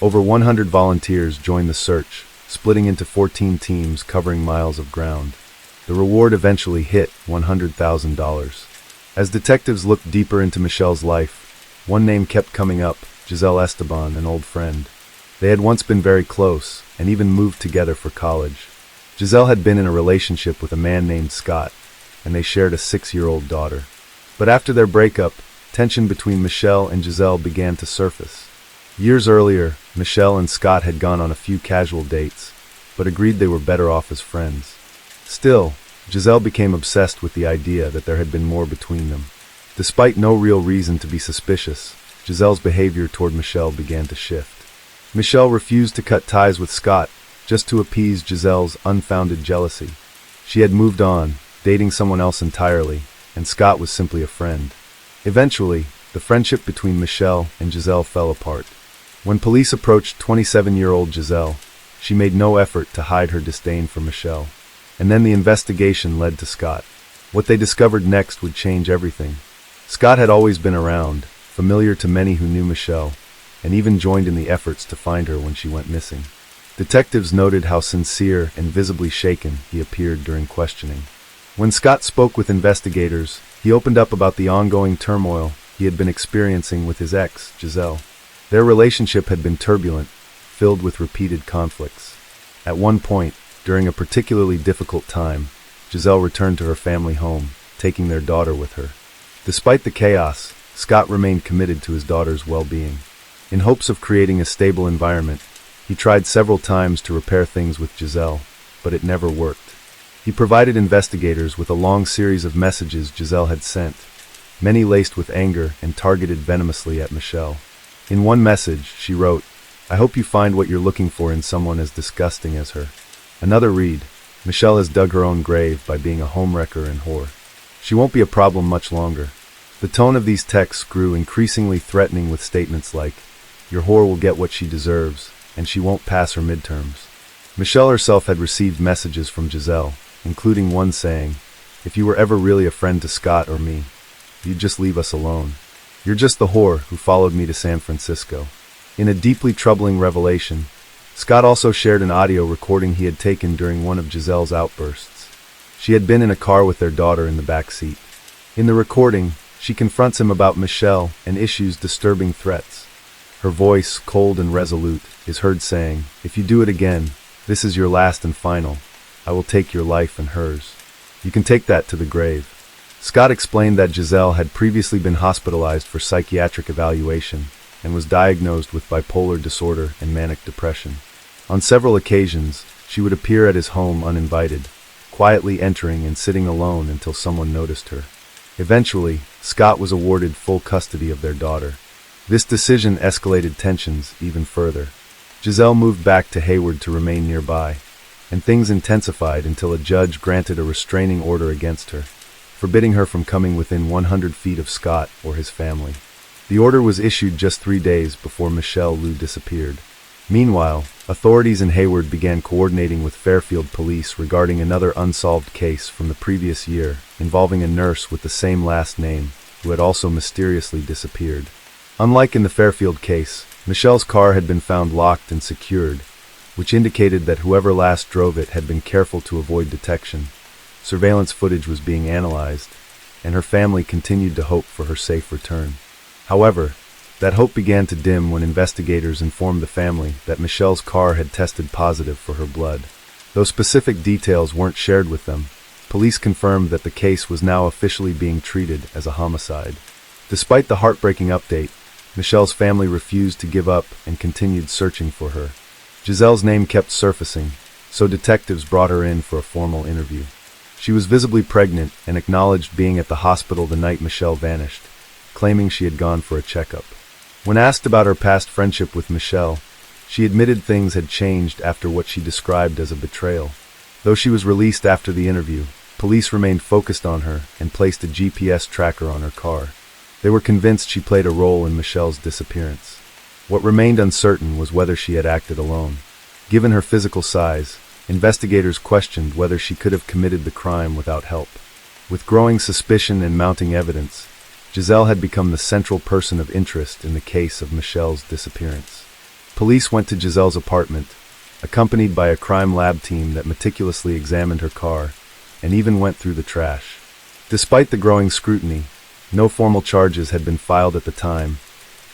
[SPEAKER 1] Over 100 volunteers joined the search, splitting into 14 teams covering miles of ground. The reward eventually hit $100,000. As detectives looked deeper into Michelle's life, one name kept coming up, Giselle Esteban, an old friend. They had once been very close, and even moved together for college. Giselle had been in a relationship with a man named Scott, and they shared a 6-year-old daughter. But after their breakup, tension between Michelle and Giselle began to surface. Years earlier, Michelle and Scott had gone on a few casual dates, but agreed they were better off as friends. Still, Giselle became obsessed with the idea that there had been more between them. Despite no real reason to be suspicious, Giselle's behavior toward Michelle began to shift. Michelle refused to cut ties with Scott, just to appease Giselle's unfounded jealousy. She had moved on, dating someone else entirely, and Scott was simply a friend. Eventually, the friendship between Michelle and Giselle fell apart. When police approached 27-year-old Giselle, she made no effort to hide her disdain for Michelle. And then the investigation led to Scott. What they discovered next would change everything. Scott had always been around, familiar to many who knew Michelle, and even joined in the efforts to find her when she went missing. Detectives noted how sincere and visibly shaken he appeared during questioning. When Scott spoke with investigators, he opened up about the ongoing turmoil he had been experiencing with his ex, Giselle. Their relationship had been turbulent, filled with repeated conflicts. At one point, during a particularly difficult time, Giselle returned to her family home, taking their daughter with her. Despite the chaos, Scott remained committed to his daughter's well-being. In hopes of creating a stable environment, he tried several times to repair things with Giselle, but it never worked. He provided investigators with a long series of messages Giselle had sent, many laced with anger and targeted venomously at Michelle. In one message, she wrote, "I hope you find what you're looking for in someone as disgusting as her." Another read: Michelle has dug her own grave by being a homewrecker and whore. She won't be a problem much longer. The tone of these texts grew increasingly threatening, with statements like, "Your whore will get what she deserves, and she won't pass her midterms." Michelle herself had received messages from Giselle, including one saying, "If you were ever really a friend to Scott or me, you'd just leave us alone. You're just the whore who followed me to San Francisco." In a deeply troubling revelation, Scott also shared an audio recording he had taken during one of Giselle's outbursts. She had been in a car with their daughter in the back seat. In the recording, she confronts him about Michelle and issues disturbing threats. Her voice, cold and resolute, is heard saying, "If you do it again, this is your last and final. I will take your life and hers. You can take that to the grave." Scott explained that Giselle had previously been hospitalized for psychiatric evaluation and was diagnosed with bipolar disorder and manic depression. On several occasions, she would appear at his home uninvited, quietly entering and sitting alone until someone noticed her. Eventually, Scott was awarded full custody of their daughter. This decision escalated tensions even further. Giselle moved back to Hayward to remain nearby, and things intensified until a judge granted a restraining order against her, forbidding her from coming within 100 feet of Scott or his family. The order was issued just 3 days before Michelle Lou disappeared. Meanwhile, authorities in Hayward began coordinating with Fairfield police regarding another unsolved case from the previous year involving a nurse with the same last name who had also mysteriously disappeared. Unlike in the Fairfield case, Michelle's car had been found locked and secured, which indicated that whoever last drove it had been careful to avoid detection. Surveillance footage was being analyzed, and her family continued to hope for her safe return. However, that hope began to dim when investigators informed the family that Michelle's car had tested positive for her blood. Though specific details weren't shared with them, police confirmed that the case was now officially being treated as a homicide. Despite the heartbreaking update, Michelle's family refused to give up and continued searching for her. Giselle's name kept surfacing, so detectives brought her in for a formal interview. She was visibly pregnant and acknowledged being at the hospital the night Michelle vanished, claiming she had gone for a checkup. When asked about her past friendship with Michelle, she admitted things had changed after what she described as a betrayal. Though she was released after the interview, police remained focused on her and placed a GPS tracker on her car. They were convinced she played a role in Michelle's disappearance. What remained uncertain was whether she had acted alone. Given her physical size, investigators questioned whether she could have committed the crime without help. With growing suspicion and mounting evidence, Giselle had become the central person of interest in the case of Michelle's disappearance. Police went to Giselle's apartment, accompanied by a crime lab team that meticulously examined her car and even went through the trash. Despite the growing scrutiny, no formal charges had been filed at the time,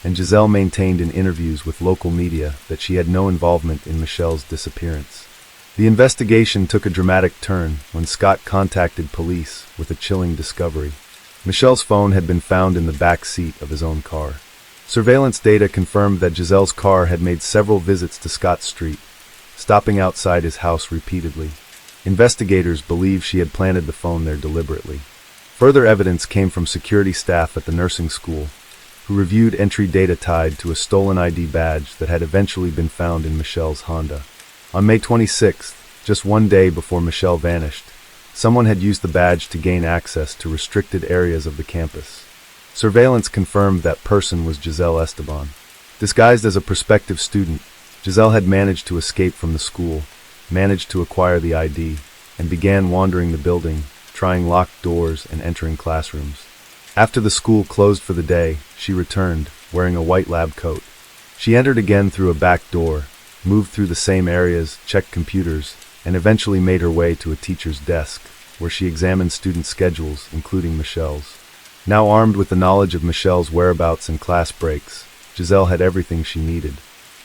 [SPEAKER 1] and Giselle maintained in interviews with local media that she had no involvement in Michelle's disappearance. The investigation took a dramatic turn when Scott contacted police with a chilling discovery. Michelle's phone had been found in the back seat of his own car. Surveillance data confirmed that Giselle's car had made several visits to Scott Street, stopping outside his house repeatedly. Investigators believe she had planted the phone there deliberately. Further evidence came from security staff at the nursing school, who reviewed entry data tied to a stolen ID badge that had eventually been found in Michelle's Honda. On May 26th, just 1 day before Michelle vanished, someone had used the badge to gain access to restricted areas of the campus. Surveillance confirmed that person was Giselle Esteban. Disguised as a prospective student, Giselle had managed to escape from the school, managed to acquire the ID, and began wandering the building, trying locked doors and entering classrooms. After the school closed for the day, she returned, wearing a white lab coat. She entered again through a back door, moved through the same areas, checked computers, and eventually made her way to a teacher's desk, where she examined student schedules, including Michelle's. Now armed with the knowledge of Michelle's whereabouts and class breaks, Giselle had everything she needed.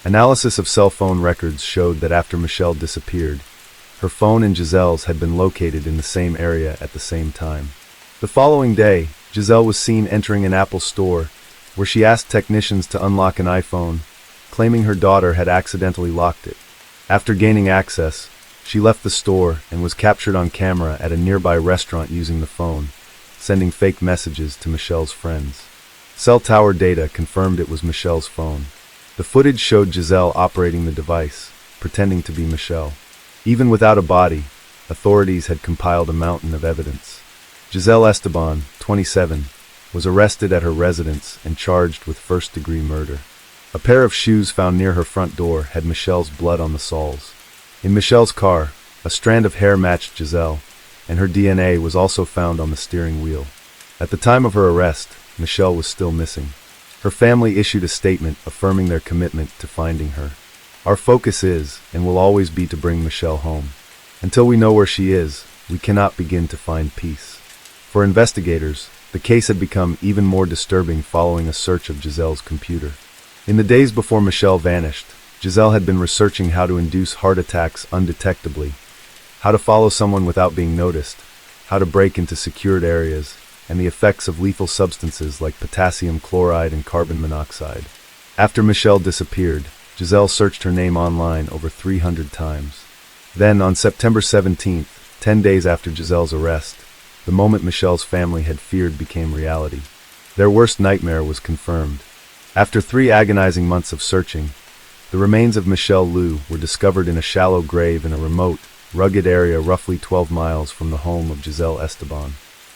[SPEAKER 1] Analysis of cell phone records showed that after Michelle disappeared, her phone and Giselle's had been located in the same area at the same time. The following day, Giselle was seen entering an Apple store, where she asked technicians to unlock an iPhone, claiming her daughter had accidentally locked it. After gaining access, she left the store and was captured on camera at a nearby restaurant using the phone, sending fake messages to Michelle's friends. Cell tower data confirmed it was Michelle's phone. The footage showed Giselle operating the device, pretending to be Michelle. Even without a body, authorities had compiled a mountain of evidence. Giselle Esteban, 27, was arrested at her residence and charged with first-degree murder. A pair of shoes found near her front door had Michelle's blood on the soles. In Michelle's car, a strand of hair matched Giselle, and her DNA was also found on the steering wheel. At the time of her arrest, Michelle was still missing. Her family issued a statement affirming their commitment to finding her. Our focus is, and will always be, to bring Michelle home. Until we know where she is, we cannot begin to find peace. For investigators, the case had become even more disturbing following a search of Giselle's computer. In the days before Michelle vanished, Giselle had been researching how to induce heart attacks undetectably, how to follow someone without being noticed, how to break into secured areas, and the effects of lethal substances like potassium chloride and carbon monoxide. After Michelle disappeared, Giselle searched her name online over 300 times. Then, on September 17th, 10 days after Giselle's arrest, the moment Michelle's family had feared became reality. Their worst nightmare was confirmed. After 3 agonizing months of searching, the remains of Michelle Liu were discovered in a shallow grave in a remote, rugged area roughly 12 miles from the home of Giselle Esteban.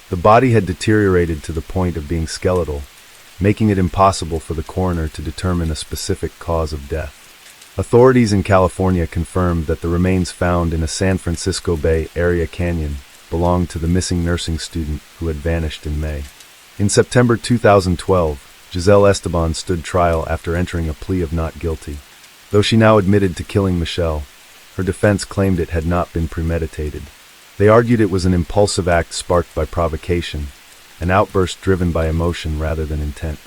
[SPEAKER 1] The body had deteriorated to the point of being skeletal, making it impossible for the coroner to determine a specific cause of death. Authorities in California confirmed that the remains found in a San Francisco Bay Area canyon belonged to the missing nursing student who had vanished in May. In September 2012, Giselle Esteban stood trial after entering a plea of not guilty. Though she now admitted to killing Michelle, her defense claimed it had not been premeditated. They argued it was an impulsive act sparked by provocation, an outburst driven by emotion rather than intent.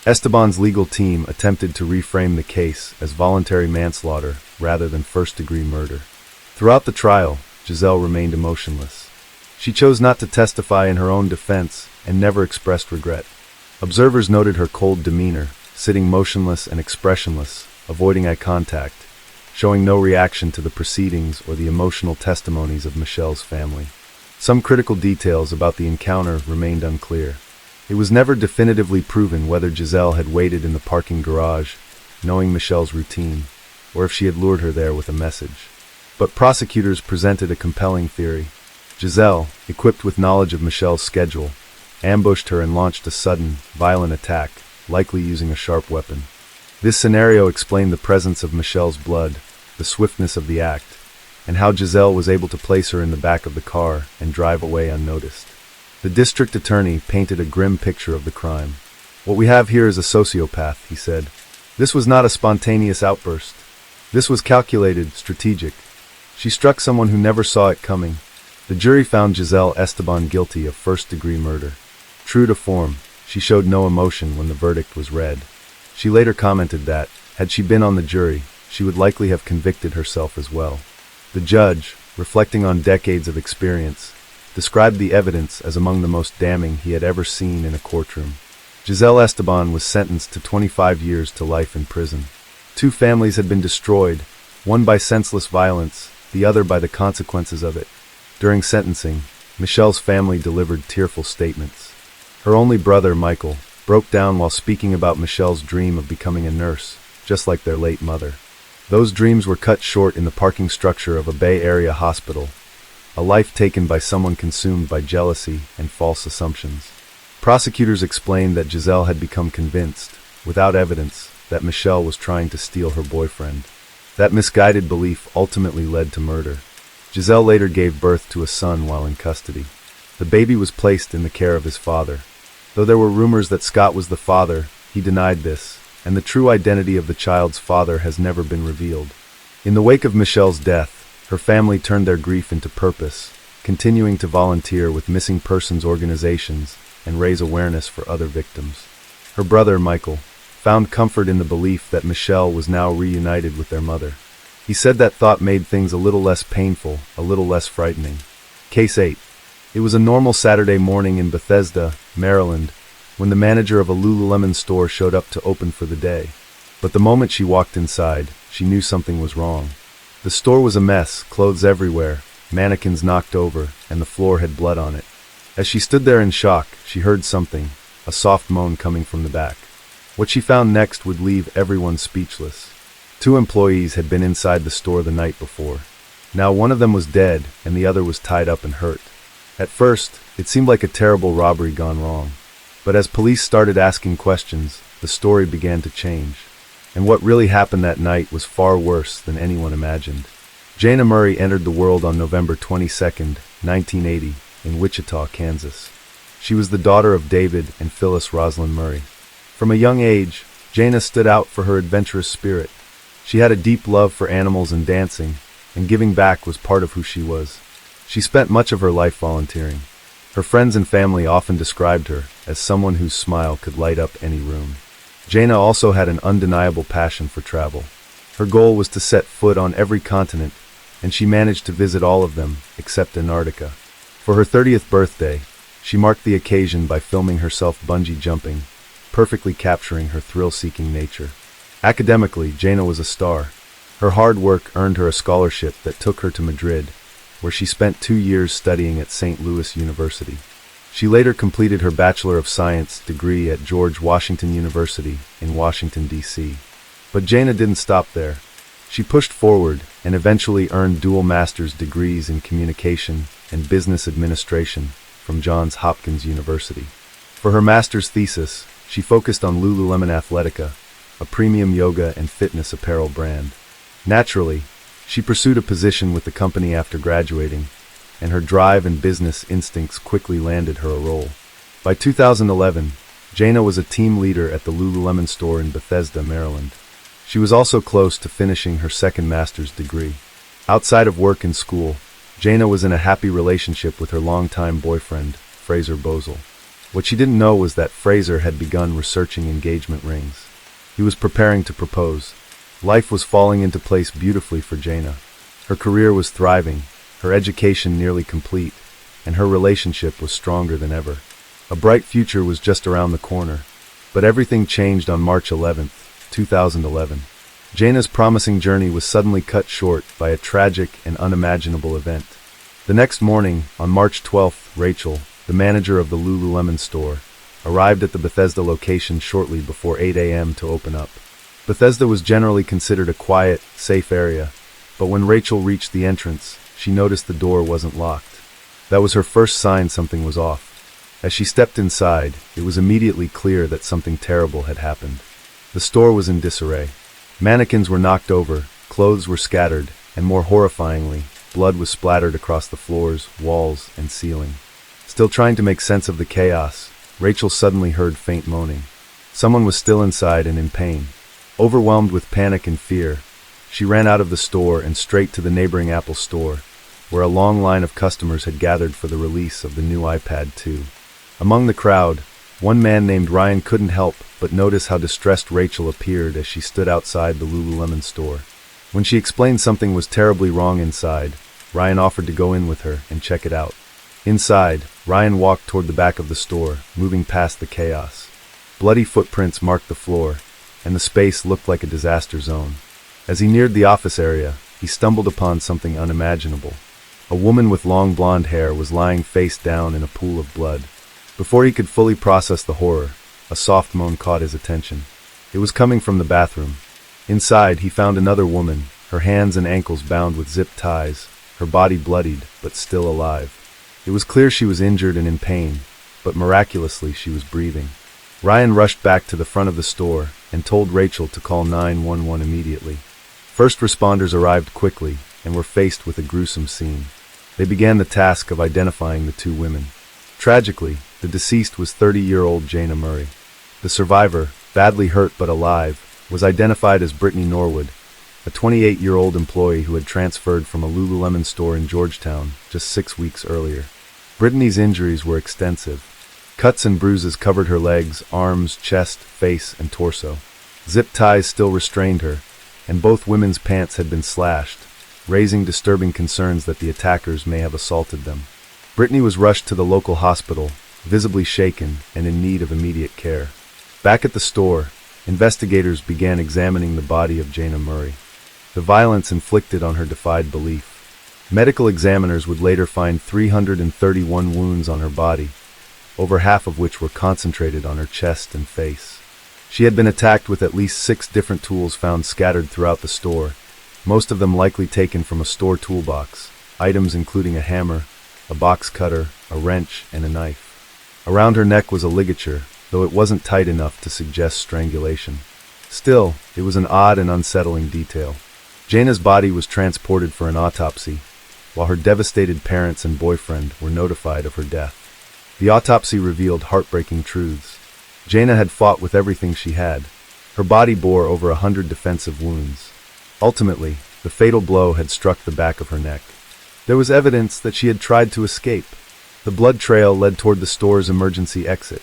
[SPEAKER 1] Esteban's legal team attempted to reframe the case as voluntary manslaughter rather than first-degree murder. Throughout the trial, Giselle remained emotionless. She chose not to testify in her own defense and never expressed regret. Observers noted her cold demeanor, sitting motionless and expressionless, avoiding eye contact, showing no reaction to the proceedings or the emotional testimonies of Michelle's family. Some critical details about the encounter remained unclear. It was never definitively proven whether Giselle had waited in the parking garage, knowing Michelle's routine, or if she had lured her there with a message. But prosecutors presented a compelling theory. Giselle, equipped with knowledge of Michelle's schedule, ambushed her and launched a sudden, violent attack, likely using a sharp weapon. This scenario explained the presence of Michelle's blood, the swiftness of the act, and how Giselle was able to place her in the back of the car and drive away unnoticed. The district attorney painted a grim picture of the crime. "What we have here is a sociopath," he said. "This was not a spontaneous outburst. This was calculated, strategic. She struck someone who never saw it coming." The jury found Giselle Esteban guilty of first-degree murder. True to form, she showed no emotion when the verdict was read. She later commented that, had she been on the jury, she would likely have convicted herself as well. The judge, reflecting on decades of experience, described the evidence as among the most damning he had ever seen in a courtroom. Giselle Esteban was sentenced to 25 years to life in prison. 2 families had been destroyed, one by senseless violence, the other by the consequences of it. During sentencing, Michelle's family delivered tearful statements. Her only brother, Michael, broke down while speaking about Michelle's dream of becoming a nurse, just like their late mother. Those dreams were cut short in the parking structure of a Bay Area hospital, a life taken by someone consumed by jealousy and false assumptions. Prosecutors explained that Giselle had become convinced, without evidence, that Michelle was trying to steal her boyfriend. That misguided belief ultimately led to murder. Giselle later gave birth to a son while in custody. The baby was placed in the care of his father. Though there were rumors that Scott was the father, he denied this, and the true identity of the child's father has never been revealed. In the wake of Michelle's death, her family turned their grief into purpose, continuing to volunteer with missing persons organizations and raise awareness for other victims. Her brother, Michael, found comfort in the belief that Michelle was now reunited with their mother. He said that thought made things a little less painful, a little less frightening. Case 8. It was a normal Saturday morning in Bethesda, Maryland, when the manager of a Lululemon store showed up to open for the day. But the moment she walked inside, she knew something was wrong. The store was a mess, clothes everywhere, mannequins knocked over, and the floor had blood on it. As she stood there in shock, she heard something, a soft moan coming from the back. What she found next would leave everyone speechless. 2 employees had been inside the store the night before. Now one of them was dead, and the other was tied up and hurt. At first, it seemed like a terrible robbery gone wrong. But as police started asking questions, the story began to change. And what really happened that night was far worse than anyone imagined. Jana Murray entered the world on November 22, 1980, in Wichita, Kansas. She was the daughter of David and Phyllis Rosalind Murray. From a young age, Jana stood out for her adventurous spirit. She had a deep love for animals and dancing, and giving back was part of who she was. She spent much of her life volunteering. Her friends and family often described her as someone whose smile could light up any room. Jana also had an undeniable passion for travel. Her goal was to set foot on every continent, and she managed to visit all of them except Antarctica. For her 30th birthday, she marked the occasion by filming herself bungee jumping, perfectly capturing her thrill-seeking nature. Academically, Jana was a star. Her hard work earned her a scholarship that took her to Madrid, where she spent 2 years studying at St. Louis University. She later completed her Bachelor of Science degree at George Washington University in Washington, D.C. But Jana didn't stop there. She pushed forward and eventually earned dual master's degrees in communication and business administration from Johns Hopkins University. For her master's thesis, she focused on Lululemon Athletica, a premium yoga and fitness apparel brand. Naturally, she pursued a position with the company after graduating, and her drive and business instincts quickly landed her a role. By 2011, Jana was a team leader at the Lululemon store in Bethesda, Maryland. She was also close to finishing her second master's degree. Outside of work and school, Jana was in a happy relationship with her longtime boyfriend, Fraser Bozel. What she didn't know was that Fraser had begun researching engagement rings. He was preparing to propose. Life was falling into place beautifully for Jana. Her career was thriving, her education nearly complete, and her relationship was stronger than ever. A bright future was just around the corner. But everything changed on March 11, 2011. Jana's promising journey was suddenly cut short by a tragic and unimaginable event. The next morning, on March 12th, Rachel, the manager of the Lululemon store, arrived at the Bethesda location shortly before 8 a.m. to open up. Bethesda was generally considered a quiet, safe area, but when Rachel reached the entrance, she noticed the door wasn't locked. That was her first sign something was off. As she stepped inside, it was immediately clear that something terrible had happened. The store was in disarray. Mannequins were knocked over, clothes were scattered, and more horrifyingly, blood was splattered across the floors, walls, and ceiling. Still trying to make sense of the chaos, Rachel suddenly heard faint moaning. Someone was still inside and in pain. Overwhelmed with panic and fear, she ran out of the store and straight to the neighboring Apple store, where a long line of customers had gathered for the release of the new iPad 2. Among the crowd, one man named Ryan couldn't help but notice how distressed Rachel appeared as she stood outside the Lululemon store. When she explained something was terribly wrong inside, Ryan offered to go in with her and check it out. Inside, Ryan walked toward the back of the store, moving past the chaos. Bloody footprints marked the floor, and the space looked like a disaster zone. As he neared the office area, he stumbled upon something unimaginable. A woman with long blonde hair was lying face down in a pool of blood. Before he could fully process the horror, a soft moan caught his attention. It was coming from the bathroom. Inside, he found another woman, her hands and ankles bound with zip ties, her body bloodied, but still alive. It was clear she was injured and in pain, but miraculously she was breathing. Ryan rushed back to the front of the store and told Rachel to call 911 immediately. First responders arrived quickly and were faced with a gruesome scene. They began the task of identifying the two women. Tragically, the deceased was 30-year-old Jana Murray. The survivor, badly hurt but alive, was identified as Britney Norwood, a 28-year-old employee who had transferred from a Lululemon store in Georgetown just 6 weeks earlier. Britney's injuries were extensive. Cuts and bruises covered her legs, arms, chest, face, and torso. Zip ties still restrained her, and both women's pants had been slashed, raising disturbing concerns that the attackers may have assaulted them. Britney was rushed to the local hospital, visibly shaken and in need of immediate care. Back at the store, investigators began examining the body of Jana Murray. The violence inflicted on her defied belief. Medical examiners would later find 331 wounds on her body, over half of which were concentrated on her chest and face. She had been attacked with at least 6 different tools found scattered throughout the store, most of them likely taken from a store toolbox, items including a hammer, a box cutter, a wrench, and a knife. Around her neck was a ligature, though it wasn't tight enough to suggest strangulation. Still, it was an odd and unsettling detail. Jaina's body was transported for an autopsy, while her devastated parents and boyfriend were notified of her death. The autopsy revealed heartbreaking truths. Jaina had fought with everything she had. Her body bore over 100 defensive wounds. Ultimately, the fatal blow had struck the back of her neck. There was evidence that she had tried to escape. The blood trail led toward the store's emergency exit.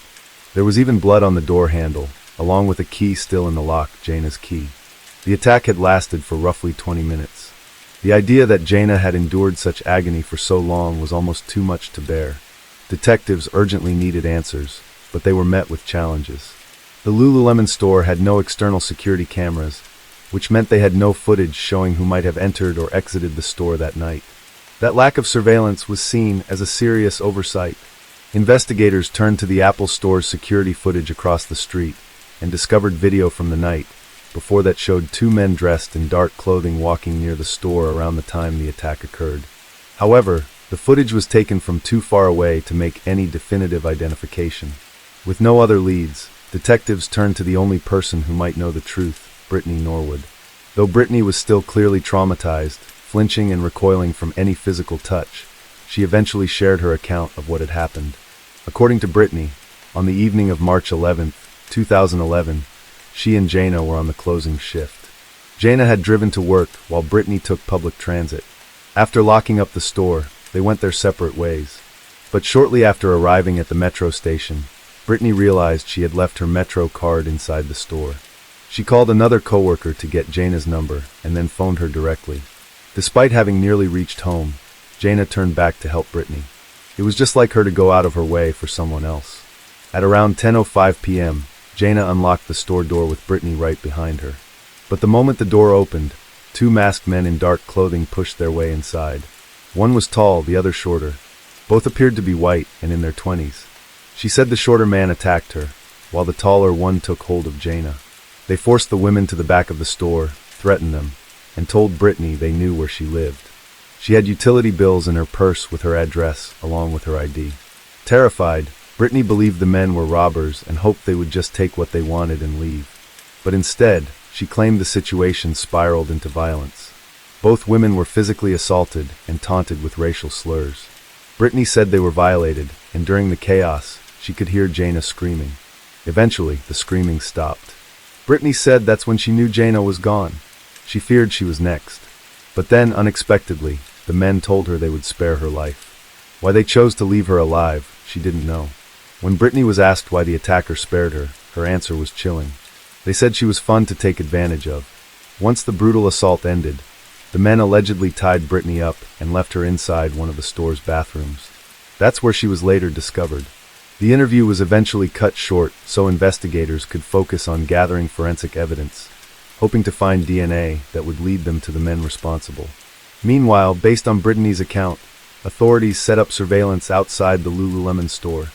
[SPEAKER 1] There was even blood on the door handle, along with a key still in the lock, Jaina's key. The attack had lasted for roughly 20 minutes. The idea that Jaina had endured such agony for so long was almost too much to bear. Detectives urgently needed answers, but they were met with challenges. The Lululemon store had no external security cameras, which meant they had no footage showing who might have entered or exited the store that night. That lack of surveillance was seen as a serious oversight. Investigators turned to the Apple Store's security footage across the street and discovered video from the night before that showed two men dressed in dark clothing walking near the store around the time the attack occurred. However, the footage was taken from too far away to make any definitive identification. With no other leads, detectives turned to the only person who might know the truth, Britney Norwood. Though Britney was still clearly traumatized, flinching and recoiling from any physical touch, she eventually shared her account of what had happened. According to Britney, on the evening of March 11, 2011, she and Jaina were on the closing shift. Jaina had driven to work while Britney took public transit. After locking up the store, they went their separate ways. But shortly after arriving at the metro station, Britney realized she had left her metro card inside the store. She called another coworker to get Jaina's number and then phoned her directly. Despite having nearly reached home, Jaina turned back to help Britney. It was just like her to go out of her way for someone else. At around 10:05 p.m., Jaina unlocked the store door with Britney right behind her. But the moment the door opened, two masked men in dark clothing pushed their way inside. One was tall, the other shorter. Both appeared to be white and in their 20s. She said the shorter man attacked her, while the taller one took hold of Jaina. They forced the women to the back of the store, threatened them, and told Britney they knew where she lived. She had utility bills in her purse with her address, along with her ID. Terrified, Britney believed the men were robbers and hoped they would just take what they wanted and leave. But instead, she claimed the situation spiraled into violence. Both women were physically assaulted and taunted with racial slurs. Britney said they were violated, and during the chaos, she could hear Jaina screaming. Eventually, the screaming stopped. Britney said that's when she knew Jaina was gone. She feared she was next. But then, unexpectedly, the men told her they would spare her life. Why they chose to leave her alive, she didn't know. When Britney was asked why the attacker spared her, her answer was chilling. They said she was fun to take advantage of. Once the brutal assault ended, the men allegedly tied Britney up and left her inside one of the store's bathrooms. That's where she was later discovered. The interview was eventually cut short so investigators could focus on gathering forensic evidence, hoping to find DNA that would lead them to the men responsible. Meanwhile, based on Britney's account, authorities set up surveillance outside the Lululemon store.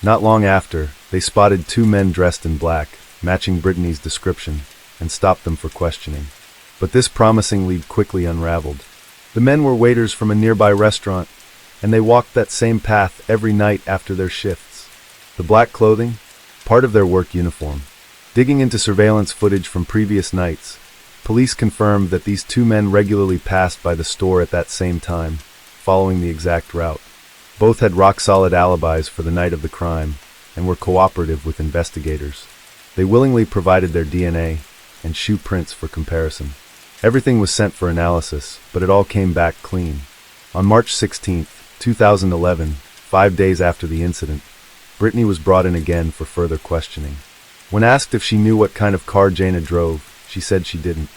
[SPEAKER 1] Not long after, they spotted two men dressed in black, matching Britney's description, and stopped them for questioning. But this promising lead quickly unraveled. The men were waiters from a nearby restaurant, and they walked that same path every night after their shifts. The black clothing? Part of their work uniform. Digging into surveillance footage from previous nights, police confirmed that these two men regularly passed by the store at that same time, following the exact route. Both had rock-solid alibis for the night of the crime, and were cooperative with investigators. They willingly provided their DNA and shoe prints for comparison. Everything was sent for analysis, but it all came back clean. On March 16, 2011, 5 days after the incident, Britney was brought in again for further questioning. When asked if she knew what kind of car Jaina drove, she said she didn't.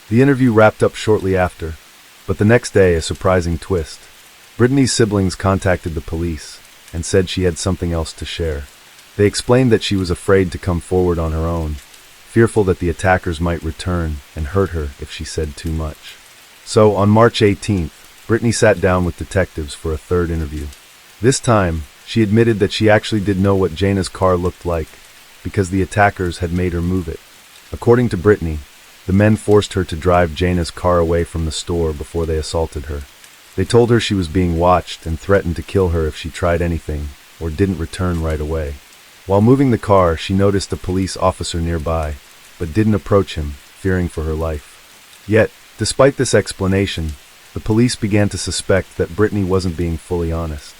[SPEAKER 1] The interview wrapped up shortly after, but the next day a surprising twist. Britney's siblings contacted the police and said she had something else to share. They explained that she was afraid to come forward on her own, fearful that the attackers might return and hurt her if she said too much. So, on March 18th, Britney sat down with detectives for a third interview. This time, she admitted that she actually did know what Jaina's car looked like, because the attackers had made her move it. According to Britney, The men forced her to drive Jaina's car away from the store before they assaulted her. They told her she was being watched and threatened to kill her if she tried anything or didn't return right away. While moving the car, she noticed a police officer nearby, but didn't approach him, fearing for her life. Yet, despite this explanation, the police began to suspect that Britney wasn't being fully honest.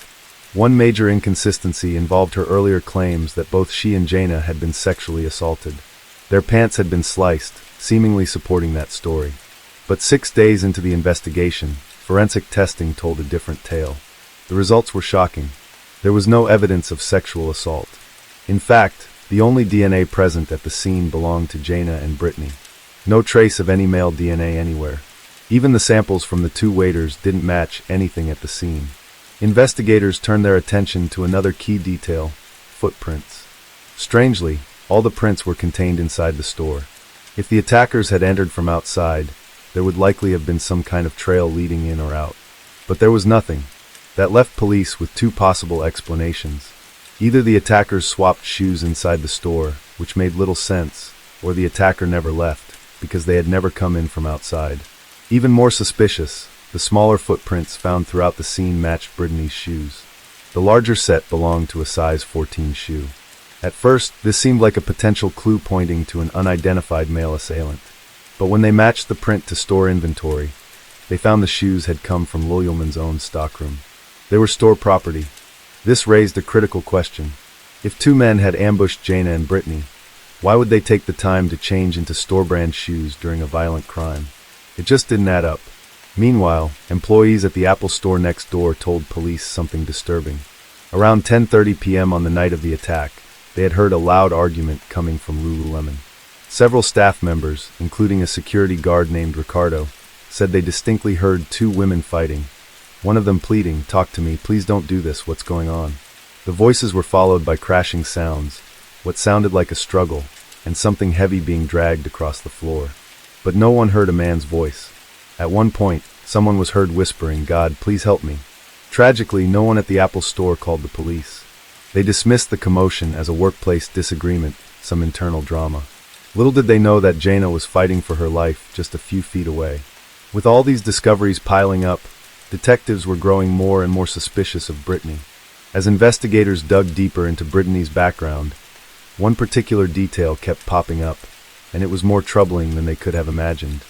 [SPEAKER 1] One major inconsistency involved her earlier claims that both she and Jaina had been sexually assaulted. Their pants had been sliced, seemingly supporting that story. But 6 days into the investigation, forensic testing told a different tale. The results were shocking. There was no evidence of sexual assault. In fact, the only DNA present at the scene belonged to Jaina and Britney. No trace of any male DNA anywhere. Even the samples from the two waiters didn't match anything at the scene. Investigators turned their attention to another key detail: footprints. Strangely, all the prints were contained inside the store. If the attackers had entered from outside, there would likely have been some kind of trail leading in or out. But there was nothing. That left police with two possible explanations. Either the attackers swapped shoes inside the store, which made little sense, or the attacker never left, because they had never come in from outside. Even more suspicious, the smaller footprints found throughout the scene matched Britney's shoes. The larger set belonged to a size 14 shoe. At first, this seemed like a potential clue pointing to an unidentified male assailant. But when they matched the print to store inventory, they found the shoes had come from Lululemon's own stockroom. They were store property. This raised a critical question. If two men had ambushed Jaina and Britney, why would they take the time to change into store-brand shoes during a violent crime? It just didn't add up. Meanwhile, employees at the Apple store next door told police something disturbing. Around 10:30 p.m. on the night of the attack, they had heard a loud argument coming from Lululemon. Several staff members, including a security guard named Ricardo, said they distinctly heard two women fighting. One of them pleading, "Talk to me, please don't do this, what's going on?" The voices were followed by crashing sounds, what sounded like a struggle, and something heavy being dragged across the floor. But no one heard a man's voice. At one point, someone was heard whispering, "God, please help me." Tragically, no one at the Apple store called the police. They dismissed the commotion as a workplace disagreement, some internal drama. Little did they know that Jaina was fighting for her life just a few feet away. With all these discoveries piling up, detectives were growing more and more suspicious of Britney. As investigators dug deeper into Britney's background, one particular detail kept popping up, and it was more troubling than they could have imagined.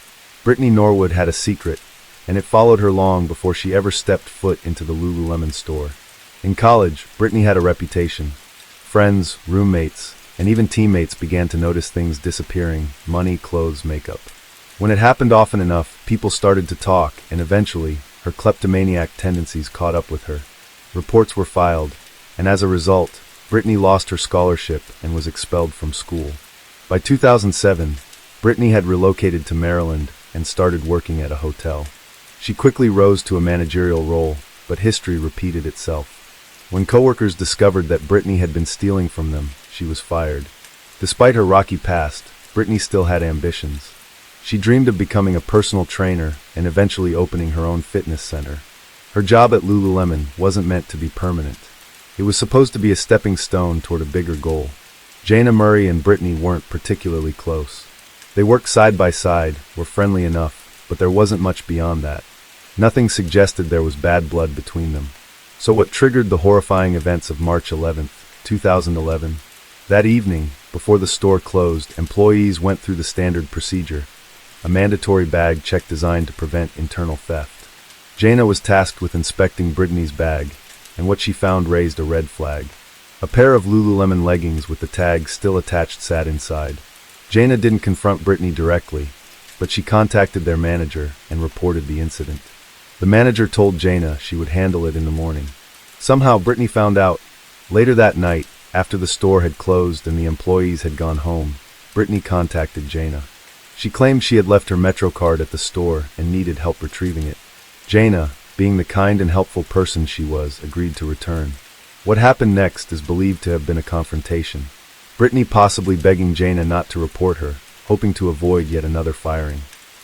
[SPEAKER 1] Britney Norwood had a secret, and it followed her long before she ever stepped foot into the Lululemon store. In college, Britney had a reputation. Friends, roommates, and even teammates began to notice things disappearing: money, clothes, makeup. When it happened often enough, people started to talk, and eventually, her kleptomaniac tendencies caught up with her. Reports were filed, and as a result, Britney lost her scholarship and was expelled from school. By 2007, Britney had relocated to Maryland and started working at a hotel. She quickly rose to a managerial role, but history repeated itself. When coworkers discovered that Britney had been stealing from them, she was fired. Despite her rocky past, Britney still had ambitions. She dreamed of becoming a personal trainer and eventually opening her own fitness center. Her job at Lululemon wasn't meant to be permanent. It was supposed to be a stepping stone toward a bigger goal. Jaina Murray and Britney weren't particularly close. They worked side by side, were friendly enough, but there wasn't much beyond that. Nothing suggested there was bad blood between them. So what triggered the horrifying events of March 11, 2011? That evening, before the store closed, employees went through the standard procedure, a mandatory bag check designed to prevent internal theft. Jaina was tasked with inspecting Britney's bag, and what she found raised a red flag. A pair of Lululemon leggings with the tag still attached sat inside. Jaina didn't confront Britney directly, but she contacted their manager and reported the incident. The manager told Jaina she would handle it in the morning. Somehow Britney found out. Later that night, after the store had closed and the employees had gone home, Britney contacted Jaina. She claimed she had left her Metro card at the store and needed help retrieving it. Jaina, being the kind and helpful person she was, agreed to return. What happened next is believed to have been a confrontation. Britney possibly begging Jaina not to report her, hoping to avoid yet another firing.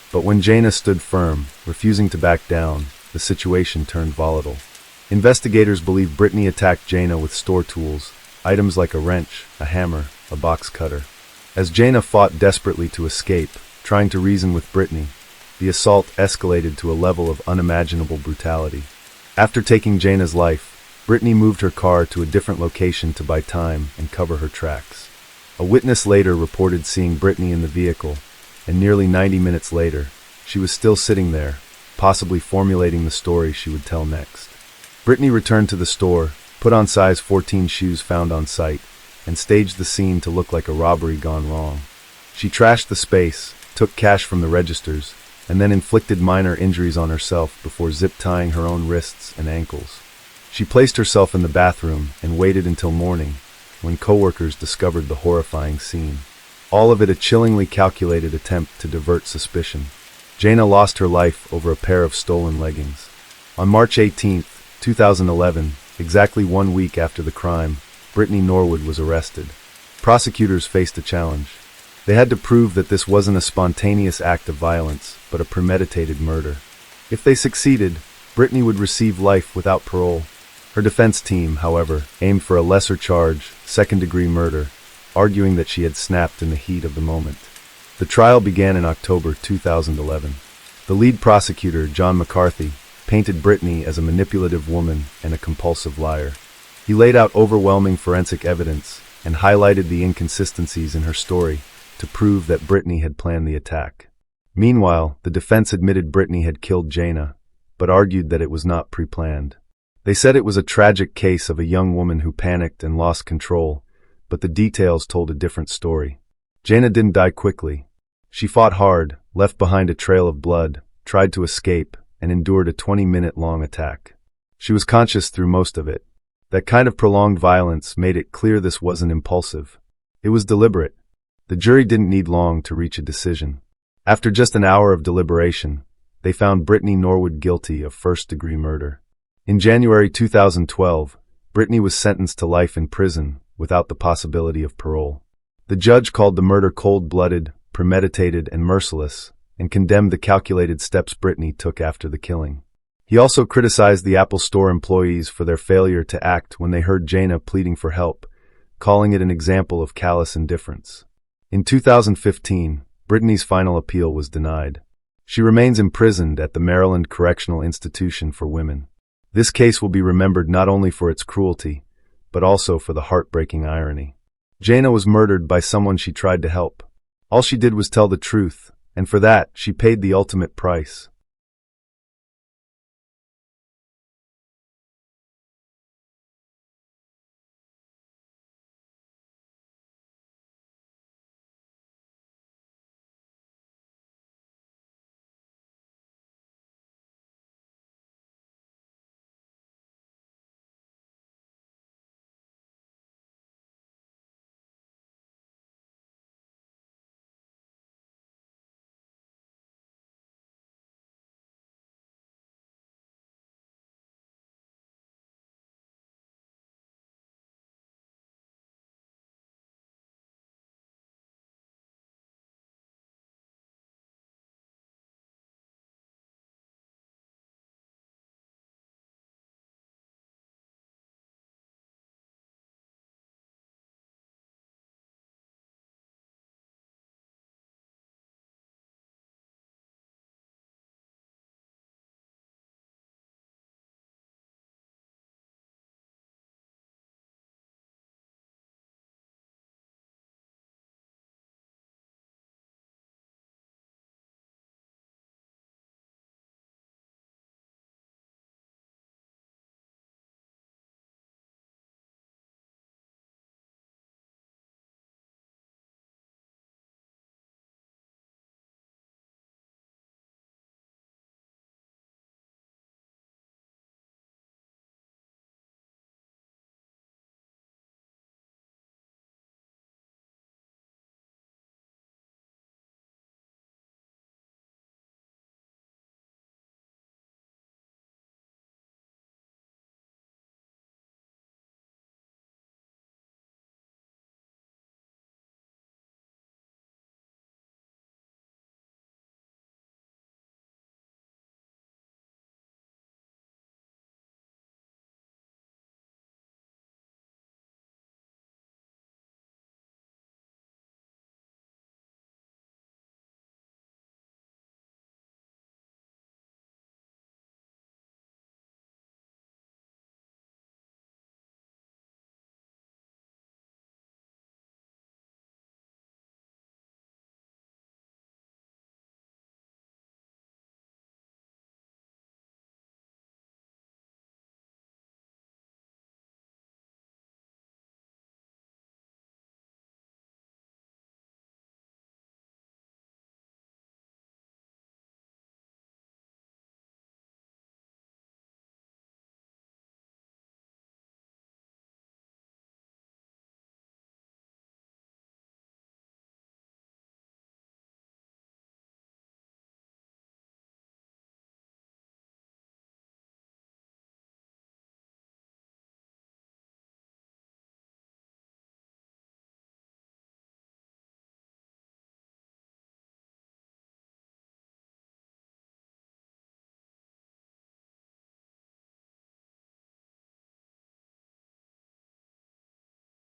[SPEAKER 1] But when Jaina stood firm, refusing to back down, the situation turned volatile. Investigators believe Britney attacked Jaina with store tools, items like a wrench, a hammer, a box cutter. As Jaina fought desperately to escape, trying to reason with Britney. The assault escalated to a level of unimaginable brutality. After taking Jaina's life, Britney moved her car to a different location to buy time and cover her tracks. A witness later reported seeing Britney in the vehicle, and nearly 90 minutes later, she was still sitting there, possibly formulating the story she would tell next. Britney returned to the store, put on size 14 shoes found on site, and staged the scene to look like a robbery gone wrong. She trashed the space, took cash from the registers, and then inflicted minor injuries on herself before zip-tying her own wrists and ankles. She placed herself in the bathroom and waited until morning, when coworkers discovered the horrifying scene. All of it a chillingly calculated attempt to divert suspicion. Jaina lost her life over a pair of stolen leggings. On March 18, 2011, exactly 1 week after the crime, Britney Norwood was arrested. Prosecutors faced a challenge. They had to prove that this wasn't a spontaneous act of violence, but a premeditated murder. If they succeeded, Britney would receive life without parole. Her defense team, however, aimed for a lesser charge, second-degree murder, arguing that she had snapped in the heat of the moment. The trial began in October 2011. The lead prosecutor, John McCarthy, painted Britney as a manipulative woman and a compulsive liar. He laid out overwhelming forensic evidence and highlighted the inconsistencies in her story to prove that Britney had planned the attack. Meanwhile, the defense admitted Britney had killed Jaina, but argued that it was not pre-planned. They said it was a tragic case of a young woman who panicked and lost control, but the details told a different story. Jaina didn't die quickly. She fought hard, left behind a trail of blood, tried to escape, and endured a 20-minute-long attack. She was conscious through most of it. That kind of prolonged violence made it clear this wasn't impulsive. It was deliberate. The jury didn't need long to reach a decision. After just an hour of deliberation, they found Britney Norwood guilty of first-degree murder. In January 2012, Britney was sentenced to life in prison without the possibility of parole. The judge called the murder cold-blooded, premeditated, and merciless, and condemned the calculated steps Britney took after the killing. He also criticized the Apple Store employees for their failure to act when they heard Jaina pleading for help, calling it an example of callous indifference. In 2015, Britney's final appeal was denied. She remains imprisoned at the Maryland Correctional Institution for Women. This case will be remembered not only for its cruelty, but also for the heartbreaking irony. Jaina was murdered by someone she tried to help. All she did was tell the truth, and for that, she paid the ultimate price.